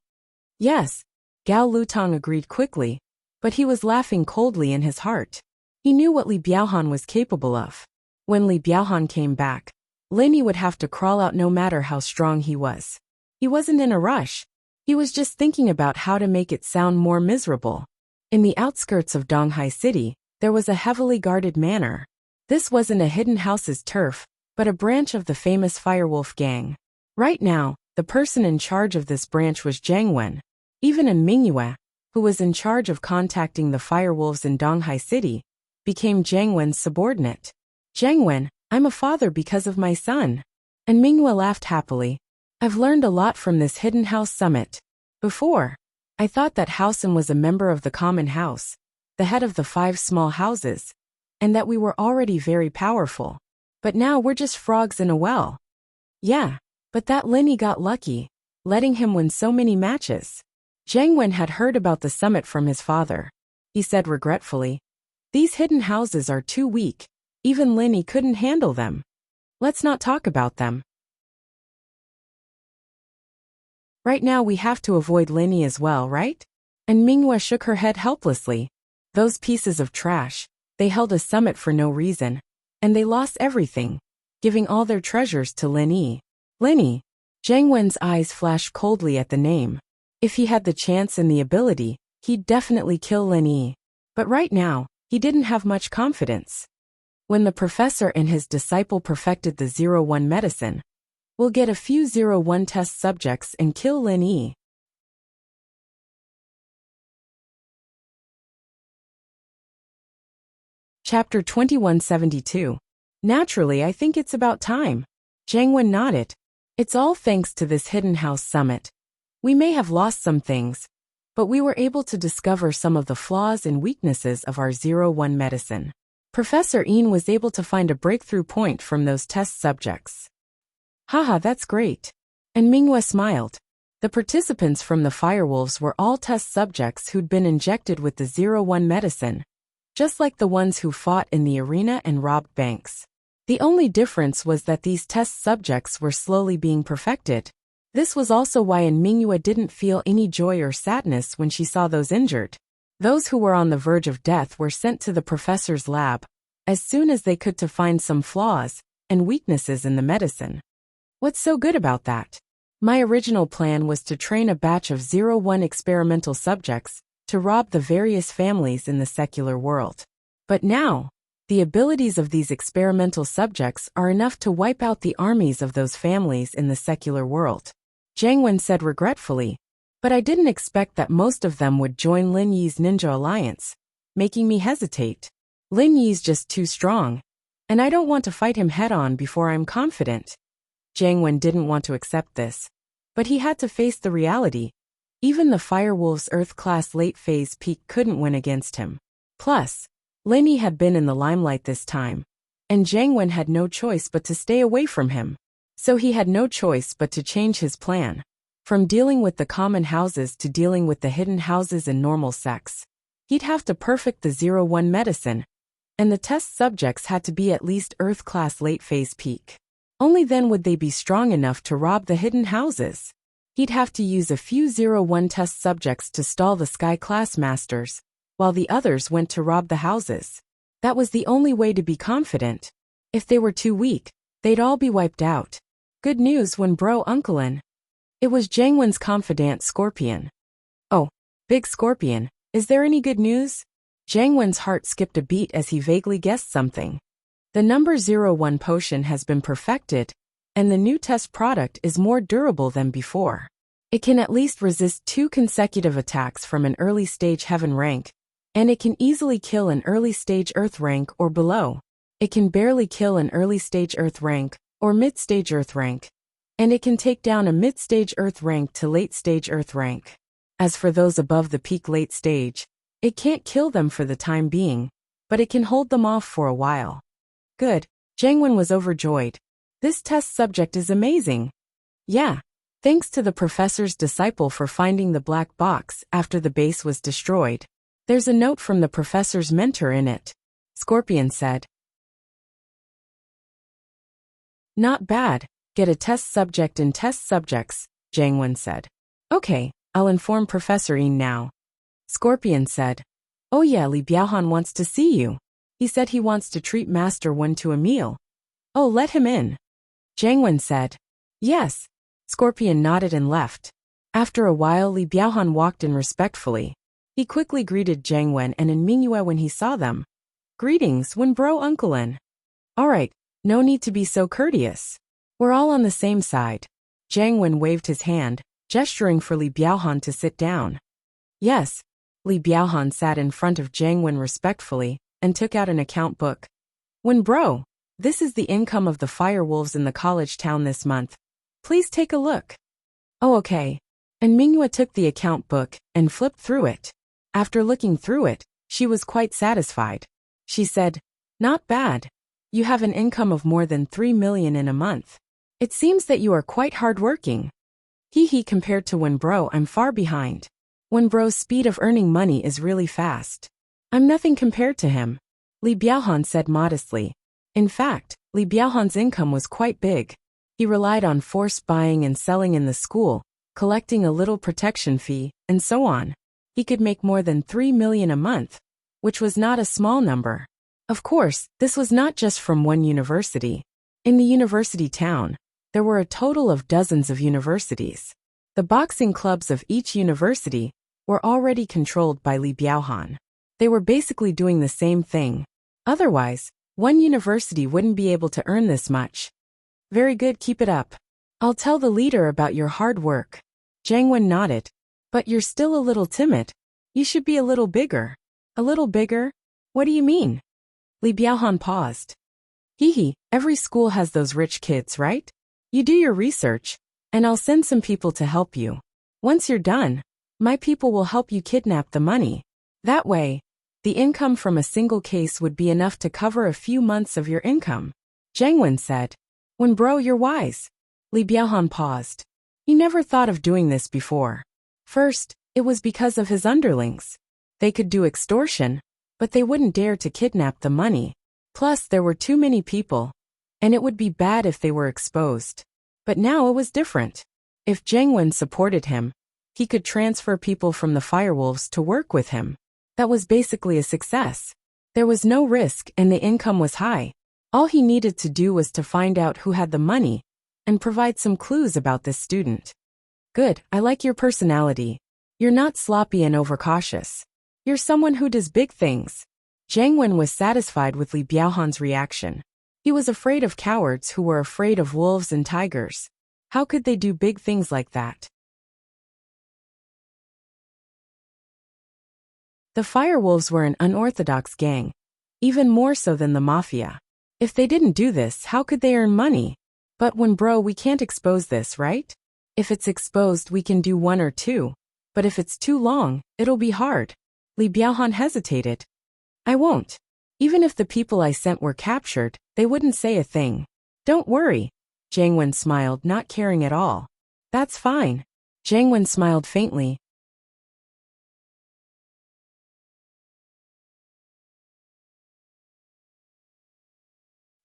Yes. Gao Lutong agreed quickly, but he was laughing coldly in his heart. He knew what Li Biaohan was capable of. When Li Biaohan came back, Lin Yi would have to crawl out no matter how strong he was. He wasn't in a rush. He was just thinking about how to make it sound more miserable. In the outskirts of Donghai City, there was a heavily guarded manor. This wasn't a hidden house's turf, but a branch of the famous Firewolf gang. Right now, the person in charge of this branch was Zhang Wen. Even in Mingyue, who was in charge of contacting the firewolves in Donghai City, became Zhang Wen's subordinate. Zhang Wen, I'm a father because of my son. And Mingyue laughed happily. I've learned a lot from this hidden house summit. Before, I thought that Housen was a member of the common house, the head of the 5 small houses, and that we were already very powerful. But now we're just frogs in a well. Yeah, but that Lin Yi got lucky, letting him win so many matches. Zhang Wen had heard about the summit from his father. He said regretfully, These hidden houses are too weak. Even Lin Yi couldn't handle them. Let's not talk about them. Right now we have to avoid Linny as well, right? And Minghua shook her head helplessly. Those pieces of trash, they held a summit for no reason. And they lost everything, giving all their treasures to Linny. Linny? Zhang Wen's eyes flashed coldly at the name. If he had the chance and the ability, he'd definitely kill Linny. But right now, he didn't have much confidence. When the professor and his disciple perfected the 01 medicine, we'll get a few 01 test subjects and kill Linny. Chapter 2172. Naturally, I think it's about time. Zhang Wen nodded. It's all thanks to this hidden house summit. We may have lost some things, but we were able to discover some of the flaws and weaknesses of our 01 medicine. Professor Yin was able to find a breakthrough point from those test subjects. Haha, that's great. And Minghua smiled. The participants from the Firewolves were all test subjects who'd been injected with the 01 medicine, just like the ones who fought in the arena and robbed banks. The only difference was that these test subjects were slowly being perfected. This was also why Minghua didn't feel any joy or sadness when she saw those injured. Those who were on the verge of death were sent to the professor's lab as soon as they could to find some flaws and weaknesses in the medicine. What's so good about that? My original plan was to train a batch of 01 experimental subjects to rob the various families in the secular world. But now, the abilities of these experimental subjects are enough to wipe out the armies of those families in the secular world. Zhang Wen said regretfully, but I didn't expect that most of them would join Lin Yi's ninja alliance, making me hesitate. Lin Yi's just too strong, and I don't want to fight him head-on before I'm confident. Zhang Wen didn't want to accept this, but he had to face the reality. Even the Firewolves Earth-class late-phase peak couldn't win against him. Plus, Lin Yi had been in the limelight this time, and Zhang Wen had no choice but to stay away from him. So he had no choice but to change his plan, from dealing with the common houses to dealing with the hidden houses and normal sects. He'd have to perfect the 01 medicine, and the test subjects had to be at least Earth-class late-phase peak. Only then would they be strong enough to rob the hidden houses. He'd have to use a few 01 test subjects to stall the Sky-class masters, while the others went to rob the houses. That was the only way to be confident. If they were too weak, they'd all be wiped out. Good news when bro Uncle. It was Zhang Wen's confidant Scorpion. Oh, Big Scorpion, is there any good news? Zhang Wen's heart skipped a beat as he vaguely guessed something. The number 01 potion has been perfected, and the new test product is more durable than before. It can at least resist 2 consecutive attacks from an early stage heaven rank, and it can easily kill an early stage earth rank or below. It can barely kill an early stage earth rank or mid stage earth rank, and it can take down a mid stage earth rank to late stage earth rank. As for those above the peak late stage, it can't kill them for the time being, but it can hold them off for a while. Good. Zhang Wen was overjoyed. This test subject is amazing. Yeah. Thanks to the professor's disciple for finding the black box after the base was destroyed. There's a note from the professor's mentor in it, Scorpion said. Not bad. Get a test subject in test subjects, Zhang Wen said. Okay, I'll inform Professor Yin now. Scorpion said. Oh yeah, Li Biaohan wants to see you. He said he wants to treat Master Wen to a meal. Oh, let him in. Zhang Wen said. Yes. Scorpion nodded and left. After a while, Li Biaohan walked in respectfully. He quickly greeted Zhang Wen and Minghua when he saw them. Greetings, Wen bro Uncle. Alright, no need to be so courteous. We're all on the same side. Zhang Wen waved his hand, gesturing for Li Biaohan to sit down. Yes. Li Biaohan sat in front of Zhang Wen respectfully and took out an account book. Wen bro, this is the income of the Firewolves in the college town this month. Please take a look. Oh, okay. And Minghua took the account book and flipped through it. After looking through it, she was quite satisfied. She said, not bad. You have an income of more than 3 million in a month. It seems that you are quite hardworking. Hee compared to Wen bro, I'm far behind. Wen bro's speed of earning money is really fast. I'm nothing compared to him. Li Biaohan said modestly. In fact, Li Biaohan's income was quite big. He relied on forced buying and selling in the school, collecting a little protection fee, and so on. He could make more than 3 million a month, which was not a small number. Of course, this was not just from one university. In the university town, there were a total of dozens of universities. The boxing clubs of each university were already controlled by Li Biaohan. They were basically doing the same thing. Otherwise, one university wouldn't be able to earn this much. Very good, keep it up. I'll tell the leader about your hard work. Zhang Wen nodded. But you're still a little timid. You should be a little bigger. A little bigger? What do you mean? Li Biaohan paused. Hee, every school has those rich kids, right? You do your research, and I'll send some people to help you. Once you're done, my people will help you kidnap the money. That way, the income from a single case would be enough to cover a few months of your income. Zhang Wen said. When bro, you're wise. Li Biaohan paused. He never thought of doing this before. First, it was because of his underlings. They could do extortion, but they wouldn't dare to kidnap the money. Plus, there were too many people, and it would be bad if they were exposed. But now it was different. If Zhang Wen supported him, he could transfer people from the firewolves to work with him. That was basically a success. There was no risk and the income was high. All he needed to do was to find out who had the money and provide some clues about this student. Good, I like your personality. You're not sloppy and overcautious. You're someone who does big things. Zhang Wen was satisfied with Li Biaohan's reaction. He was afraid of cowards who were afraid of wolves and tigers. How could they do big things like that? The firewolves were an unorthodox gang, even more so than the mafia. If they didn't do this, how could they earn money? But bro, we can't expose this, right? If it's exposed, we can do 1 or 2. But if it's too long, it'll be hard. Li Biaohan hesitated. I won't. Even if the people I sent were captured, they wouldn't say a thing. Don't worry. Zhang Wen smiled, not caring at all. That's fine. Zhang Wen smiled faintly.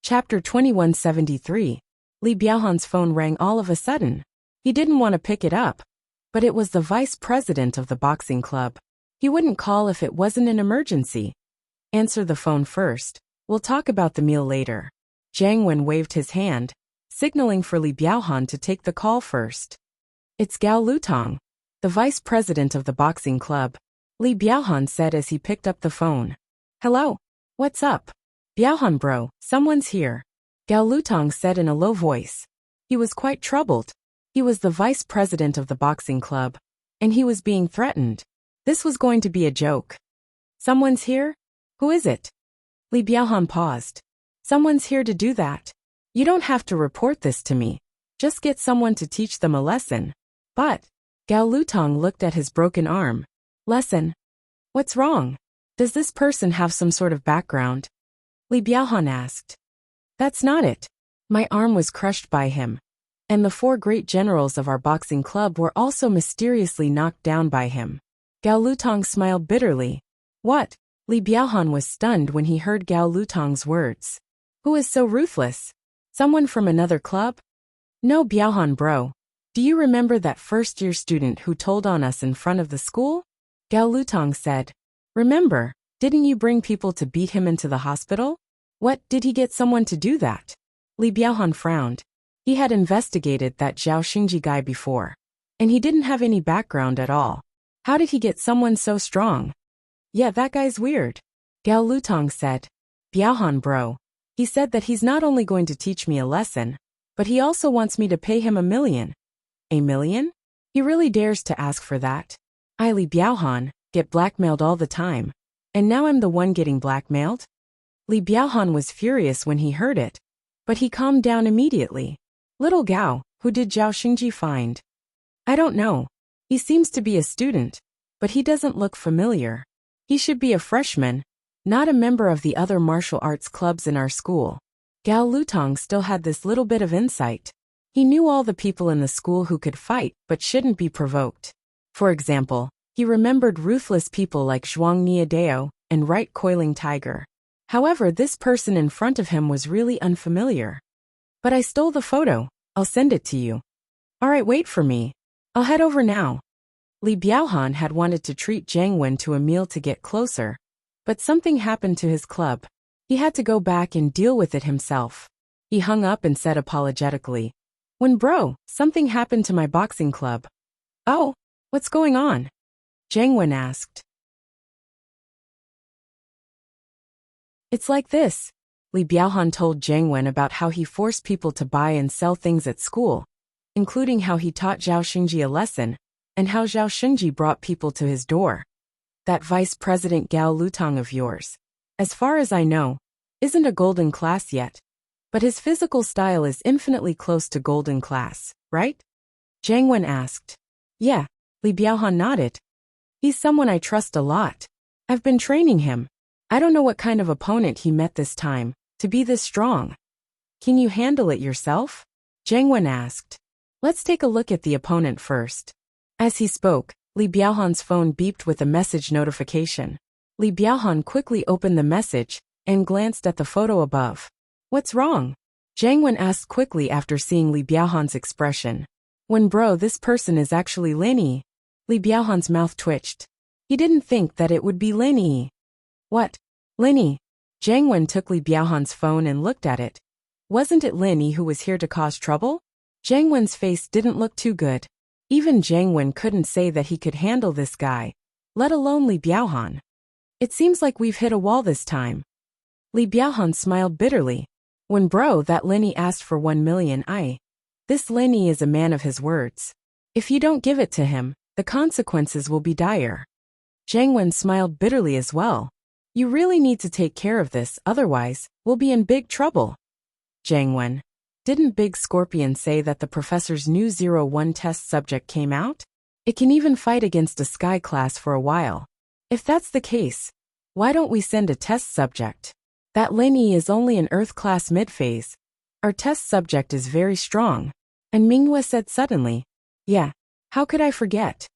Chapter 2173. Li Biaohan's phone rang all of a sudden. He didn't want to pick it up, but it was the vice president of the boxing club. He wouldn't call if it wasn't an emergency. Answer the phone first. We'll talk about the meal later. Zhang Wen waved his hand, signaling for Li Biaohan to take the call first. It's Gao Lutong, the vice president of the boxing club, Li Biaohan said as he picked up the phone. Hello. What's up? Biaohan bro, someone's here. Gao Lutong said in a low voice. He was quite troubled. He was the vice president of the boxing club, and he was being threatened. This was going to be a joke. Someone's here? Who is it? Li Biaohan paused. Someone's here to do that. You don't have to report this to me. Just get someone to teach them a lesson. But, Gao Lutong looked at his broken arm. Lesson? What's wrong? Does this person have some sort of background? Li Biaohan asked. That's not it. My arm was crushed by him. And the 4 great generals of our boxing club were also mysteriously knocked down by him. Gao Lutong smiled bitterly. What? Li Biaohan was stunned when he heard Gao Lutong's words. Who is so ruthless? Someone from another club? No, Biaohan bro. Do you remember that first-year student who told on us in front of the school? Gao Lutong said. Remember, didn't you bring people to beat him into the hospital? What, did he get someone to do that? Li Biaohan frowned. He had investigated that Zhao Xingji guy before, and he didn't have any background at all. How did he get someone so strong? Yeah, that guy's weird. Gao Lutong said. Biaohan bro. He said that he's not only going to teach me a lesson, but he also wants me to pay him 1 million. 1 million? He really dares to ask for that. I, Li Biaohan, get blackmailed all the time. And now I'm the one getting blackmailed? Li Biaohan was furious when he heard it, but he calmed down immediately. Little Gao, who did Zhao Xingji find? I don't know. He seems to be a student, but he doesn't look familiar. He should be a freshman, not a member of the other martial arts clubs in our school. Gao Lutong still had this little bit of insight. He knew all the people in the school who could fight but shouldn't be provoked. For example, he remembered ruthless people like Zhuang Niadeo and Right Coiling Tiger. However, this person in front of him was really unfamiliar. But I stole the photo. I'll send it to you. Alright, wait for me. I'll head over now. Li Biaohan had wanted to treat Jiang Wen to a meal to get closer, but something happened to his club. He had to go back and deal with it himself. He hung up and said apologetically, "Wen bro, something happened to my boxing club." "Oh, what's going on?" Jiang Wen asked. "It's like this." Li Biaohan told Jiang Wen about how he forced people to buy and sell things at school, including how he taught Zhao Xingji a lesson, and how Zhao Xingji brought people to his door. "That Vice President Gao Lutong of yours, as far as I know, isn't a golden class yet, but his physical style is infinitely close to golden class, right?" Jiang Wen asked. "Yeah," Li Biaohan nodded. "He's someone I trust a lot. I've been training him. I don't know what kind of opponent he met this time, to be this strong." "Can you handle it yourself?" Jiang Wen asked. "Let's take a look at the opponent first." As he spoke, Li Biaohan's phone beeped with a message notification. Li Biaohan quickly opened the message and glanced at the photo above. "What's wrong?" Jiang Wen asked quickly after seeing Li Biaohan's expression. "Wen bro, this person is actually Lin Yi." Li Biaohan's mouth twitched. He didn't think that it would be Lin Yi. "What? Lin Yi?" Jiang Wen took Li Biaohan's phone and looked at it. Wasn't it Lin Yi who was here to cause trouble? Jiang Wen's face didn't look too good. Even Jiang Wen couldn't say that he could handle this guy, let alone Li Biaohan. "It seems like we've hit a wall this time." Li Biaohan smiled bitterly. "Wen bro, that Lin Yi asked for 1 million I. This Lin Yi is a man of his words. If you don't give it to him, the consequences will be dire." Jiang Wen smiled bitterly as well. "You really need to take care of this, otherwise, we'll be in big trouble." Jiang Wen. "Didn't Big Scorpion say that the professor's new 01 test subject came out? It can even fight against a sky class for a while. If that's the case, why don't we send a test subject? That Lin Yi is only an Earth class mid-phase. Our test subject is very strong." And Minghua said suddenly, "Yeah, how could I forget?"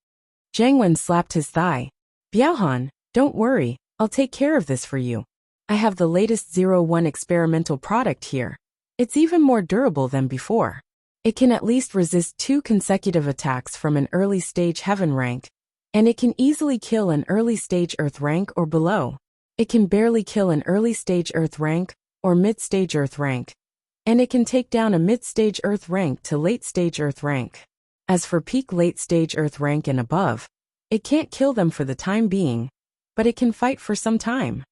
Jiang Wen slapped his thigh. "Biaohan, don't worry, I'll take care of this for you. I have the latest 01 experimental product here. It's even more durable than before. It can at least resist 2 consecutive attacks from an early stage heaven rank, and it can easily kill an early stage earth rank or below. It can barely kill an early stage earth rank or mid-stage earth rank, and it can take down a mid-stage earth rank to late-stage earth rank. As for peak late-stage earth rank and above, it can't kill them for the time being, but it can fight for some time."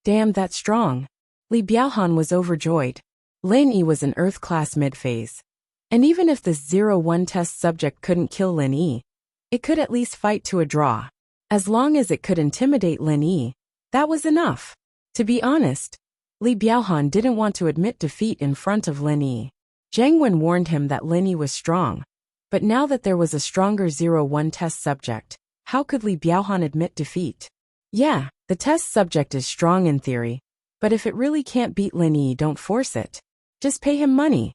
"Damn, that's strong." Li Biaohan was overjoyed. Lin Yi was an Earth class mid-phase. And even if this 01 test subject couldn't kill Lin Yi, it could at least fight to a draw. As long as it could intimidate Lin Yi, that was enough. To be honest, Li Biaohan didn't want to admit defeat in front of Lin Yi. Jiang Wen warned him that Lin Yi was strong, but now that there was a stronger 01 test subject, how could Li Biaohan admit defeat? Yeah, the test subject is strong in theory, but if it really can't beat Lin Yi, don't force it. Just pay him money.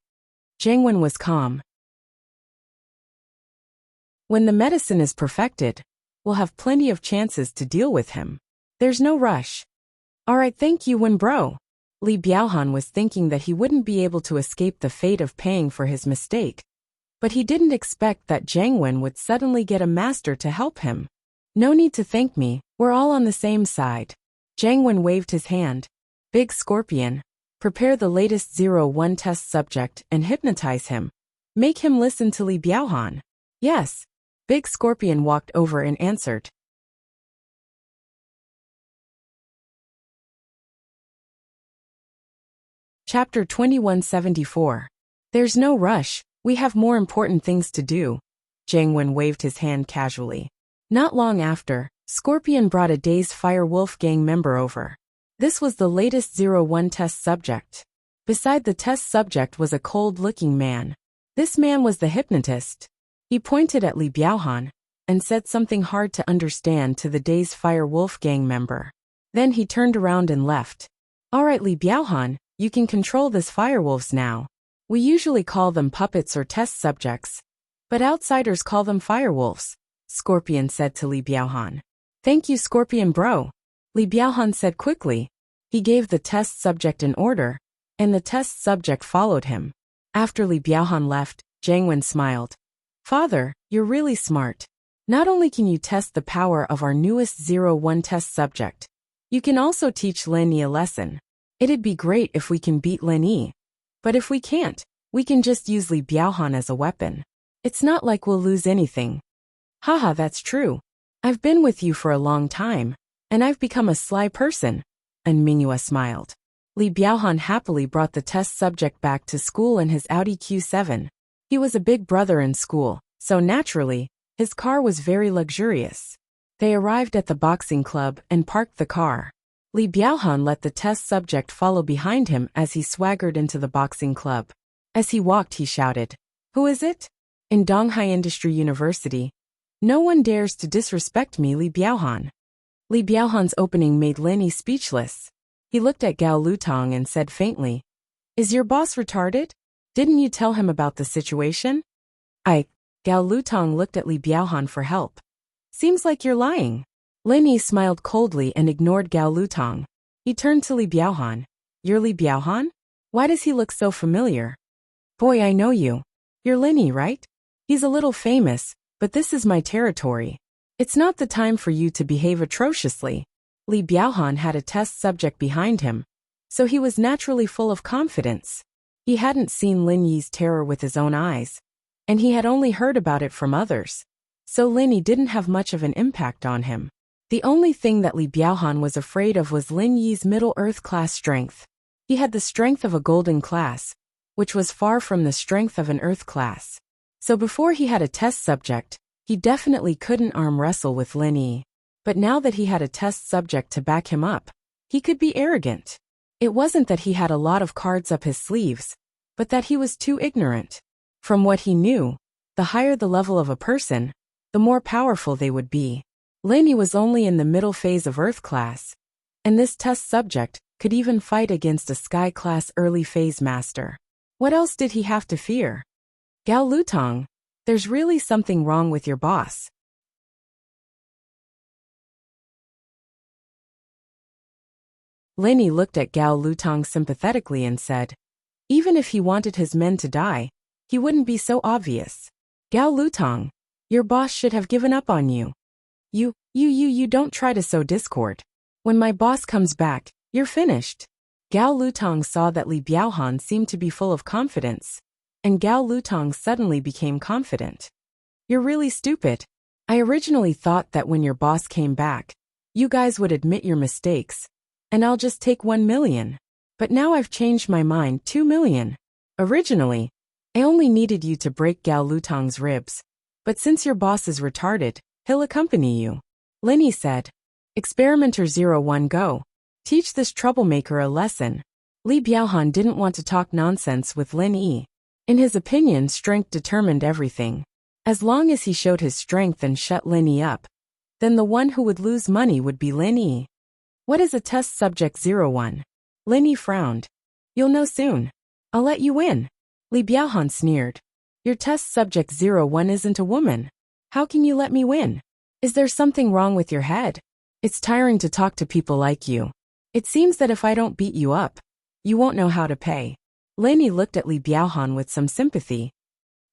Jiang Wen was calm. "When the medicine is perfected, we'll have plenty of chances to deal with him. There's no rush." "Alright, thank you, Wen bro." Li Biaohan was thinking that he wouldn't be able to escape the fate of paying for his mistake, but he didn't expect that Jiang Wen would suddenly get a master to help him. "No need to thank me, we're all on the same side." Jiang Wen waved his hand. "Big Scorpion, prepare the latest 01 test subject and hypnotize him. Make him listen to Li Biaohan." "Yes." Big Scorpion walked over and answered. Chapter 2174. There's no rush, we have more important things to do. Jiang Wen waved his hand casually. Not long after, Scorpion brought a dazed Fire Wolf gang member over. This was the latest 01 test subject. Beside the test subject was a cold-looking man. This man was the hypnotist. He pointed at Li Biaohan and said something hard to understand to the dazed Fire Wolf gang member. Then he turned around and left. "Alright, Li Biaohan, you can control this firewolves now. We usually call them puppets or test subjects, but outsiders call them firewolves," Scorpion said to Li Biaohan. "Thank you, Scorpion bro," Li Biaohan said quickly. He gave the test subject an order, and the test subject followed him. After Li Biaohan left, Jiang Wen smiled. "Father, You're really smart. Not only can you test the power of our newest 01 test subject, you can also teach Lin Yi a lesson. It'd be great if we can beat Lin Yi. But if we can't, we can just use Li Biaohan as a weapon. It's not like we'll lose anything. Haha, that's true. I've been with you for a long time, and I've become a sly person. And Mingyue smiled. Li Biaohan happily brought the test subject back to school in his Audi Q7. He was a big brother in school, so naturally, his car was very luxurious. They arrived at the boxing club and parked the car. Li Biaohan let the test subject follow behind him as he swaggered into the boxing club. As he walked, he shouted, "Who is it? In Donghai Industry University. No one dares to disrespect me, Li Biaohan." Li Biaohan's opening made Lin Yi speechless. He looked at Gao Lutong and said faintly, "Is your boss retarded? Didn't you tell him about the situation?" Gao Lutong looked at Li Biaohan for help. "Seems like you're lying." Lin Yi smiled coldly and ignored Gao Lutong. He turned to Li Biaohan. "You're Li Biaohan? Why does he look so familiar?" "Boy, I know you. You're Lin Yi, right? He's a little famous, but this is my territory. It's not the time for you to behave atrociously." Li Biaohan had a test subject behind him, so he was naturally full of confidence. He hadn't seen Lin Yi's terror with his own eyes, and he had only heard about it from others, so Lin Yi didn't have much of an impact on him. The only thing that Li Biaohan was afraid of was Lin Yi's Middle Earth class strength. He had the strength of a golden class, which was far from the strength of an Earth class. So before he had a test subject, he definitely couldn't arm wrestle with Lin Yi. But now that he had a test subject to back him up, he could be arrogant. It wasn't that he had a lot of cards up his sleeves, but that he was too ignorant. From what he knew, the higher the level of a person, the more powerful they would be. Lin Yi was only in the middle phase of Earth class, and this test subject could even fight against a Sky class early phase master. What else did he have to fear? "Gao Lutong, there's really something wrong with your boss." Lin Yi looked at Gao Lutong sympathetically and said, "Even if he wanted his men to die, he wouldn't be so obvious. Gao Lutong, your boss should have given up on you. You don't try to sow discord. When my boss comes back, you're finished." Gao Lutong saw that Li Biaohan seemed to be full of confidence, and Gao Lutong suddenly became confident. "You're really stupid. I originally thought that when your boss came back, you guys would admit your mistakes, and I'll just take 1 million. But now I've changed my mind, 2 million. Originally, I only needed you to break Gao Lutong's ribs, but since your boss is retarded, he'll accompany you." Lin Yi said, "Experimenter 01 go. Teach this troublemaker a lesson." Li Biaohan didn't want to talk nonsense with Lin Yi. In his opinion, strength determined everything. As long as he showed his strength and shut Lin Yi up, then the one who would lose money would be Lin Yi. "What is a test subject 01? Lin Yi frowned. "You'll know soon. I'll let you win." Li Biaohan sneered. "Your test subject 01 isn't a woman. How can you let me win? Is there something wrong with your head? It's tiring to talk to people like you. It seems that if I don't beat you up, you won't know how to pay." Lin Yi looked at Li Biaohan with some sympathy.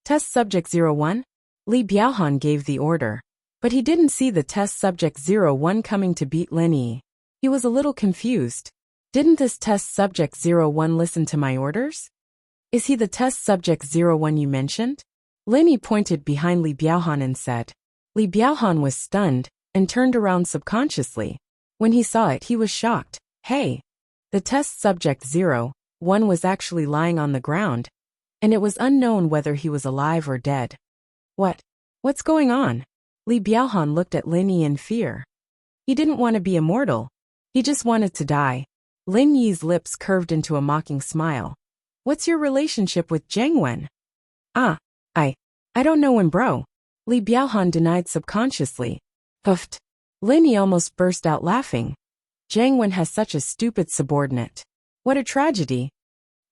"Test subject 01? Li Biaohan gave the order, but he didn't see the test subject 01 coming to beat Lin Yi. He was a little confused. Didn't this test subject 01 listen to my orders? Is he the test subject 01 you mentioned?" Lin Yi pointed behind Li Biaohan and said. Li Biaohan was stunned and turned around subconsciously. When he saw it, he was shocked. Hey! The test subject 01 was actually lying on the ground, and it was unknown whether he was alive or dead. What's going on? Li Biaohan looked at Lin Yi in fear. He didn't want to be immortal. He just wanted to die. Lin Yi's lips curved into a mocking smile. "What's your relationship with Zheng Wen?" I don't know him, bro." Li Biaohan denied subconsciously. Puffed. Lin Yi almost burst out laughing. Zheng Wen has such a stupid subordinate. What a tragedy.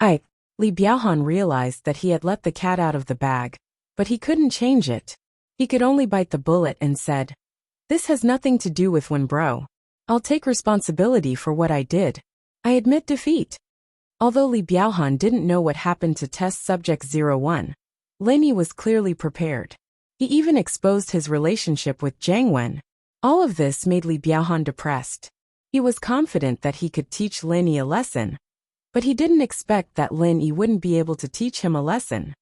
Li Biaohan realized that he had let the cat out of the bag, but he couldn't change it. He could only bite the bullet and said, "This has nothing to do with Wen, bro. I'll take responsibility for what I did. I admit defeat." Although Li Biaohan didn't know what happened to test subject 01, Lin Yi was clearly prepared. He even exposed his relationship with Jiang Wen. All of this made Li Biaohan depressed. He was confident that he could teach Lin Yi a lesson, but he didn't expect that Lin Yi wouldn't be able to teach him a lesson.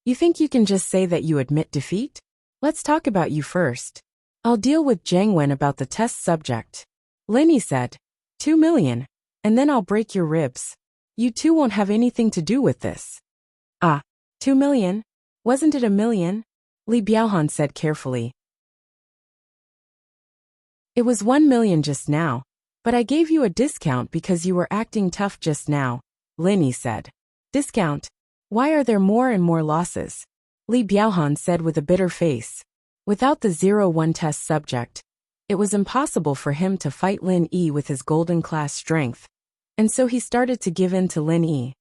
You think you can just say that you admit defeat? Let's talk about you first. I'll deal with Jiang Wen about the test subject. Lin Yi said, 2 million, and then I'll break your ribs. You two won't have anything to do with this. Ah, 2 million? Wasn't it 1 million? Li Biaohan said carefully. It was 1 million just now, but I gave you a discount because you were acting tough just now, Lin Yi said. Discount? Why are there more and more losses? Li Biaohan said with a bitter face. Without the 0-1 test subject, it was impossible for him to fight Lin Yi with his golden class strength, and so he started to give in to Lin Yi.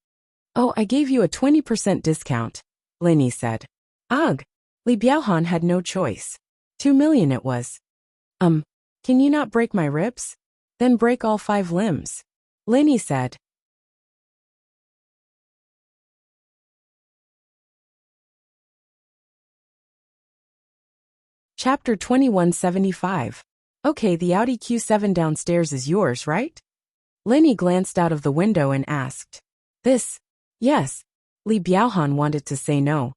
Oh, I gave you a 20% discount, Lin Yi said. Ugh! Li Biaohan had no choice. 2 million it was. Can you not break my ribs? Then break all 5 limbs. Lin Yi said. Chapter 2175. Okay, the Audi Q7 downstairs is yours, right? Lin Yi glanced out of the window and asked. This? Yes. Li Biaohan wanted to say no,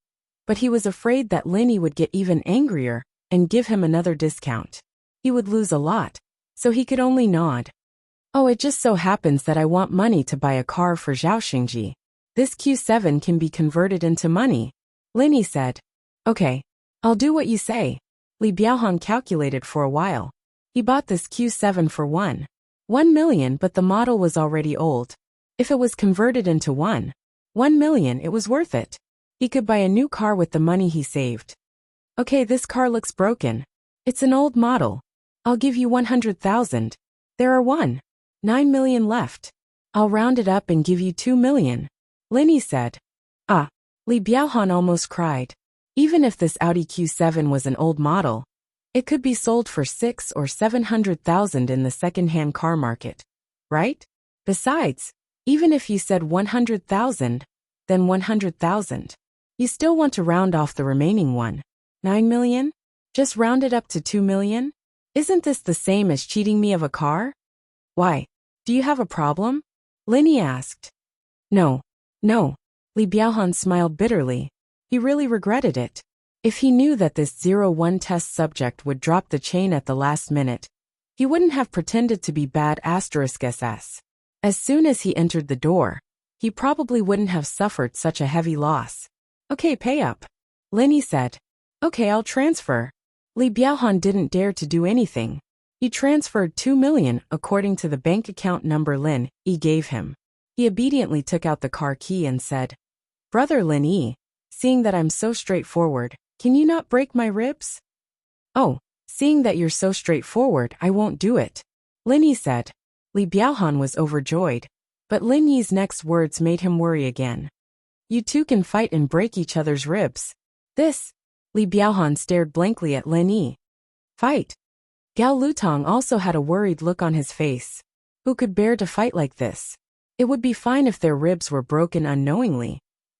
but he was afraid that Lin Yi would get even angrier and give him another discount. He would lose a lot, so he could only nod. Oh, it just so happens that I want money to buy a car for Zhao Xingji. This Q7 can be converted into money, Lin Yi said. Okay, I'll do what you say. Li Biaohan calculated for a while. He bought this Q7 for 1 million, but the model was already old. If it was converted into 1 million, it was worth it. He could buy a new car with the money he saved. Okay, this car looks broken. It's an old model. I'll give you 100,000. There are 9 million left. I'll round it up and give you 2 million. Lin Yi said. Ah, Li Biaohan almost cried. Even if this Audi Q7 was an old model, it could be sold for 600,000 or 700,000 in the second-hand car market, right? Besides, even if you said 100,000, then 100,000. You still want to round off the remaining 9 million? Just round it up to 2 million? Isn't this the same as cheating me of a car? Why? Do you have a problem? Lin Yi asked. No. Li Biaohan smiled bitterly. He really regretted it. If he knew that this 0-1 test subject would drop the chain at the last minute, he wouldn't have pretended to be bad *SS. As soon as he entered the door, he probably wouldn't have suffered such a heavy loss. Okay, pay up. Lin Yi said. Okay, I'll transfer. Li Biaohan didn't dare to do anything. He transferred 2 million according to the bank account number Lin Yi gave him. He obediently took out the car key and said, Brother Lin Yi, seeing that I'm so straightforward, can you not break my ribs? Oh, seeing that you're so straightforward, I won't do it, Lin Yi said. Li Biaohan was overjoyed, but Lin Yi's next words made him worry again. You two can fight and break each other's ribs. This? Li Biaohan stared blankly at Lin Yi. Fight? Gao Lutong also had a worried look on his face. Who could bear to fight like this? It would be fine if their ribs were broken unknowingly,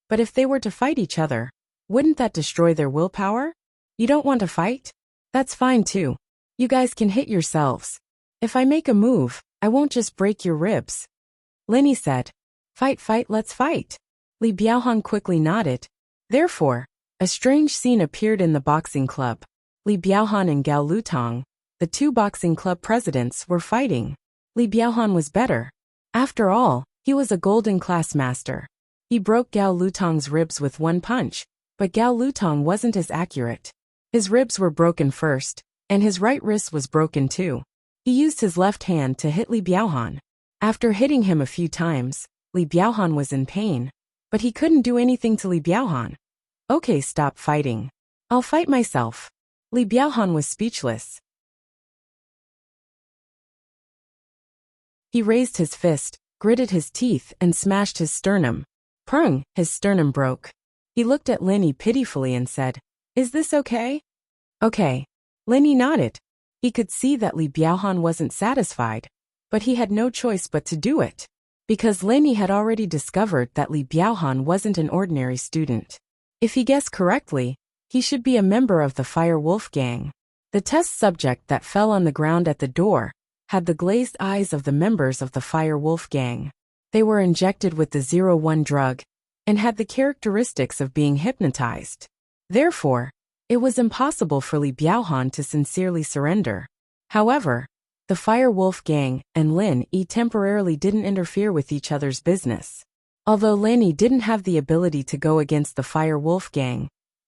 but if they were to fight each other, wouldn't that destroy their willpower? You don't want to fight? That's fine too. You guys can hit yourselves. If I make a move, I won't just break your ribs. Lin Yi said. Fight, let's fight. Li Biaohan quickly nodded. Therefore, a strange scene appeared in the boxing club. Li Biaohan and Gao Lutong, the two boxing club presidents, were fighting. Li Biaohan was better. After all, he was a golden class master. He broke Gao Lutong's ribs with 1 punch, but Gao Lutong wasn't as accurate. His ribs were broken first, and his right wrist was broken too. He used his left hand to hit Li Biaohan. After hitting him a few times, Li Biaohan was in pain, but he couldn't do anything to Li Biaohan. Okay, stop fighting. I'll fight myself. Li Biaohan was speechless. He raised his fist, gritted his teeth, and smashed his sternum. Prung, his sternum broke. He looked at Lin Yi pitifully and said, Is this okay? Okay. Lin Yi nodded. He could see that Li Biaohan wasn't satisfied, but he had no choice but to do it, because Lin Yi had already discovered that Li Biaohan wasn't an ordinary student. If he guessed correctly, He should be a member of the Fire Wolf gang. The test subject that fell on the ground at the door had the glazed eyes of the members of the Fire Wolf gang. They were injected with the 01 drug and had the characteristics of being hypnotized. Therefore, it was impossible for Li Biaohan to sincerely surrender. However, the Fire Wolf gang and Lin Yi temporarily didn't interfere with each other's business. Although Lin Yi didn't have the ability to go against the Fire Wolf gang,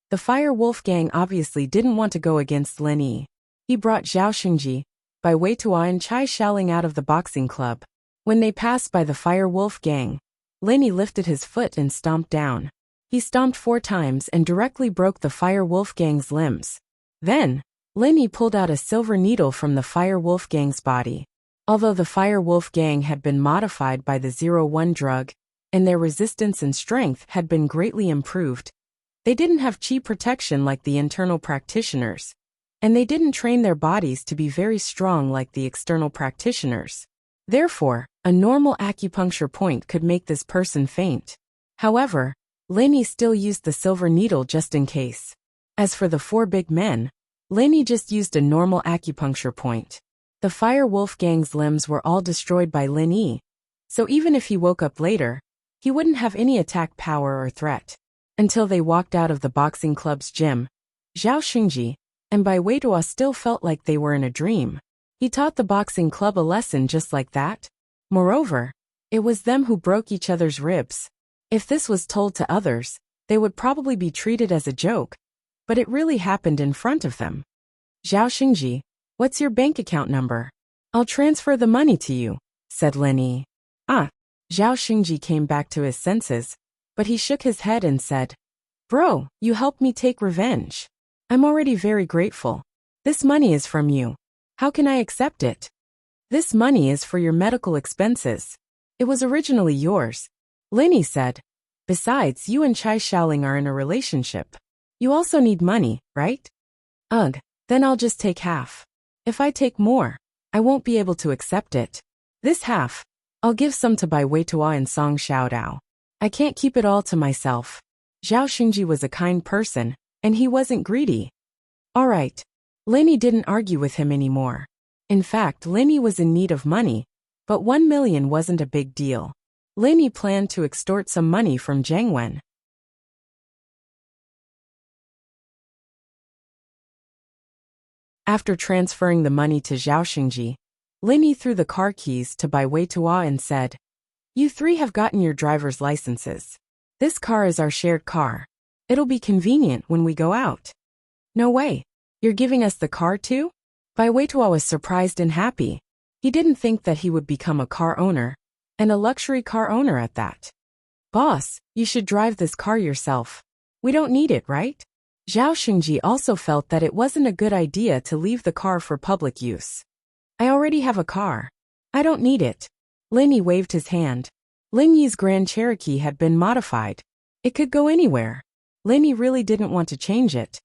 the Fire Wolf gang obviously didn't want to go against Lin Yi. He brought Zhao Xingji, Bai Weitua and Chai Shaoling out of the boxing club. When they passed by the Fire Wolf gang, Lin Yi lifted his foot and stomped down. He stomped 4 times and directly broke the Fire Wolf gang's limbs. Then, Lin Yi pulled out a silver needle from the Fire Wolf gang's body. Although the Fire Wolf gang had been modified by the 01 drug, and their resistance and strength had been greatly improved, they didn't have chi protection like the internal practitioners, and they didn't train their bodies to be very strong like the external practitioners. Therefore, a normal acupuncture point could make this person faint. However, Lin Yi still used the silver needle just in case. As for the 4 big men, Lin Yi just used a normal acupuncture point. The Fire Wolf gang's limbs were all destroyed by Lin Yi, so even if he woke up later, he wouldn't have any attack power or threat. Until they walked out of the boxing club's gym, Zhao Xingji and Bai Weitua still felt like they were in a dream. He taught the boxing club a lesson just like that. Moreover, it was them who broke each other's ribs. If this was told to others, they would probably be treated as a joke, but it really happened in front of them. Zhao Xingji, what's your bank account number? I'll transfer the money to you, said Lin Yi. Ah. Zhao Xingji came back to his senses, but he shook his head and said, Bro, you helped me take revenge. I'm already very grateful. This money is from you. How can I accept it? This money is for your medical expenses. It was originally yours. Lin Yi said. Besides, you and Chai Shaoling are in a relationship. You also need money, right? Ugh, then I'll just take half. If I take more, I won't be able to accept it. This half, I'll give some to Bai Weitua and Song Xiaodao. I can't keep it all to myself. Zhao Xingji was a kind person, and he wasn't greedy. All right. Lin Yi didn't argue with him anymore. In fact, Lin Yi was in need of money, but 1 million wasn't a big deal. Lin Yi planned to extort some money from Zhang Wen. After transferring the money to Zhao Xingji, Lin Yi threw the car keys to Bai Weitua and said, You 3 have gotten your driver's licenses. This car is our shared car. It'll be convenient when we go out. No way. You're giving us the car too? Bai Weitua was surprised and happy. He didn't think that he would become a car owner, and a luxury car owner at that. Boss, you should drive this car yourself. We don't need it, right? Zhao Xingji also felt that it wasn't a good idea to leave the car for public use. I already have a car. I don't need it. Lin Yi waved his hand. Lin Yi's Grand Cherokee had been modified. It could go anywhere. Lin Yi really didn't want to change it.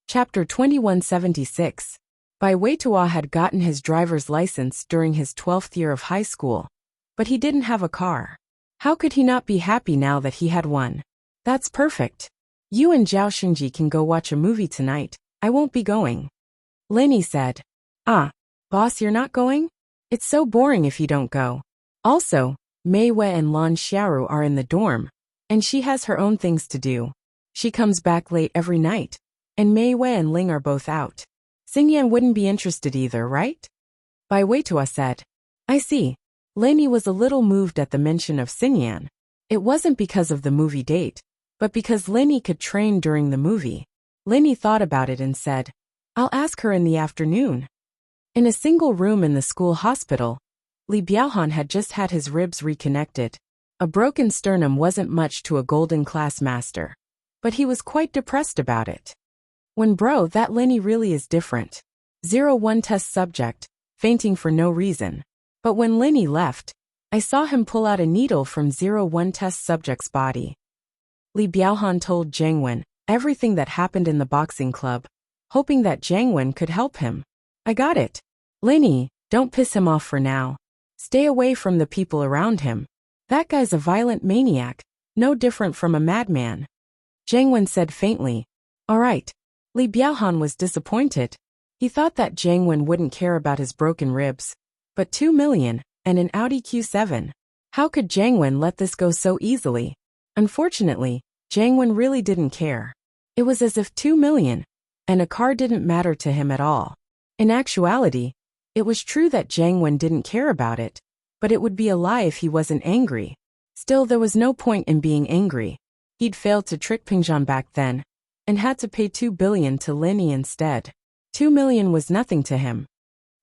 Chapter 2176. Bai Weitua had gotten his driver's license during his 12th year of high school, but he didn't have a car. How could he not be happy now that he had one? That's perfect. You and Zhao Xingji can go watch a movie tonight. I won't be going. Lin Yi said. Ah, boss, you're not going? It's so boring if you don't go. Also, Mei Wei and Lan Xiaoru are in the dorm, and she has her own things to do. She comes back late every night, and Mei Wei and Ling are both out. Xingyan wouldn't be interested either, right? Bai Weitua said. I see. Lin Yi was a little moved at the mention of Xingyan. It wasn't because of the movie date, but because Lin Yi could train during the movie. Lin Yi thought about it and said, I'll ask her in the afternoon. In a single room in the school hospital, Li Biaohan had just had his ribs reconnected. A broken sternum wasn't much to a golden class master, but he was quite depressed about it. When bro, that Lin Yi really is different. 01 test subject, fainting for no reason. But when Lin Yi left, I saw him pull out a needle from 01 test subject's body. Li Biaohan told Zhang Wen everything that happened in the boxing club, hoping that Zhang Wen could help him. I got it. Lin Yi, don't piss him off for now. Stay away from the people around him. That guy's a violent maniac, no different from a madman. Jiang Wen said faintly. All right. Li Biaohan was disappointed. He thought that Jiang Wen wouldn't care about his broken ribs. But 2 million, and an Audi Q7. How could Jiang Wen let this go so easily? Unfortunately, Jiang Wen really didn't care. It was as if 2 million, and a car didn't matter to him at all. In actuality, it was true that Jiang Wen didn't care about it, but it would be a lie if he wasn't angry. Still, there was no point in being angry. He'd failed to trick Pingzhan back then, and had to pay 2 billion to Lin Yi instead. 2 million was nothing to him.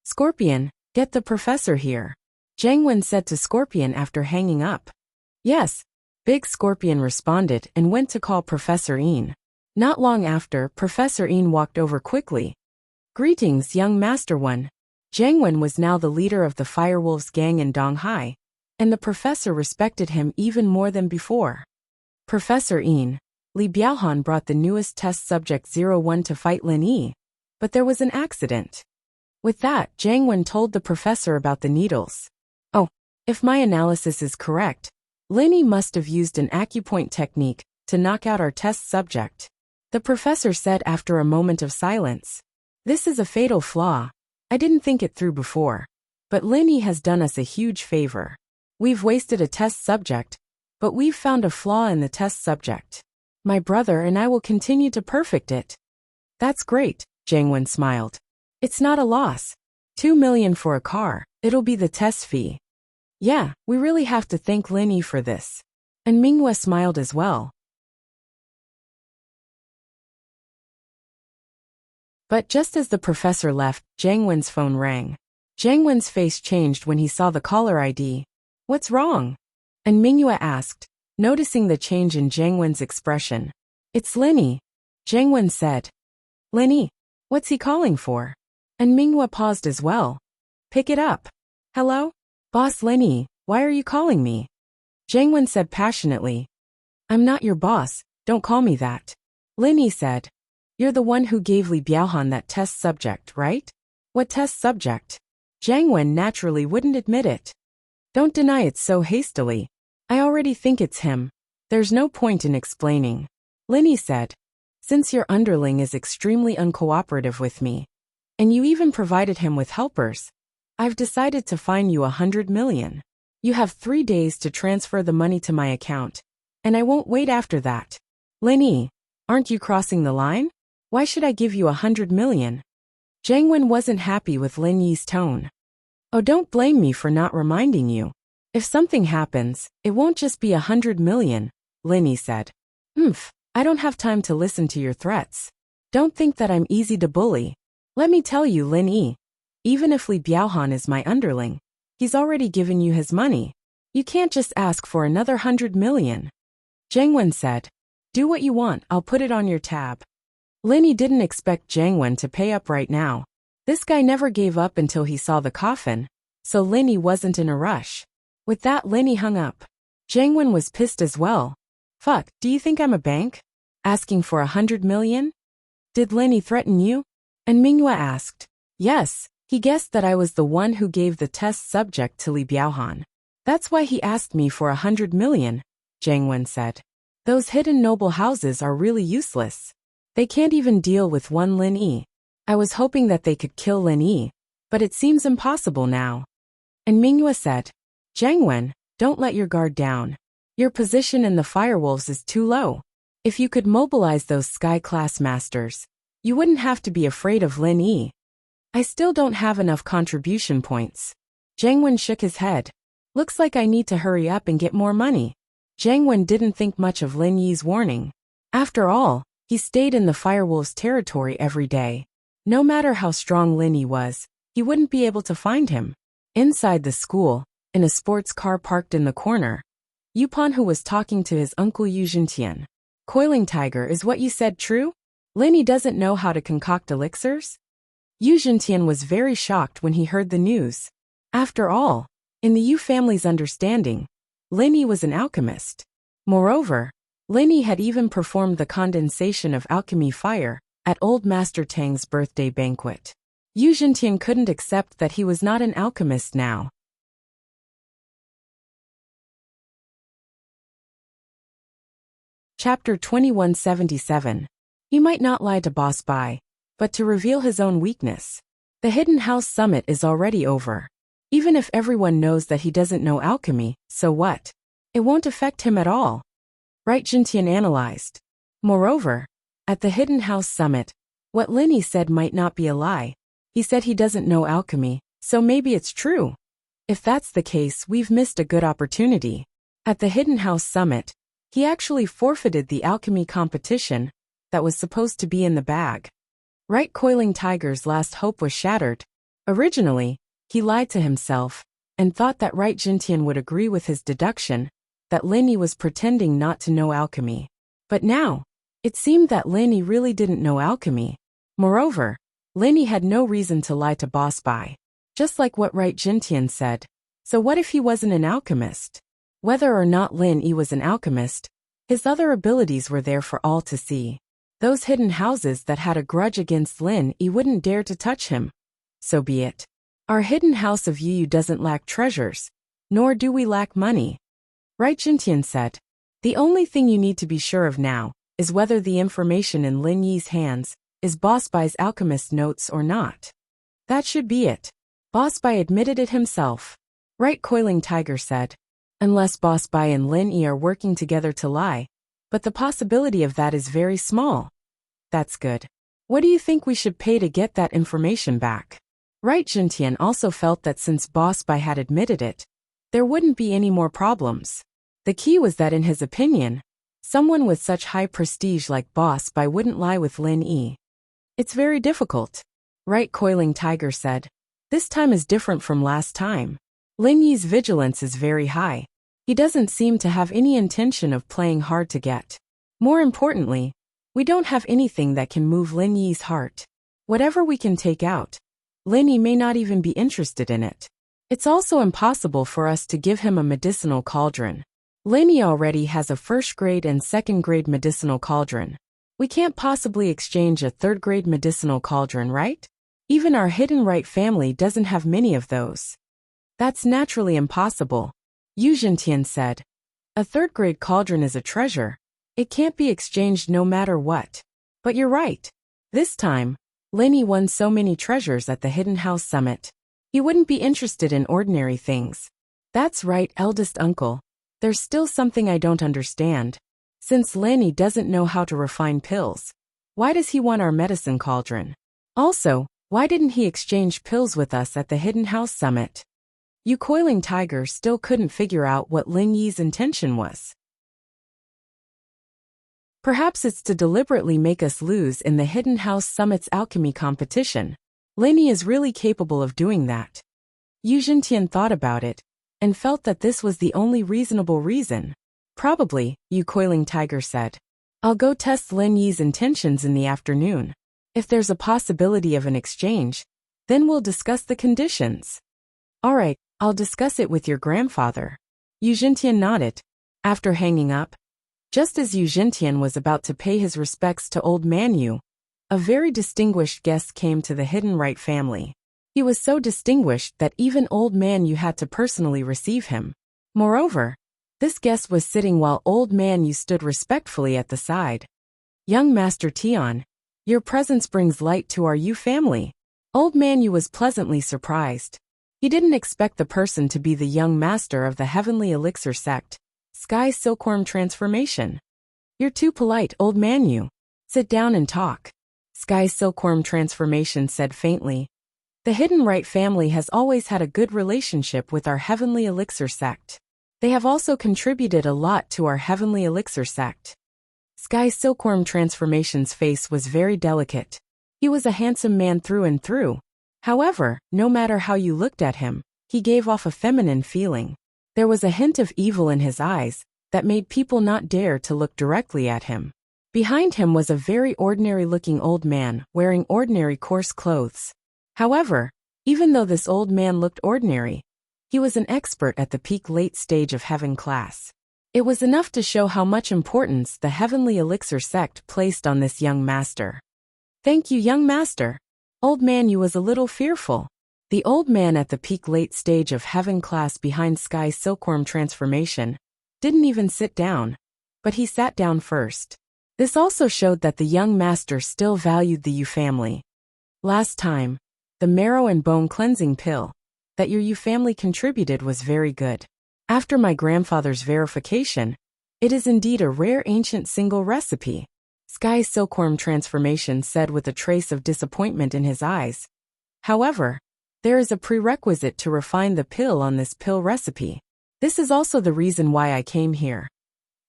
Scorpion, get the professor here. Jiang Wen said to Scorpion after hanging up. Yes. Big Scorpion responded and went to call Professor Yin. Not long after, Professor Yin walked over quickly. Greetings, young Master One. Jiang Wen was now the leader of the Firewolves gang in Donghai, and the professor respected him even more than before. Professor Yin, Li Biaohan brought the newest test subject 01 to fight Lin Yi, but there was an accident. With that, Jiang Wen told the professor about the needles. Oh, if my analysis is correct, Lin Yi must have used an acupoint technique to knock out our test subject. The professor said after a moment of silence. This is a fatal flaw. I didn't think it through before. But Lin Yi has done us a huge favor. We've wasted a test subject, but we've found a flaw in the test subject. My brother and I will continue to perfect it. That's great, Jiang Wen smiled. It's not a loss. 2 million for a car, it'll be the test fee. Yeah, we really have to thank Lin Yi for this. And Minghua smiled as well. But just as the professor left, Jiang Wen's phone rang. Jiang Wen's face changed when he saw the caller ID. What's wrong? And Minghua asked, noticing the change in Jiang Wen's expression. It's Lin Yi. Jiang Wen said. Lin Yi? What's he calling for? And Minghua paused as well. Pick it up. Hello? Boss Lin Yi, why are you calling me? Jiang Wen said passionately. I'm not your boss, don't call me that. Lin Yi said. You're the one who gave Li Biaohan that test subject, right? What test subject? Jiang Wen naturally wouldn't admit it. Don't deny it so hastily. I already think it's him. There's no point in explaining. Lin Yi said. Since your underling is extremely uncooperative with me, and you even provided him with helpers, I've decided to fine you 100 million. You have 3 days to transfer the money to my account, and I won't wait after that. Lin Yi, aren't you crossing the line? Why should I give you 100 million? Jiang Wen wasn't happy with Lin Yi's tone. Oh, don't blame me for not reminding you. If something happens, it won't just be 100 million, Lin Yi said. I don't have time to listen to your threats. Don't think that I'm easy to bully. Let me tell you, Lin Yi. Even if Li Biaohan is my underling, he's already given you his money. You can't just ask for another 100 million. Jiang Wen said. Do what you want, I'll put it on your tab. Lin Yi didn't expect Jiang Wen to pay up right now. This guy never gave up until he saw the coffin, so Lin Yi wasn't in a rush. With that, Lin Yi hung up. Jiang Wen was pissed as well. Fuck, do you think I'm a bank? Asking for 100 million? Did Lin Yi threaten you? And Minghua asked. Yes, he guessed that I was the one who gave the test subject to Li Biaohan. That's why he asked me for 100 million, Jiang Wen said. Those hidden noble houses are really useless. They can't even deal with one Lin Yi. I was hoping that they could kill Lin Yi, but it seems impossible now. And Minghua said. Jiang Wen, don't let your guard down. Your position in the Firewolves is too low. If you could mobilize those Sky-class masters, you wouldn't have to be afraid of Lin Yi. I still don't have enough contribution points. Jiang Wen shook his head. Looks like I need to hurry up and get more money. Jiang Wen didn't think much of Lin Yi's warning. After all, he stayed in the Firewolves' territory every day. No matter how strong Lin Yi was, he wouldn't be able to find him. Inside the school, in a sports car parked in the corner, Yupan, who was talking to his uncle Yu Zhentian. Coiling tiger, is what you said true? Lin Yi doesn't know how to concoct elixirs? Yu Zhentian was very shocked when he heard the news. After all, in the Yu family's understanding, Lin Yi was an alchemist. Moreover, Lin Yi had even performed the condensation of alchemy fire at Old Master Tang's birthday banquet. Yu Zhentian couldn't accept that he was not an alchemist now. Chapter 2177. He might not lie to Boss Bai, but to reveal his own weakness. The Hidden House Summit is already over. Even if everyone knows that he doesn't know alchemy, so what? It won't affect him at all. Right, Jintian analyzed. Moreover, at the Hidden House Summit, what Linny said might not be a lie. He said he doesn't know alchemy, so maybe it's true. If that's the case, we've missed a good opportunity. At the Hidden House Summit, he actually forfeited the alchemy competition that was supposed to be in the bag. Right, Coiling Tiger's last hope was shattered. Originally, he lied to himself and thought that Right Jintian would agree with his deduction that Linny was pretending not to know alchemy. But now, it seemed that Linny really didn't know alchemy. Moreover, Linny had no reason to lie to Boss Bai, just like what Right Jintian said. So what if he wasn't an alchemist? Whether or not Lin Yi was an alchemist, his other abilities were there for all to see. Those hidden houses that had a grudge against Lin Yi wouldn't dare to touch him. So be it. Our hidden house of Yu doesn't lack treasures, nor do we lack money. Right Jintian said. The only thing you need to be sure of now is whether the information in Lin Yi's hands is Boss Bai's alchemist notes or not. That should be it. Boss Bai admitted it himself. Right, Coiling Tiger said. Unless Boss Bai and Lin Yi are working together to lie, but the possibility of that is very small. That's good. What do you think we should pay to get that information back? Right, Jintian also felt that since Boss Bai had admitted it, there wouldn't be any more problems. The key was that in his opinion, someone with such high prestige like Boss Bai wouldn't lie with Lin Yi. It's very difficult. Right, Coiling Tiger said. This time is different from last time. Lin Yi's vigilance is very high. He doesn't seem to have any intention of playing hard to get. More importantly, we don't have anything that can move Lin Yi's heart. Whatever we can take out, Lin Yi may not even be interested in it. It's also impossible for us to give him a medicinal cauldron. Lin Yi already has a first-grade and second-grade medicinal cauldron. We can't possibly exchange a third-grade medicinal cauldron, right? Even our hidden right family doesn't have many of those. That's naturally impossible, Yu Jintian said. A third-grade cauldron is a treasure. It can't be exchanged no matter what. But you're right. This time, Lin Yi won so many treasures at the Hidden House Summit. He wouldn't be interested in ordinary things. That's right, eldest uncle. There's still something I don't understand. Since Lin Yi doesn't know how to refine pills, why does he want our medicine cauldron? Also, why didn't he exchange pills with us at the Hidden House Summit? Yu Coiling Tiger still couldn't figure out what Lin Yi's intention was. Perhaps it's to deliberately make us lose in the Hidden House Summit's alchemy competition. Lin Yi is really capable of doing that. Yu Jintian thought about it and felt that this was the only reasonable reason. Probably, Yu Coiling Tiger said. I'll go test Lin Yi's intentions in the afternoon. If there's a possibility of an exchange, then we'll discuss the conditions. All right, I'll discuss it with your grandfather. Yu Jintian nodded. After hanging up, just as Yu Jintian was about to pay his respects to Old Man Yu, a very distinguished guest came to the Hidden Right family. He was so distinguished that even Old Man Yu had to personally receive him. Moreover, this guest was sitting while Old Man Yu stood respectfully at the side. Young Master Tian, your presence brings light to our Yu family. Old Man Yu was pleasantly surprised. He didn't expect the person to be the young master of the Heavenly Elixir sect, Sky Silkworm Transformation. You're too polite, Old Man Yu. Sit down and talk. Sky Silkworm Transformation said faintly. The Hidden Right family has always had a good relationship with our Heavenly Elixir sect. They have also contributed a lot to our Heavenly Elixir sect. Sky Silkworm Transformation's face was very delicate. He was a handsome man through and through. However, no matter how you looked at him, he gave off a feminine feeling. There was a hint of evil in his eyes that made people not dare to look directly at him. Behind him was a very ordinary-looking old man wearing ordinary coarse clothes. However, even though this old man looked ordinary, he was an expert at the peak late stage of heaven class. It was enough to show how much importance the Heavenly Elixir sect placed on this young master. Thank you, young master. Old Man Yu was a little fearful. The old man at the peak late stage of heaven class behind Sky Silkworm Transformation didn't even sit down, but he sat down first. This also showed that the young master still valued the Yu family. Last time, the marrow and bone cleansing pill that your Yu family contributed was very good. After my grandfather's verification, it is indeed a rare ancient single recipe. Sky Silkworm Transformation said with a trace of disappointment in his eyes. However, there is a prerequisite to refine the pill on this pill recipe. This is also the reason why I came here.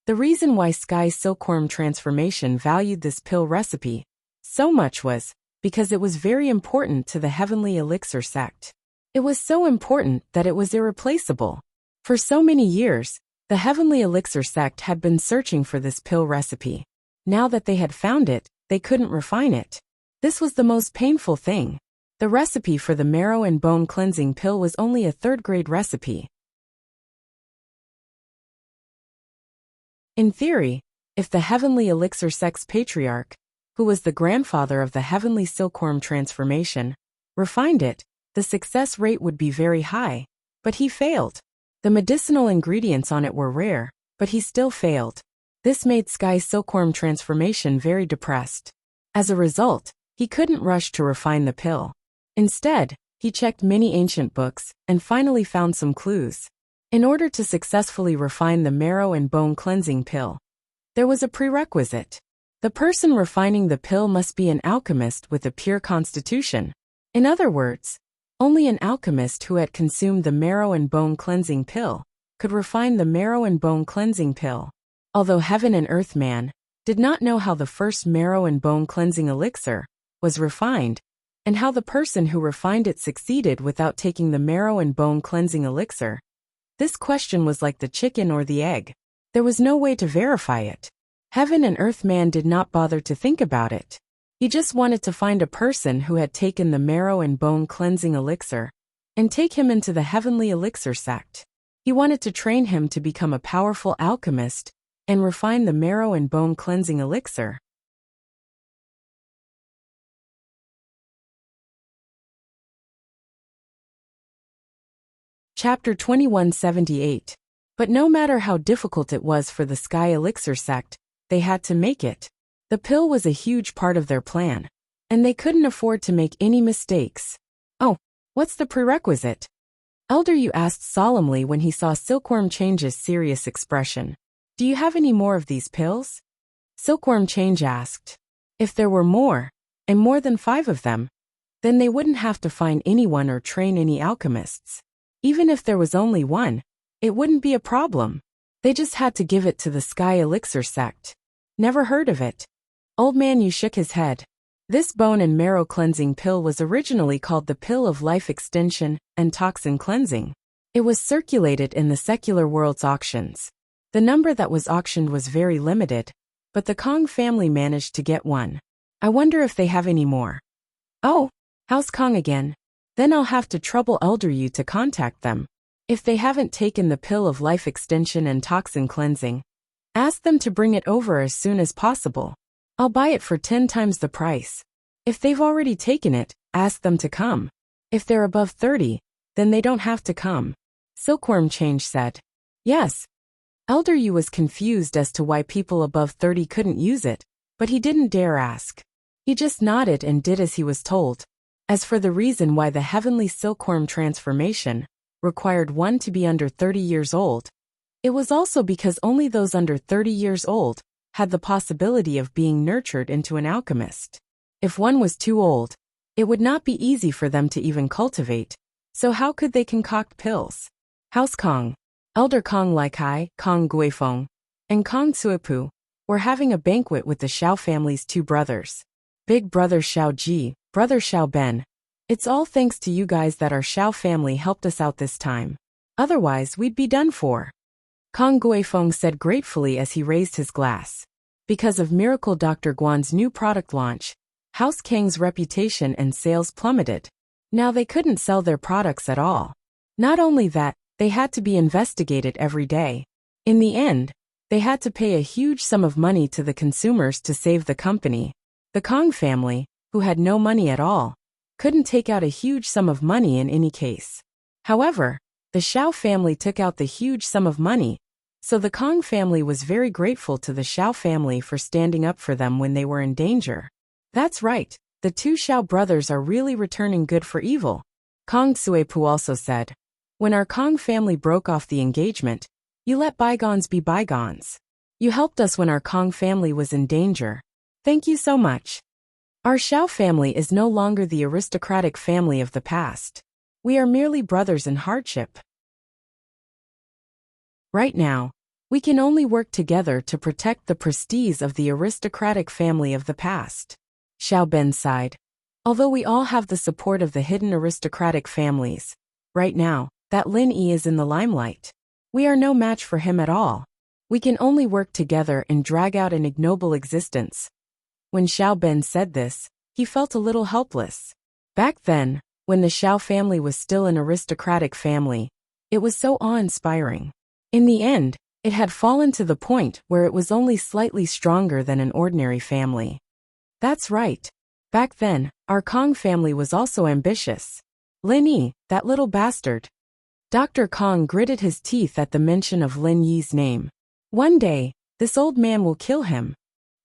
The reason why Sky Silkworm Transformation valued this pill recipe so much was because it was very important to the Heavenly Elixir sect. It was so important that it was irreplaceable. For so many years, the Heavenly Elixir sect had been searching for this pill recipe. Now that they had found it, they couldn't refine it. This was the most painful thing. The recipe for the marrow and bone cleansing pill was only a third-grade recipe. In theory, if the Heavenly Elixir sect's patriarch, who was the grandfather of the Heavenly Silkworm Transformation, refined it, the success rate would be very high, but he failed. The medicinal ingredients on it were rare, but he still failed. This made Sky Silkworm Transformation very depressed. As a result, he couldn't rush to refine the pill. Instead, he checked many ancient books and finally found some clues. In order to successfully refine the marrow and bone cleansing pill, there was a prerequisite. The person refining the pill must be an alchemist with a pure constitution. In other words, only an alchemist who had consumed the marrow and bone cleansing pill could refine the marrow and bone cleansing pill. Although Heaven and Earth Man did not know how the first marrow and bone cleansing elixir was refined, and how the person who refined it succeeded without taking the marrow and bone cleansing elixir, this question was like the chicken or the egg. There was no way to verify it. Heaven and Earth Man did not bother to think about it. He just wanted to find a person who had taken the marrow and bone cleansing elixir and take him into the Heavenly Elixir sect. He wanted to train him to become a powerful alchemist and refine the marrow and bone cleansing elixir. Chapter 2178. But no matter how difficult it was for the Sky Elixir sect, they had to make it. The pill was a huge part of their plan, and they couldn't afford to make any mistakes. Oh, what's the prerequisite? Elder Yu asked solemnly when he saw Silkworm Change's serious expression. Do you have any more of these pills? Silkworm Change asked. If there were more, and more than 5 of them, then they wouldn't have to find anyone or train any alchemists. Even if there was only one, it wouldn't be a problem. They just had to give it to the Sky Elixir sect. Never heard of it. Old Man Yu shook his head. This bone and marrow cleansing pill was originally called the Pill of Life Extension and Toxin Cleansing. It was circulated in the secular world's auctions. The number that was auctioned was very limited, but the Kong family managed to get one. I wonder if they have any more. Oh, how's Kong again? Then I'll have to trouble Elder Yu to contact them. If they haven't taken the Pill of Life Extension and Toxin Cleansing, ask them to bring it over as soon as possible. I'll buy it for 10 times the price. If they've already taken it, ask them to come. If they're above 30, then they don't have to come. Silkworm Change said. Yes. Elder Yu was confused as to why people above 30 couldn't use it, but he didn't dare ask. He just nodded and did as he was told. As for the reason why the Heavenly Silkworm Transformation required one to be under 30 years old, it was also because only those under 30 years old had the possibility of being nurtured into an alchemist. If one was too old, it would not be easy for them to even cultivate, so how could they concoct pills? House Kong, Elder Kong Laikai, Kong Guifeng, and Kong Tsuipu were having a banquet with the Xiao family's 2 brothers. Big brother Xiao Ji, brother Xiao Ben. It's all thanks to you guys that our Xiao family helped us out this time. Otherwise, we'd be done for. Kong Guifeng said gratefully as he raised his glass. Because of Miracle Dr. Guan's new product launch, House Kang's reputation and sales plummeted. Now they couldn't sell their products at all. Not only that, they had to be investigated every day. In the end, they had to pay a huge sum of money to the consumers to save the company. The Kong family, who had no money at all, couldn't take out a huge sum of money in any case. However, the Xiao family took out the huge sum of money So the Kong family was very grateful to the Xiao family for standing up for them when they were in danger. That's right, the two Xiao brothers are really returning good for evil. Kong Suepu also said. When our Kong family broke off the engagement, you let bygones be bygones. You helped us when our Kong family was in danger. Thank you so much. Our Xiao family is no longer the aristocratic family of the past. We are merely brothers in hardship. Right now, we can only work together to protect the prestige of the aristocratic family of the past. Xiao Ben sighed. Although we all have the support of the hidden aristocratic families, right now, that Lin Yi is in the limelight. We are no match for him at all. We can only work together and drag out an ignoble existence. When Xiao Ben said this, he felt a little helpless. Back then, when the Xiao family was still an aristocratic family, it was so awe-inspiring. In the end, it had fallen to the point where it was only slightly stronger than an ordinary family. That's right. Back then, our Kong family was also ambitious. Lin Yi, that little bastard. Dr. Kong gritted his teeth at the mention of Lin Yi's name. One day, this old man will kill him.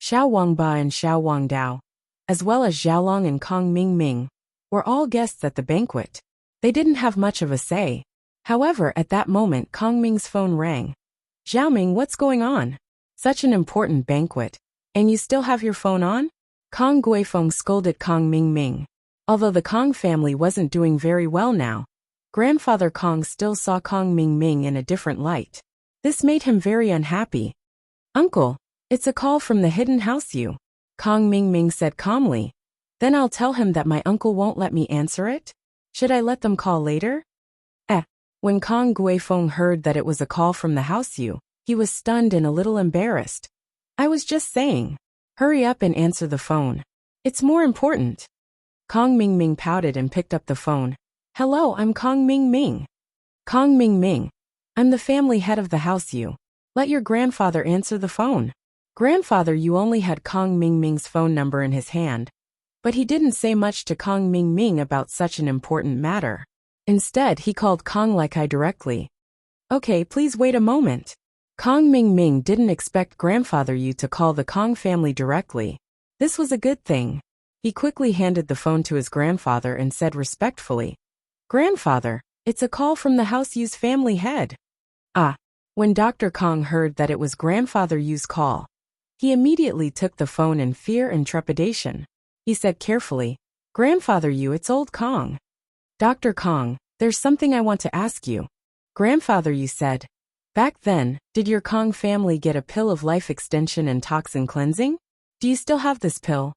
Xiao Wangba and Xiao Wangdao, as well as Xiaolong and Kong Mingming, were all guests at the banquet. They didn't have much of a say. However, at that moment Kong Ming's phone rang. Xiaoming, what's going on? Such an important banquet. And you still have your phone on? Kong Guifeng scolded Kong Mingming. Although the Kong family wasn't doing very well now, Grandfather Kong still saw Kong Mingming in a different light. This made him very unhappy. Uncle, it's a call from the hidden house you. Kong Mingming said calmly. Then I'll tell him that my uncle won't let me answer it? Should I let them call later? When Kong Guifeng heard that it was a call from the house you, he was stunned and a little embarrassed. I was just saying. Hurry up and answer the phone. It's more important. Kong Mingming pouted and picked up the phone. Hello, I'm Kong Mingming. Kong Mingming. I'm the family head of the house you. Let your grandfather answer the phone. Grandfather you only had Kong Mingming's phone number in his hand, but he didn't say much to Kong Mingming about such an important matter. Instead, he called Kong Laikai directly. Okay, please wait a moment. Kong Mingming didn't expect Grandfather Yu to call the Kong family directly. This was a good thing. He quickly handed the phone to his grandfather and said respectfully, Grandfather, it's a call from the House Yu's family head. When Dr. Kong heard that it was Grandfather Yu's call, he immediately took the phone in fear and trepidation. He said carefully, Grandfather Yu, it's old Kong. Dr. Kong, there's something I want to ask you. Grandfather Yu said, back then, did your Kong family get a pill of life extension and toxin cleansing? Do you still have this pill?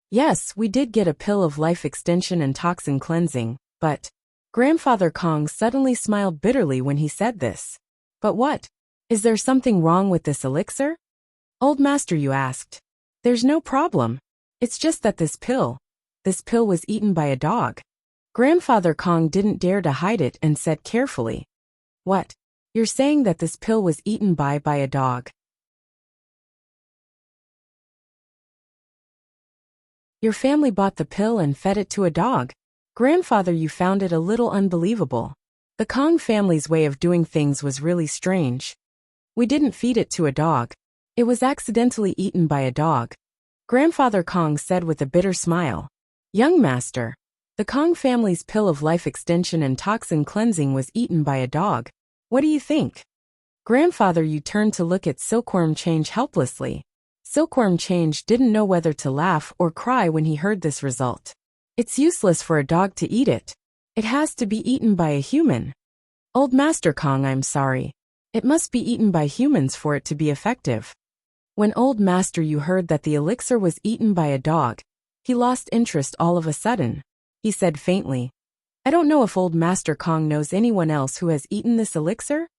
Yes, we did get a pill of life extension and toxin cleansing, but Grandfather Kong suddenly smiled bitterly when he said this. But what? Is there something wrong with this elixir? Old Master Yu asked. There's no problem. It's just that this pill was eaten by a dog. Grandfather Kong didn't dare to hide it and said carefully. What? You're saying that this pill was eaten by a dog? Your family bought the pill and fed it to a dog. Grandfather, you found it a little unbelievable. The Kong family's way of doing things was really strange. We didn't feed it to a dog. It was accidentally eaten by a dog. Grandfather Kong said with a bitter smile. Young master, the Kong family's pill of life extension and toxin cleansing was eaten by a dog. What do you think? Grandfather, you turned to look at Silkworm Change helplessly. Silkworm Change didn't know whether to laugh or cry when he heard this result. It's useless for a dog to eat it. It has to be eaten by a human. Old Master Kong, I'm sorry. It must be eaten by humans for it to be effective. When Old Master Yu heard that the elixir was eaten by a dog, he lost interest all of a sudden. He said faintly, I don't know if Old Master Kong knows anyone else who has eaten this elixir?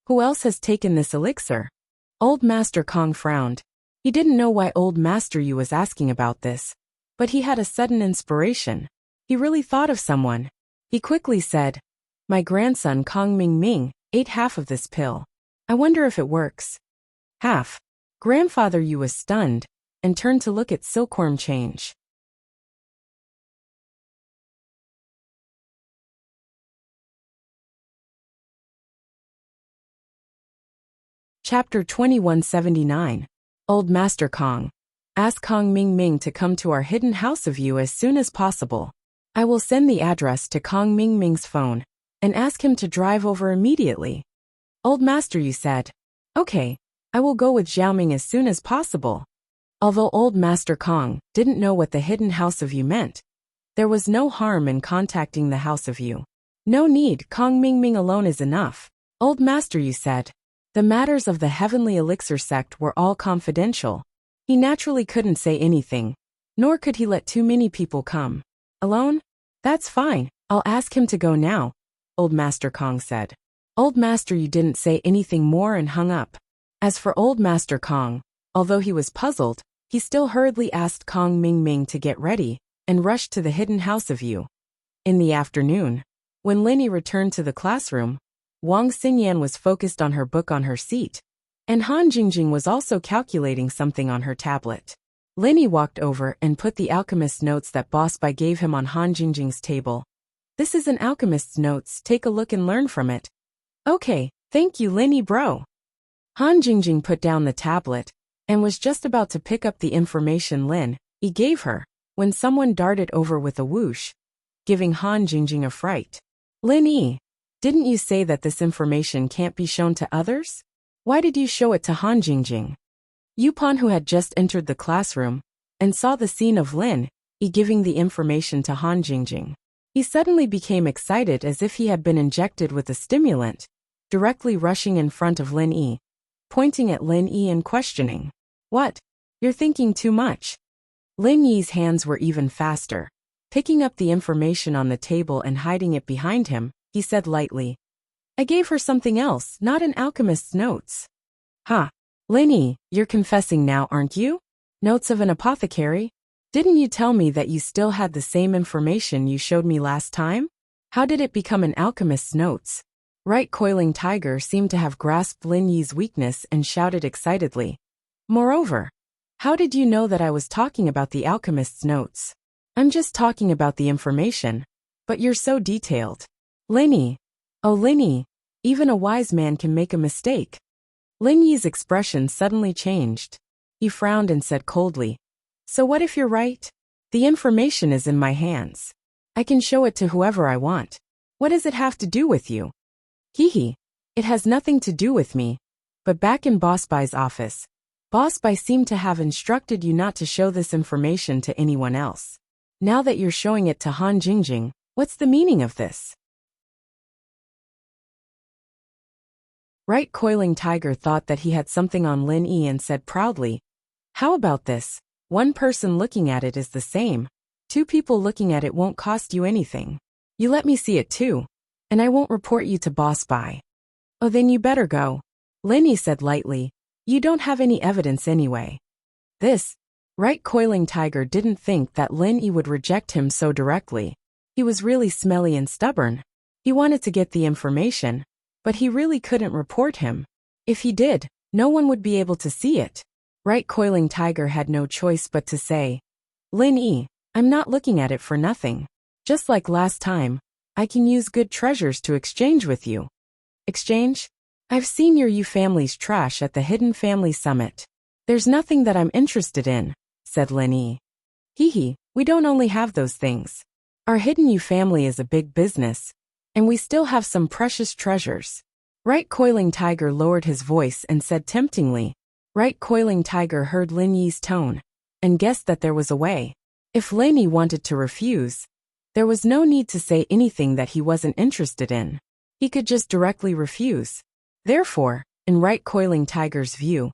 Who else has taken this elixir? Old Master Kong frowned. He didn't know why Old Master Yu was asking about this, but he had a sudden inspiration. He really thought of someone. He quickly said, my grandson Kong Mingming ate half of this pill. I wonder if it works. Half. Grandfather Yu was stunned and turned to look at Silkworm Change. Chapter 2179. Old Master Kong. Ask Kong Ming Ming to come to our hidden house of you as soon as possible. I will send the address to Kong Ming Ming's phone and ask him to drive over immediately. Old Master, you said. Okay, I will go with Xiaoming as soon as possible. Although Old Master Kong didn't know what the hidden house of you meant, there was no harm in contacting the house of you. No need, Kong Ming Ming alone is enough. Old Master, you said. The matters of the Heavenly Elixir sect were all confidential. He naturally couldn't say anything, nor could he let too many people come. Alone? That's fine, I'll ask him to go now, Old Master Kong said. Old Master, you didn't say anything more and hung up. As for Old Master Kong, although he was puzzled, he still hurriedly asked Kong Ming Ming to get ready and rushed to the hidden house of you. In the afternoon, when Linny returned to the classroom, Wang Xinyan was focused on her book on her seat, and Han Jingjing was also calculating something on her tablet. Linny walked over and put the alchemist's notes that Boss Bai gave him on Han Jingjing's table. This is an alchemist's notes, take a look and learn from it. Okay, thank you Linny bro. Han Jingjing put down the tablet and was just about to pick up the information Lin Yi gave her when someone darted over with a whoosh, giving Han Jingjing a fright. Lin Yi, didn't you say that this information can't be shown to others? Why did you show it to Han Jingjing? Yupan, who had just entered the classroom and saw the scene of Lin Yi giving the information to Han Jingjing. He suddenly became excited as if he had been injected with a stimulant, directly rushing in front of Lin Yi, pointing at Lin Yi and questioning. What? You're thinking too much. Lin Yi's hands were even faster. Picking up the information on the table and hiding it behind him, he said lightly. I gave her something else, not an alchemist's notes. Ha! Lin Yi, you're confessing now, aren't you? Notes of an apothecary? Didn't you tell me that you still had the same information you showed me last time? How did it become an alchemist's notes? Right Coiling Tiger seemed to have grasped Lin Yi's weakness and shouted excitedly. Moreover, how did you know that I was talking about the alchemist's notes? I'm just talking about the information. But you're so detailed. Lin Yi. Oh Lin Yi, even a wise man can make a mistake. Lin Yi's expression suddenly changed. He frowned and said coldly. So what if you're right? The information is in my hands. I can show it to whoever I want. What does it have to do with you? Hee. It has nothing to do with me. But back in Boss Bai's office, Boss Bai seemed to have instructed you not to show this information to anyone else. Now that you're showing it to Han Jingjing, what's the meaning of this? Right Coiling Tiger thought that he had something on Lin Yi and said proudly, how about this? One person looking at it is the same. 2 people looking at it won't cost you anything. You let me see it too, and I won't report you to Boss Bai. Oh, then you better go. Lin Yi said lightly, you don't have any evidence anyway. This, Right Coiling Tiger didn't think that Lin Yi would reject him so directly. He was really smelly and stubborn. He wanted to get the information, but he really couldn't report him. If he did, no one would be able to see it. Right Coiling Tiger had no choice but to say, Lin Yi, I'm not looking at it for nothing. Just like last time, I can use good treasures to exchange with you. Exchange? I've seen your Yu family's trash at the Hidden Family Summit. There's nothing that I'm interested in, said Lin Yi. Hee, we don't only have those things. Our Hidden Yu family is a big business, and we still have some precious treasures. Right Coiling Tiger lowered his voice and said temptingly. Right Coiling Tiger heard Lin Yi's tone and guessed that there was a way. If Lin Yi wanted to refuse, there was no need to say anything that he wasn't interested in. He could just directly refuse. Therefore, in Right Coiling Tiger's view,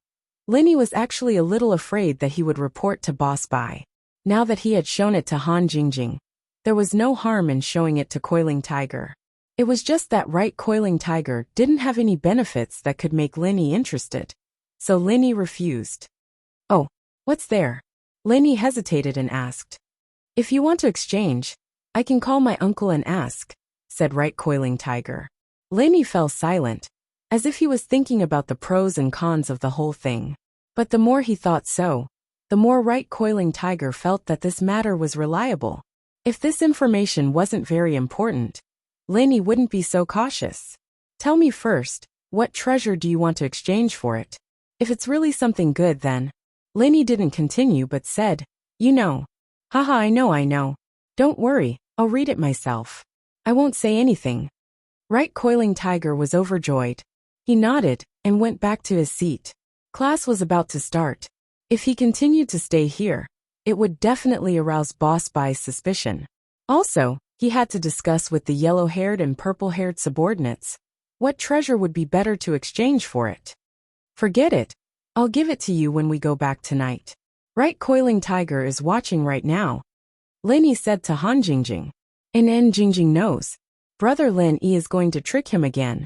Lin Yi was actually a little afraid that he would report to Boss Bai. Now that he had shown it to Han Jingjing, there was no harm in showing it to Coiling Tiger. It was just that Right Coiling Tiger didn't have any benefits that could make Lin Yi interested. So Lin Yi refused. Oh, what's there? Lin Yi hesitated and asked. If you want to exchange, I can call my uncle and ask, said Right Coiling Tiger. Lin Yi fell silent, as if he was thinking about the pros and cons of the whole thing. But the more he thought so, the more Right Coiling Tiger felt that this matter was reliable. If this information wasn't very important, Lin Yi wouldn't be so cautious. Tell me first, What treasure do you want to exchange for it? If it's really something good then. Lenny didn't continue but said, you know. Haha, I know. Don't worry, I'll read it myself. I won't say anything. Right, Coiling Tiger was overjoyed. He nodded and went back to his seat. Class was about to start. If he continued to stay here, it would definitely arouse Boss Bai's suspicion. Also, he had to discuss with the yellow-haired and purple-haired subordinates what treasure would be better to exchange for it. Forget it. I'll give it to you when we go back tonight. Right, Coiling Tiger is watching right now. Lenny said to Han Jingjing. And N Jingjing knows. Brother Lin Yi is going to trick him again.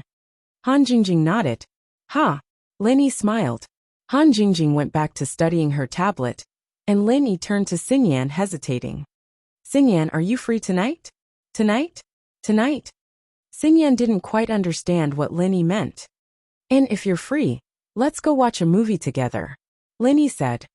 Han Jingjing nodded. Ha! Lenny smiled. Han Jingjing went back to studying her tablet, and Lin Yi turned to Xingyan hesitating. Xingyan, are you free tonight? Tonight? Xingyan didn't quite understand what Lin Yi meant. And if you're free, let's go watch a movie together. Lin Yi said.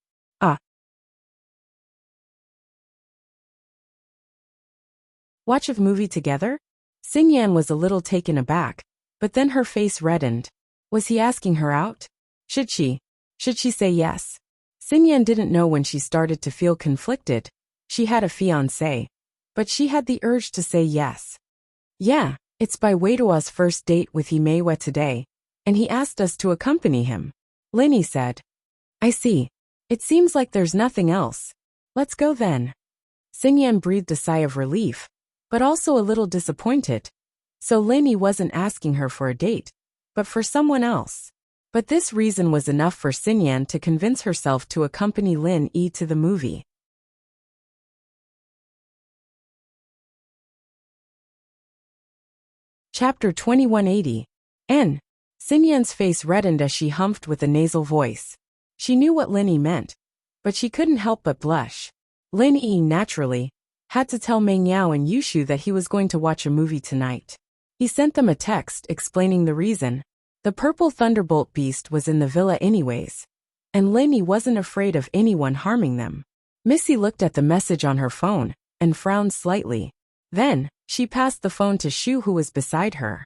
Watch a movie together? Xingyan was a little taken aback, but then her face reddened. Was he asking her out? Should she say yes? Xingyan didn't know when she started to feel conflicted. She had a fiancé, but she had the urge to say yes. Yeah, it's by Weidua's first date with Himewa today, and he asked us to accompany him. Lin Yi said. I see. It seems like there's nothing else. Let's go then. Xingyan breathed a sigh of relief, but also a little disappointed. So Lin Yi wasn't asking her for a date, but for someone else. But this reason was enough for Xingyan to convince herself to accompany Lin Yi to the movie. Chapter 2180. N. Xingyan's face reddened as she humphed with a nasal voice. She knew what Lin Yi meant, but she couldn't help but blush. Lin Yi, naturally, had to tell Meng Yao and Yushu that he was going to watch a movie tonight. He sent them a text explaining the reason. The purple thunderbolt beast was in the villa anyways, and Lin Yi wasn't afraid of anyone harming them. Missy looked at the message on her phone and frowned slightly. Then, she passed the phone to Shu, who was beside her.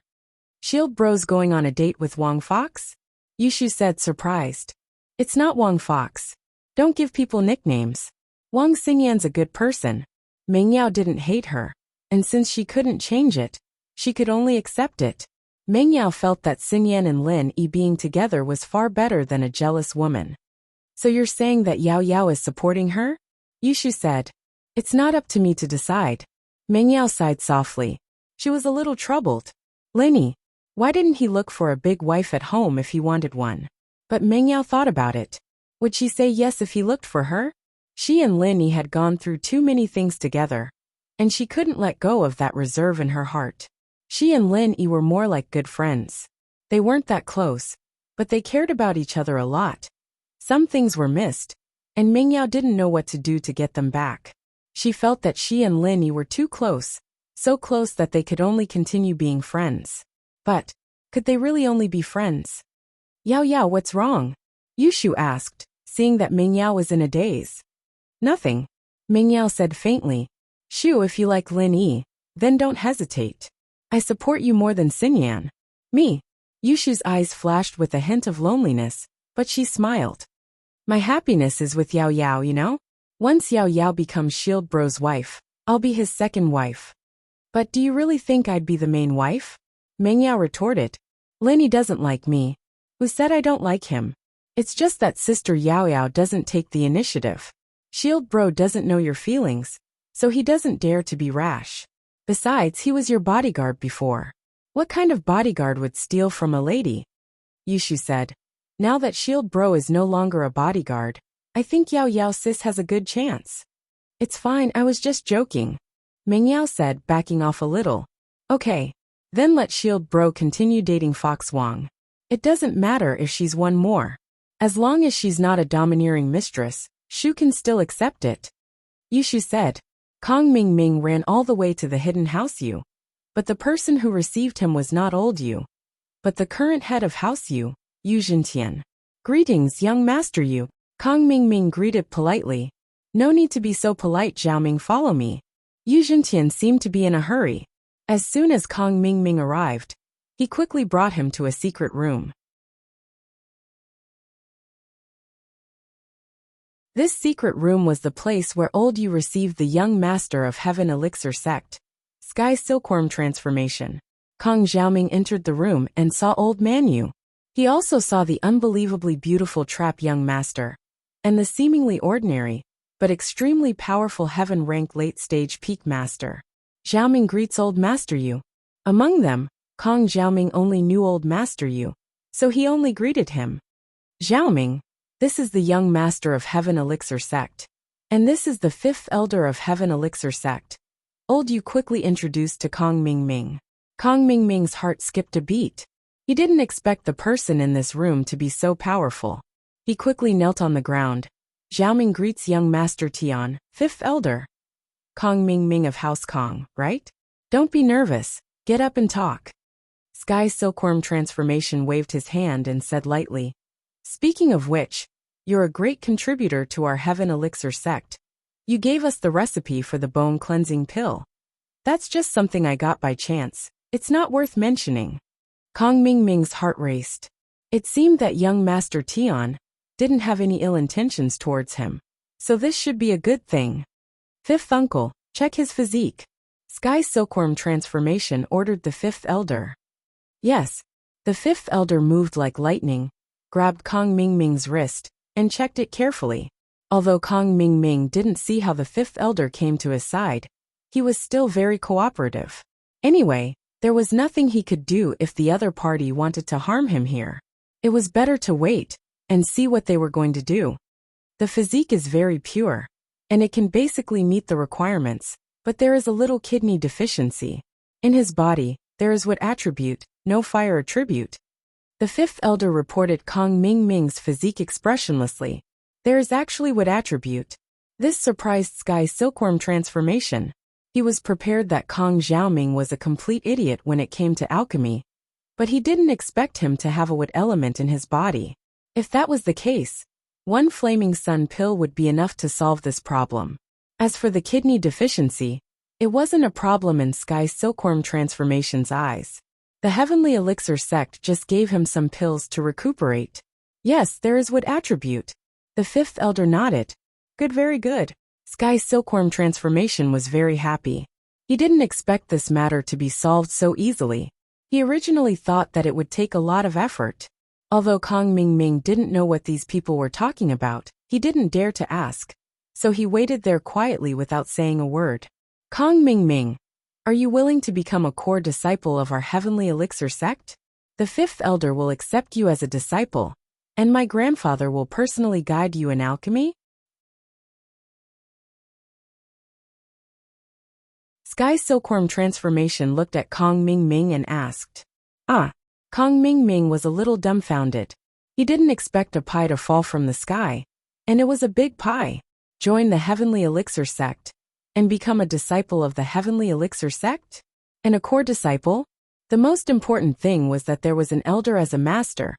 Shield Bro's going on a date with Wong Fox? Yushu said, surprised. It's not Wong Fox. Don't give people nicknames. Wang Xingyan's a good person. Meng Yao didn't hate her, and since she couldn't change it, she could only accept it. Meng Yao felt that Xingyan and Lin Yi being together was far better than a jealous woman. So you're saying that Yao Yao is supporting her? Yushu said. It's not up to me to decide. Meng Yao sighed softly. She was a little troubled. Lin Yi, why didn't he look for a big wife at home if he wanted one? But Meng Yao thought about it. Would she say yes if he looked for her? She and Lin Yi had gone through too many things together, and she couldn't let go of that reserve in her heart. She and Lin Yi were more like good friends. They weren't that close, but they cared about each other a lot. Some things were missed, and Meng Yao didn't know what to do to get them back. She felt that she and Lin Yi were too close, so close that they could only continue being friends. But, could they really only be friends? Yao Yao, what's wrong? Yushu asked, seeing that Meng Yao was in a daze. Nothing. Meng Yao said faintly. Shu, if you like Lin Yi, then don't hesitate. I support you more than Xingyan. Me. Yushu's eyes flashed with a hint of loneliness, but she smiled. My happiness is with Yao Yao, you know? Once Yao Yao becomes Shield Bro's wife, I'll be his second wife. But do you really think I'd be the main wife? Meng Yao retorted. Lin Yi doesn't like me. Who said I don't like him? It's just that Sister Yao Yao doesn't take the initiative. Shield Bro doesn't know your feelings, so he doesn't dare to be rash. Besides, he was your bodyguard before. What kind of bodyguard would steal from a lady? Yushu said. Now that Shield Bro is no longer a bodyguard, I think Yao Yao sis has a good chance. It's fine, I was just joking. Meng Yao said, backing off a little. Okay. Then let Shield Bro continue dating Fox Wong. It doesn't matter if she's one more. As long as she's not a domineering mistress, Shu can still accept it. Yushu said. Kong Ming Ming ran all the way to the hidden house Yu. But the person who received him was not old Yu, but the current head of House Yu, Yu Jintian. Greetings, young master Yu. Kong Ming Ming greeted politely. No need to be so polite, Zhao Ming, follow me. Yu Jintian seemed to be in a hurry. As soon as Kong Ming Ming arrived, He quickly brought him to a secret room. This secret room was the place where Old Yu received the young master of Heaven Elixir sect. Sky Silkworm transformation. Kong Xiaoming entered the room and saw Old Man Yu. He also saw the unbelievably beautiful trap young master, and the seemingly ordinary, but extremely powerful heaven rank late stage peak master. Xiaoming greets Old Master Yu. Among them, Kong Xiaoming only knew Old Master Yu, so he only greeted him. Xiaoming, this is the young master of Heaven Elixir sect. And this is the 5th elder of Heaven Elixir sect. Old Yu quickly introduced to Kong Mingming. Kong Mingming's heart skipped a beat. He didn't expect the person in this room to be so powerful. He quickly knelt on the ground. Xiaoming greets young Master Tian, 5th elder. Kong Mingming of House Kong, right? Don't be nervous, get up and talk. Sky Silkworm transformation waved his hand and said lightly, speaking of which, you're a great contributor to our Heaven Elixir sect. You gave us the recipe for the bone cleansing pill. That's just something I got by chance. It's not worth mentioning. Kong Mingming's heart raced. It seemed that young Master Tian didn't have any ill intentions towards him, so this should be a good thing. 5th uncle, check his physique. Sky Silkworm transformation ordered the 5th elder. Yes, the 5th elder moved like lightning, grabbed Kong Mingming's wrist, and checked it carefully. Although Kong Mingming didn't see how the 5th elder came to his side, he was still very cooperative. Anyway, there was nothing he could do if the other party wanted to harm him here. It was better to wait and see what they were going to do. The physique is very pure, and it can basically meet the requirements, but there is a little kidney deficiency. In his body, there is what attribute, no fire attribute. The 5th elder reported Kong Mingming's physique expressionlessly. There is actually what attribute. This surprised Sky Silkworm transformation. He was prepared that Kong Xiaoming was a complete idiot when it came to alchemy, but he didn't expect him to have a wood element in his body. If that was the case, one flaming sun pill would be enough to solve this problem. As for the kidney deficiency, it wasn't a problem in Sky Silkworm transformation's eyes. The Heavenly Elixir sect just gave him some pills to recuperate. Yes, there is wood attribute. The 5th elder nodded. Good, very good. Sky Silkworm transformation was very happy. He didn't expect this matter to be solved so easily. He originally thought that it would take a lot of effort. Although Kong Mingming didn't know what these people were talking about, he didn't dare to ask. So he waited there quietly without saying a word. Kong Mingming, are you willing to become a core disciple of our Heavenly Elixir sect? The 5th elder will accept you as a disciple, and my grandfather will personally guide you in alchemy? Sky Silkworm transformation looked at Kong Mingming and asked. Kong Mingming was a little dumbfounded. He didn't expect a pie to fall from the sky, and it was a big pie. Join the Heavenly Elixir sect, and become a disciple of the Heavenly Elixir sect? And a core disciple? The most important thing was that there was an elder as a master,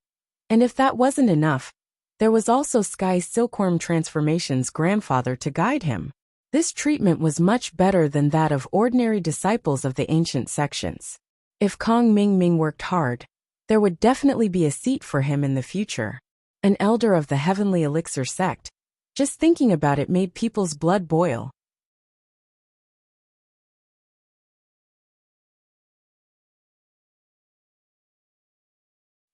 and if that wasn't enough, there was also Sky Silkworm transformation's grandfather to guide him. This treatment was much better than that of ordinary disciples of the ancient sections. If Kong Mingming worked hard, there would definitely be a seat for him in the future. An elder of the Heavenly Elixir sect. Just thinking about it made people's blood boil.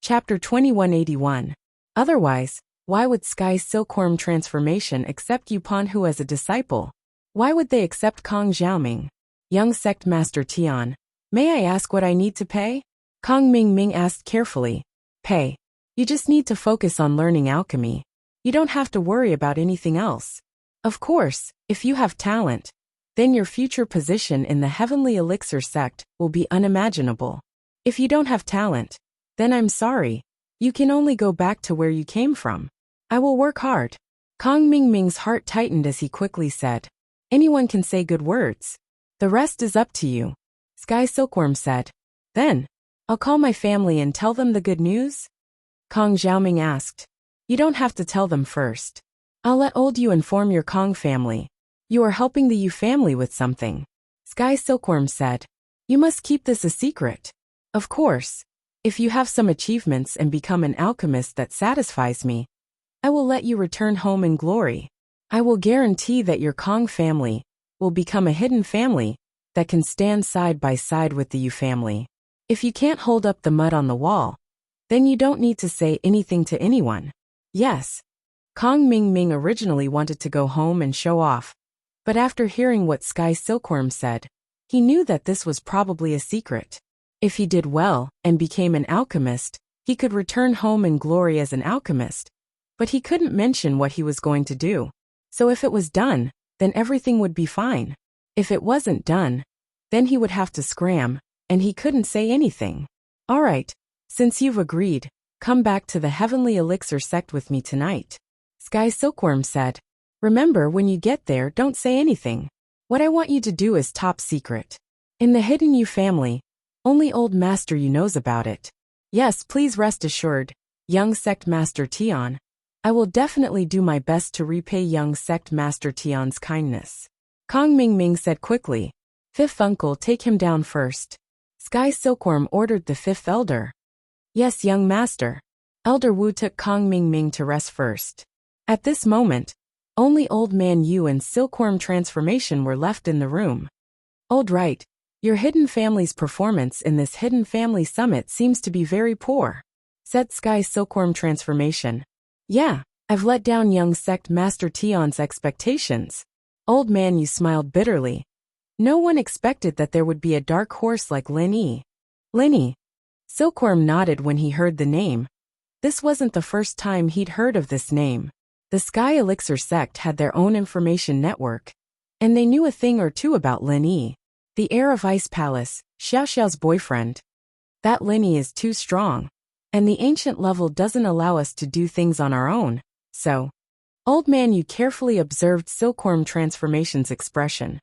Chapter 2181. Otherwise, why would Sky Silkworm transformation accept Yuponhu as a disciple? Why would they accept Kong Xiaoming? Young sect master Tian, may I ask what I need to pay? Kong Mingming asked carefully. Pay. You just need to focus on learning alchemy. You don't have to worry about anything else. Of course, if you have talent, then your future position in the Heavenly Elixir sect will be unimaginable. If you don't have talent, then I'm sorry. You can only go back to where you came from. I will work hard. Kong Mingming's heart tightened as he quickly said. Anyone can say good words. The rest is up to you. Sky Silkworm said. Then, I'll call my family and tell them the good news? Kong Xiaoming asked. You don't have to tell them first. I'll let Old Yu inform your Kong family. You are helping the Yu family with something. Sky Silkworm said. You must keep this a secret. Of course. If you have some achievements and become an alchemist that satisfies me, I will let you return home in glory. I will guarantee that your Kong family will become a hidden family that can stand side by side with the Yu family. If you can't hold up the mud on the wall, then you don't need to say anything to anyone. Yes, Kong Ming Ming originally wanted to go home and show off, but after hearing what Sky Silkworm said, he knew that this was probably a secret. If he did well and became an alchemist, he could return home in glory as an alchemist, but he couldn't mention what he was going to do. So if it was done, then everything would be fine. If it wasn't done, then he would have to scram, and he couldn't say anything. All right, since you've agreed, come back to the Heavenly Elixir sect with me tonight. Sky Silkworm said, remember, when you get there, don't say anything. What I want you to do is top secret. In the Hidden Yu family, only Old Master Yu knows about it. Yes, please rest assured, young Sect Master Tian. I will definitely do my best to repay young Sect Master Tian's kindness. Kong Ming Ming said quickly. Fifth uncle, take him down first. Sky Silkworm ordered the fifth elder. Yes, young master. Elder Wu took Kong Ming Ming to rest first. At this moment, only Old Man Yu and Silkworm Transformation were left in the room. Old Right, your hidden family's performance in this Hidden Family Summit seems to be very poor, said Sky Silkworm Transformation. Yeah, I've let down young Sect Master Tian's expectations. Old Man Yu smiled bitterly. No one expected that there would be a dark horse like Lin Yi. Lin Yi. Silkworm nodded when he heard the name. This wasn't the first time he'd heard of this name. The Sky Elixir sect had their own information network, and they knew a thing or two about Lin Yi, the heir of Ice Palace, Xiao Xiao's boyfriend. That Lin Yi is too strong, and the ancient level doesn't allow us to do things on our own, so. Old Man Yu carefully observed Silkworm Transformation's expression.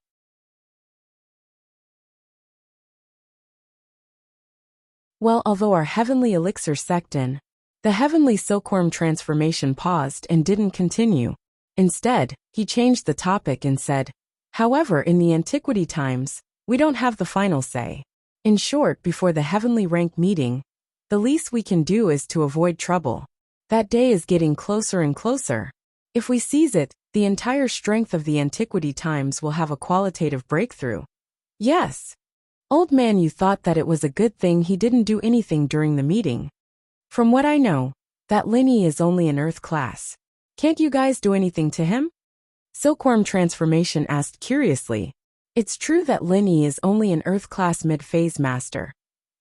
Well, although our Heavenly Elixir sect in, the Heavenly Silkworm Transformation paused and didn't continue. Instead, he changed the topic and said, however, in the antiquity times, we don't have the final say. In short, before the Heavenly Rank meeting, the least we can do is to avoid trouble. That day is getting closer and closer. If we seize it, the entire strength of the antiquity times will have a qualitative breakthrough. Yes. Old Man Yu thought that it was a good thing he didn't do anything during the meeting. From what I know, that Lin Yi is only an Earth class. Can't you guys do anything to him? Silkworm Transformation asked curiously. It's true that Lin Yi is only an Earth class mid-phase master,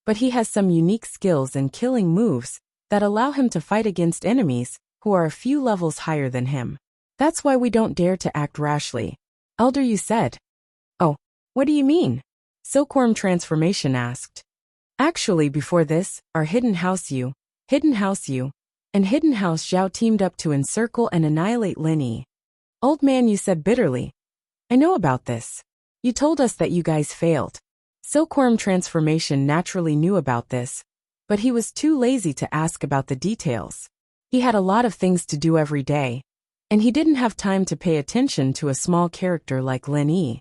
but he has some unique skills and killing moves that allow him to fight against enemies who are a few levels higher than him. That's why we don't dare to act rashly. Elder Yu said. Oh, what do you mean? Silkworm Transformation asked. Actually, before this, our Hidden House Yu, and Hidden House Zhao teamed up to encircle and annihilate Lin Yi. Old Man Yu said bitterly. I know about this. You told us that you guys failed. Silkworm Transformation naturally knew about this, but he was too lazy to ask about the details. He had a lot of things to do every day, and he didn't have time to pay attention to a small character like Lin Yi.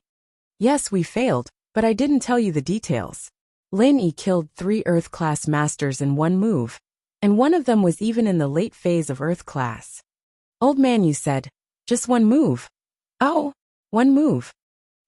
Yes, we failed, but I didn't tell you the details. Lin Yi killed 3 Earth class masters in one move, and one of them was even in the late phase of Earth class. Old Man Yu said, just one move. Oh, one move.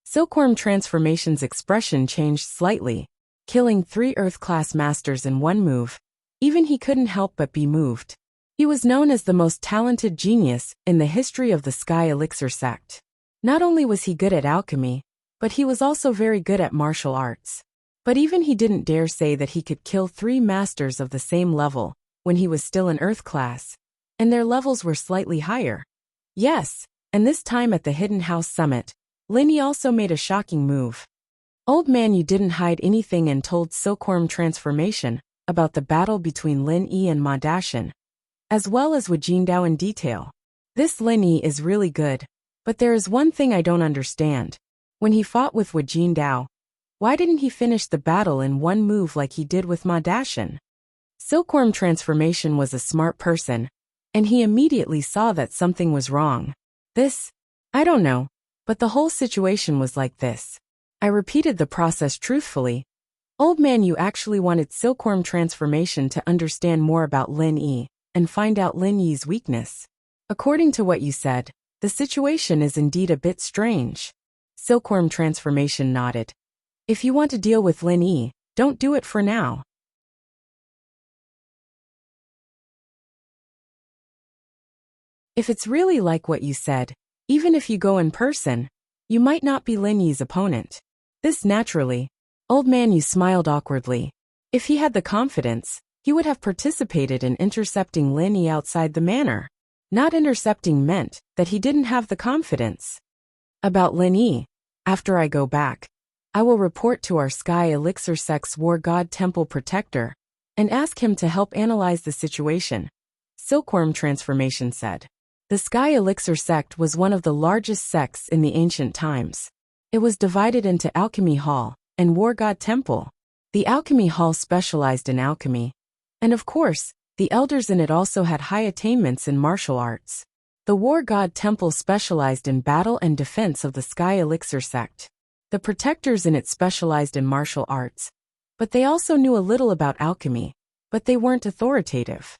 Silkworm Transformation's expression changed slightly, killing 3 Earth class masters in one move. Even he couldn't help but be moved. He was known as the most talented genius in the history of the Sky Elixir sect. Not only was he good at alchemy, but he was also very good at martial arts. But even he didn't dare say that he could kill 3 masters of the same level when he was still in Earth class, and their levels were slightly higher. Yes, and this time at the Hidden House Summit, Lin Yi also made a shocking move. Old Man Yu didn't hide anything and told Silkworm Transformation about the battle between Lin Yi and Ma Dashan, as well as Wu Jindao in detail. This Lin Yi is really good, but there is one thing I don't understand. When he fought with Wu Jindao, why didn't he finish the battle in one move like he did with Ma Dashan? Silkworm Transformation was a smart person, and he immediately saw that something was wrong. I don't know, but the whole situation was like this. I repeated the process truthfully, Old man, you actually wanted Silkworm transformation to understand more about Lin Yi and find out Lin Yi's weakness. According to what you said, the situation is indeed a bit strange. Silkworm transformation nodded. If you want to deal with Lin Yi, don't do it for now. If it's really like what you said, even if you go in person, you might not be Lin Yi's opponent. This naturally. Old man, you smiled awkwardly. If he had the confidence, he would have participated in intercepting Lin Yi outside the manor. Not intercepting meant that he didn't have the confidence. About Lin Yi, after I go back, I will report to our Sky Elixir Sect's War God Temple Protector and ask him to help analyze the situation, Silkworm transformation said. The Sky Elixir Sect was one of the largest sects in the ancient times. It was divided into Alchemy Hall and War God Temple. The Alchemy Hall specialized in alchemy, and of course, the elders in it also had high attainments in martial arts. The War God Temple specialized in battle and defense of the Sky Elixir Sect. The protectors in it specialized in martial arts, but they also knew a little about alchemy, but they weren't authoritative.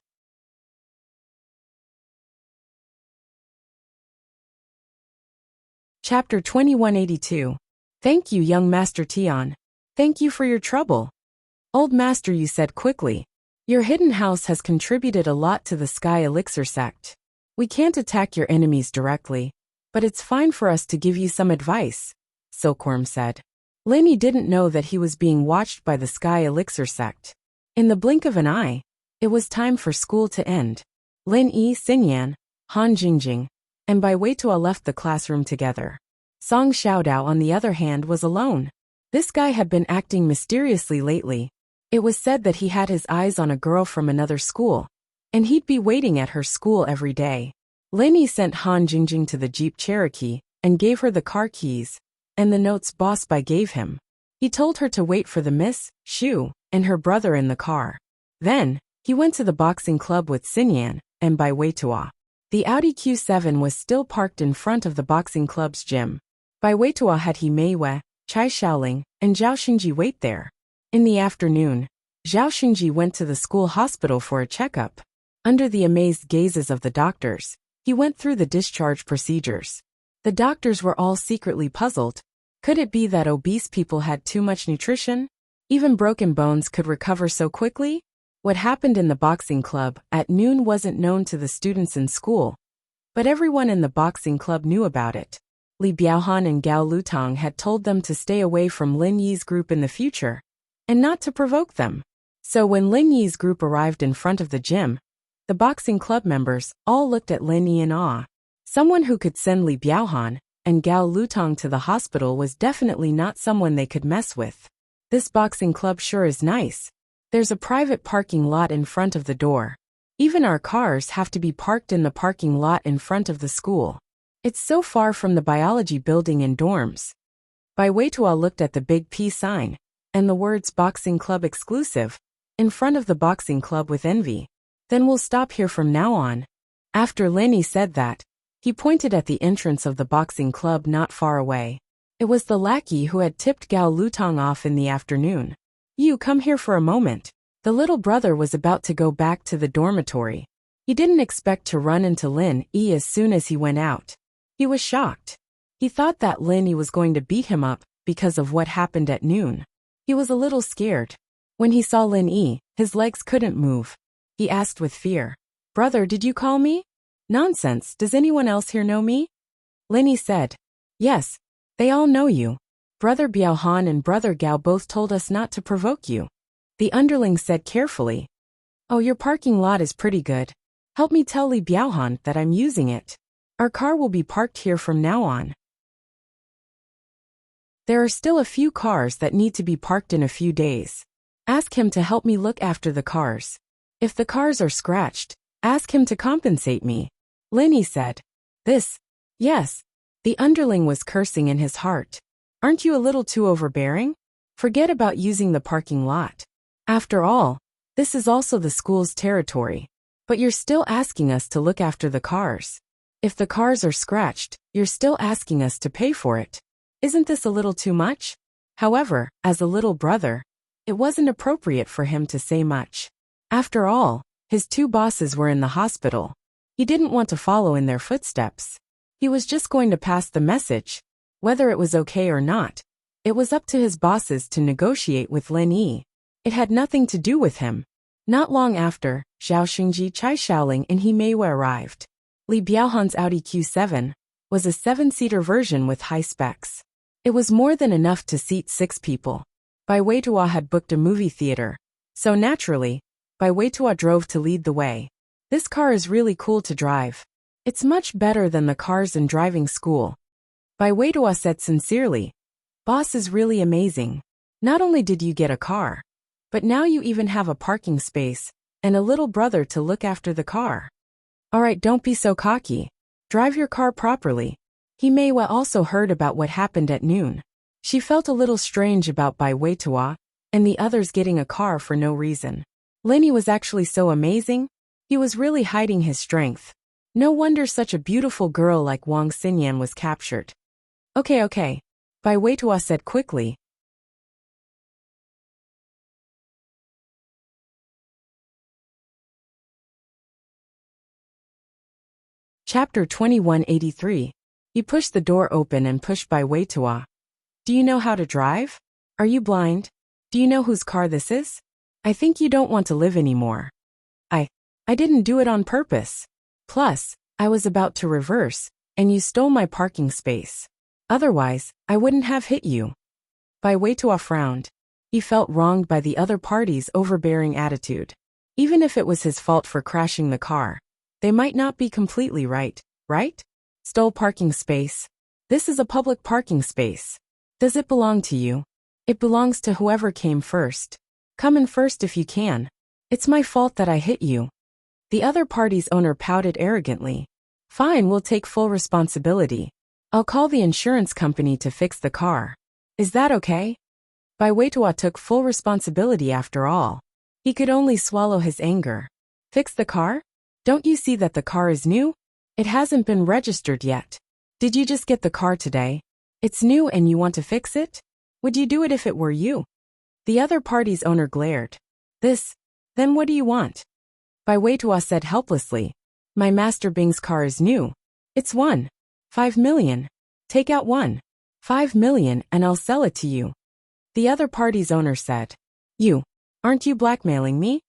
Chapter 2182. Thank you, young Master Tian. Thank you for your trouble. Old Master, you said quickly. Your hidden house has contributed a lot to the Sky Elixir Sect. We can't attack your enemies directly, but it's fine for us to give you some advice, Silkworm said. Lin Yi didn't know that he was being watched by the Sky Elixir Sect. In the blink of an eye, it was time for school to end. Lin Yi, Xinyan, Han Jingjing, and Bai Weitua left the classroom together. Song Xiaodao, on the other hand, was alone. This guy had been acting mysteriously lately. It was said that he had his eyes on a girl from another school, and he'd be waiting at her school every day. Lin Yi sent Han Jingjing to the Jeep Cherokee and gave her the car keys and the notes Boss Bai gave him. He told her to wait for the Miss Shu and her brother in the car. Then, he went to the boxing club with Xinyan and Bai Weitua. The Audi Q7 was still parked in front of the boxing club's gym. Bai Weitua had He Meiwei, Chai Xiaoling, and Zhao Xingji wait there. In the afternoon, Zhao Xingji went to the school hospital for a checkup. Under the amazed gazes of the doctors, he went through the discharge procedures. The doctors were all secretly puzzled. Could it be that obese people had too much nutrition? Even broken bones could recover so quickly? What happened in the boxing club at noon wasn't known to the students in school, but everyone in the boxing club knew about it. Li Biaohan and Gao Lutong had told them to stay away from Lin Yi's group in the future, and not to provoke them. So when Lin Yi's group arrived in front of the gym, the boxing club members all looked at Lin Yi in awe. Someone who could send Li Biaohan and Gao Lutong to the hospital was definitely not someone they could mess with. This boxing club sure is nice. There's a private parking lot in front of the door. Even our cars have to be parked in the parking lot in front of the school. It's so far from the biology building and dorms. Bai Weitua looked at the big P sign and the words Boxing Club Exclusive in front of the boxing club with envy. Then we'll stop here from now on. After Lin Yi said that, he pointed at the entrance of the boxing club not far away. It was the lackey who had tipped Gao Lutong off in the afternoon. You come here for a moment. The little brother was about to go back to the dormitory. He didn't expect to run into Lin Yi as soon as he went out. He was shocked. He thought that Lin Yi was going to beat him up because of what happened at noon. He was a little scared. When he saw Lin Yi, his legs couldn't move. He asked with fear, "Brother, did you call me?" "Nonsense, does anyone else here know me?" Lin Yi said, "Yes, they all know you. Brother Biaohan and Brother Gao both told us not to provoke you." The underling said carefully, "Oh, your parking lot is pretty good. Help me tell Li Biaohan that I'm using it. Our car will be parked here from now on. There are still a few cars that need to be parked in a few days. Ask him to help me look after the cars. If the cars are scratched, ask him to compensate me." Lin Yi said. "This, yes." The underling was cursing in his heart. "Aren't you a little too overbearing? Forget about using the parking lot. After all, this is also the school's territory. But you're still asking us to look after the cars. If the cars are scratched, you're still asking us to pay for it. Isn't this a little too much?" However, as a little brother, It wasn't appropriate for him to say much. After all, his two bosses were in the hospital. He didn't want to follow in their footsteps. He was just going to pass the message. Whether it was okay or not, it was up to his bosses to negotiate with Lin Yi. It had nothing to do with him. Not long after, Zhao Xingji, Chai Xiaoling and He Meiwei arrived. Li Biaohan's Audi Q7 was a 7-seater version with high specs. It was more than enough to seat 6 people. Bai Weitua had booked a movie theater, so naturally, Bai Weitua drove to lead the way. This car is really cool to drive. It's much better than the cars in driving school. Bai Weitua said sincerely. Boss is really amazing. Not only did you get a car, but now you even have a parking space and a little brother to look after the car. Alright, don't be so cocky. Drive your car properly. He Meiwei also heard about what happened at noon. She felt a little strange about Bai Weitua and the others getting a car for no reason. Lenny was actually so amazing. He was really hiding his strength. No wonder such a beautiful girl like Wang Xinyan was captured. Okay. Bai Weitua said quickly. Chapter 2183. He pushed the door open and pushed Bai Weitua. Do you know how to drive? Are you blind? Do you know whose car this is? I think you don't want to live anymore. I didn't do it on purpose. Plus, I was about to reverse, and you stole my parking space. Otherwise, I wouldn't have hit you. Bai Weitua frowned. He felt wronged by the other party's overbearing attitude. Even if it was his fault for crashing the car, they might not be completely right? Stole parking space. This is a public parking space. Does it belong to you? It belongs to whoever came first. Come in first if you can. It's my fault that I hit you. The other party's owner pouted arrogantly. Fine, we'll take full responsibility. I'll call the insurance company to fix the car. Is that okay? Bai Weitua took full responsibility after all. He could only swallow his anger. Fix the car? Don't you see that the car is new? It hasn't been registered yet. Did you just get the car today? It's new and you want to fix it? Would you do it if it were you? The other party's owner glared. Then what do you want? Bai Weitua said helplessly. My Master Bing's car is new. It's 1.5 million. Take out 1.5 million and I'll sell it to you. The other party's owner said. Aren't you blackmailing me?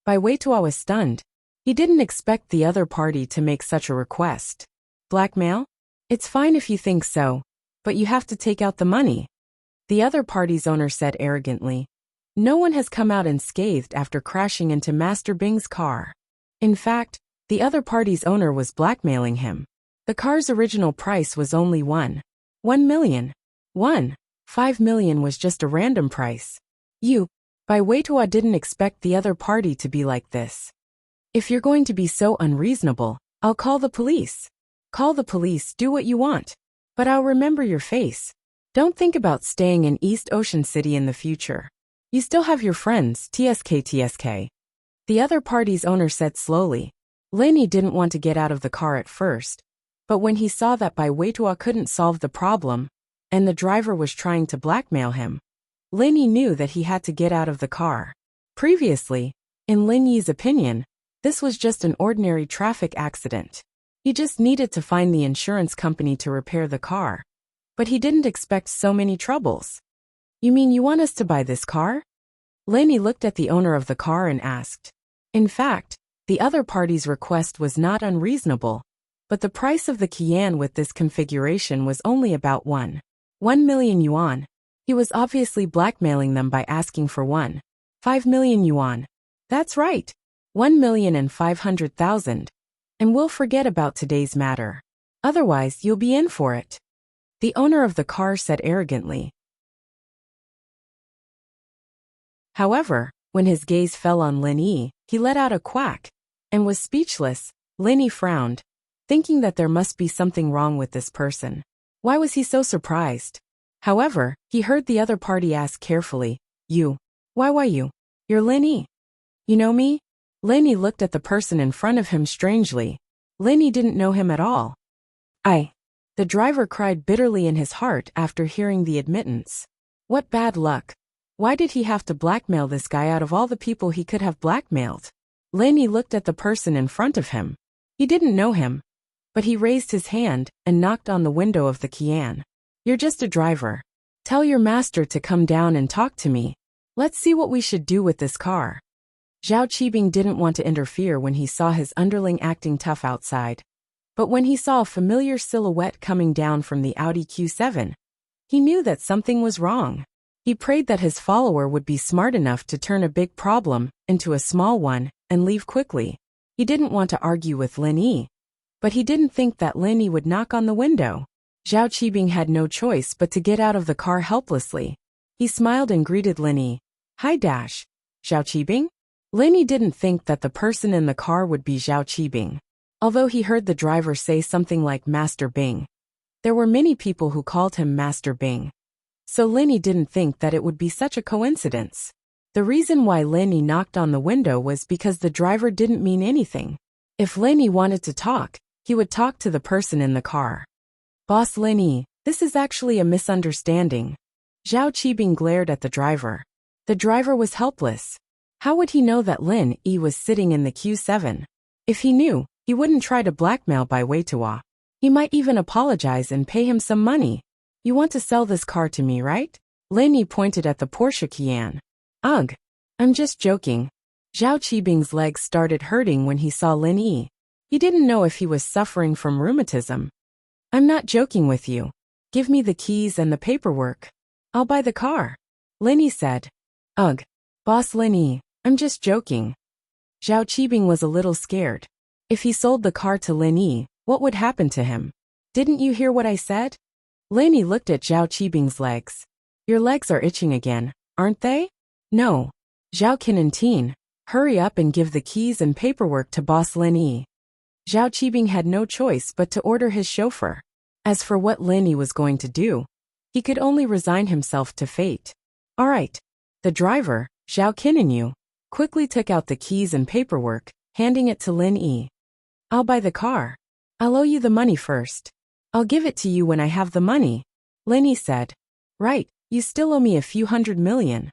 Bai Weitua was stunned. He didn't expect the other party to make such a request. Blackmail? It's fine if you think so, but you have to take out the money. The other party's owner said arrogantly. No one has come out unscathed after crashing into Master Bing's car. In fact, the other party's owner was blackmailing him. The car's original price was only 1 million. 1.5 million was just a random price. Bai Weitua didn't expect the other party to be like this. If you're going to be so unreasonable, I'll call the police. Call the police, do what you want. But I'll remember your face. Don't think about staying in East Ocean City in the future. You still have your friends, TSK. The other party's owner said slowly. Lenny didn't want to get out of the car at first, but when he saw that Bai Weitua couldn't solve the problem, and the driver was trying to blackmail him, Lenny knew that he had to get out of the car. Previously, in Lin Yi's opinion, this was just an ordinary traffic accident. He just needed to find the insurance company to repair the car. But he didn't expect so many troubles. You mean you want us to buy this car? Lenny looked at the owner of the car and asked. In fact, the other party's request was not unreasonable, but the price of the Kian with this configuration was only about 1 million yuan. He was obviously blackmailing them by asking for 1.5 million yuan. That's right, 1,500,000. And we'll forget about today's matter. Otherwise, you'll be in for it. The owner of the car said arrogantly. However, when his gaze fell on Lin Yi, he let out a quack and was speechless. Lin Yi frowned, thinking that there must be something wrong with this person. Why was he so surprised? However, he heard the other party ask carefully, Why you? You're Lin Yi. You know me? Lin Yi looked at the person in front of him strangely. Lin Yi didn't know him at all. The driver cried bitterly in his heart after hearing the admittance. What bad luck. Why did he have to blackmail this guy out of all the people he could have blackmailed? Lenny looked at the person in front of him. He didn't know him, but he raised his hand and knocked on the window of the Kian. You're just a driver. Tell your master to come down and talk to me. Let's see what we should do with this car. Zhao Qibing didn't want to interfere when he saw his underling acting tough outside. But when he saw a familiar silhouette coming down from the Audi Q7, he knew that something was wrong. He prayed that his follower would be smart enough to turn a big problem into a small one and leave quickly. He didn't want to argue with Lin Yi, but he didn't think that Lin Yi would knock on the window. Zhao Qibing had no choice but to get out of the car helplessly. He smiled and greeted Lin Yi. Hi Dash. Zhao Qibing? Lin Yi didn't think that the person in the car would be Zhao Qibing. Although he heard the driver say something like Master Bing. There were many people who called him Master Bing. So Lin Yi didn't think that it would be such a coincidence. The reason why Lin Yi knocked on the window was because the driver didn't mean anything. If Lin Yi wanted to talk, he would talk to the person in the car. Boss Lin Yi, this is actually a misunderstanding. Zhao Qibing glared at the driver. The driver was helpless. How would he know that Lin Yi was sitting in the Q7? If he knew, he wouldn't try to blackmail Bai Weitua. He might even apologize and pay him some money. You want to sell this car to me, right? Lin Yi pointed at the Porsche Cayenne. Ugh. I'm just joking. Zhao Qibing's legs started hurting when he saw Lin Yi. He didn't know if he was suffering from rheumatism. I'm not joking with you. Give me the keys and the paperwork. I'll buy the car. Lin Yi said. Ugh. Boss Lin Yi, I'm just joking. Zhao Qibing was a little scared. If he sold the car to Lin Yi, what would happen to him? Didn't you hear what I said? Lin Yi looked at Zhao Qibing's legs. Your legs are itching again, aren't they? No. Zhao Qinan, hurry up and give the keys and paperwork to Boss Lin Yi. Zhao Qibing had no choice but to order his chauffeur. As for what Lin Yi was going to do, he could only resign himself to fate. All right. The driver, Zhao Qinan, quickly took out the keys and paperwork, handing it to Lin Yi. I'll buy the car. I'll owe you the money first. I'll give it to you when I have the money. Lin Yi said. Right, you still owe me a few $100 million.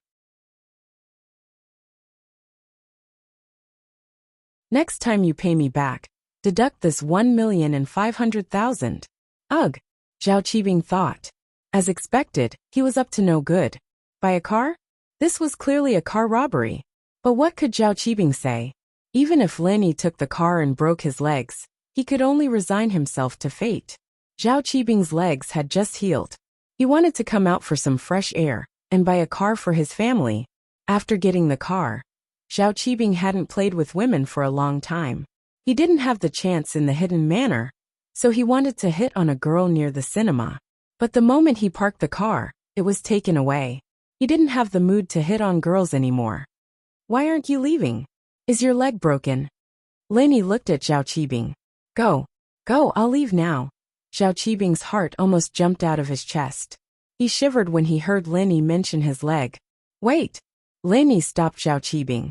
Next time you pay me back, deduct this $1,500,000. Ugh, Zhao Qibing thought. As expected, he was up to no good. Buy a car? This was clearly a car robbery. But what could Zhao Qibing say? Even if Lin Yi took the car and broke his legs, he could only resign himself to fate. Zhao Qibing's legs had just healed. He wanted to come out for some fresh air and buy a car for his family. After getting the car, Zhao Qibing hadn't played with women for a long time. He didn't have the chance in the hidden manner, so he wanted to hit on a girl near the cinema. But the moment he parked the car, it was taken away. He didn't have the mood to hit on girls anymore. Why aren't you leaving? Is your leg broken? Lin Yi looked at Zhao Qibing. Go, I'll leave now. Zhao Qibing's heart almost jumped out of his chest. He shivered when he heard Lin Yi mention his leg. Wait. Lin Yi stopped Zhao Qibing.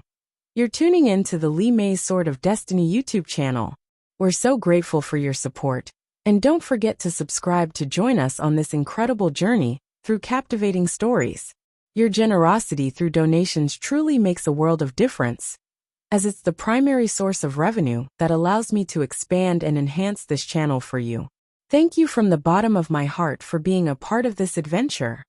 You're tuning in to the Li Mei's Sword of Destiny YouTube channel. We're so grateful for your support. And don't forget to subscribe to join us on this incredible journey through captivating stories. Your generosity through donations truly makes a world of difference, as it's the primary source of revenue that allows me to expand and enhance this channel for you. Thank you from the bottom of my heart for being a part of this adventure.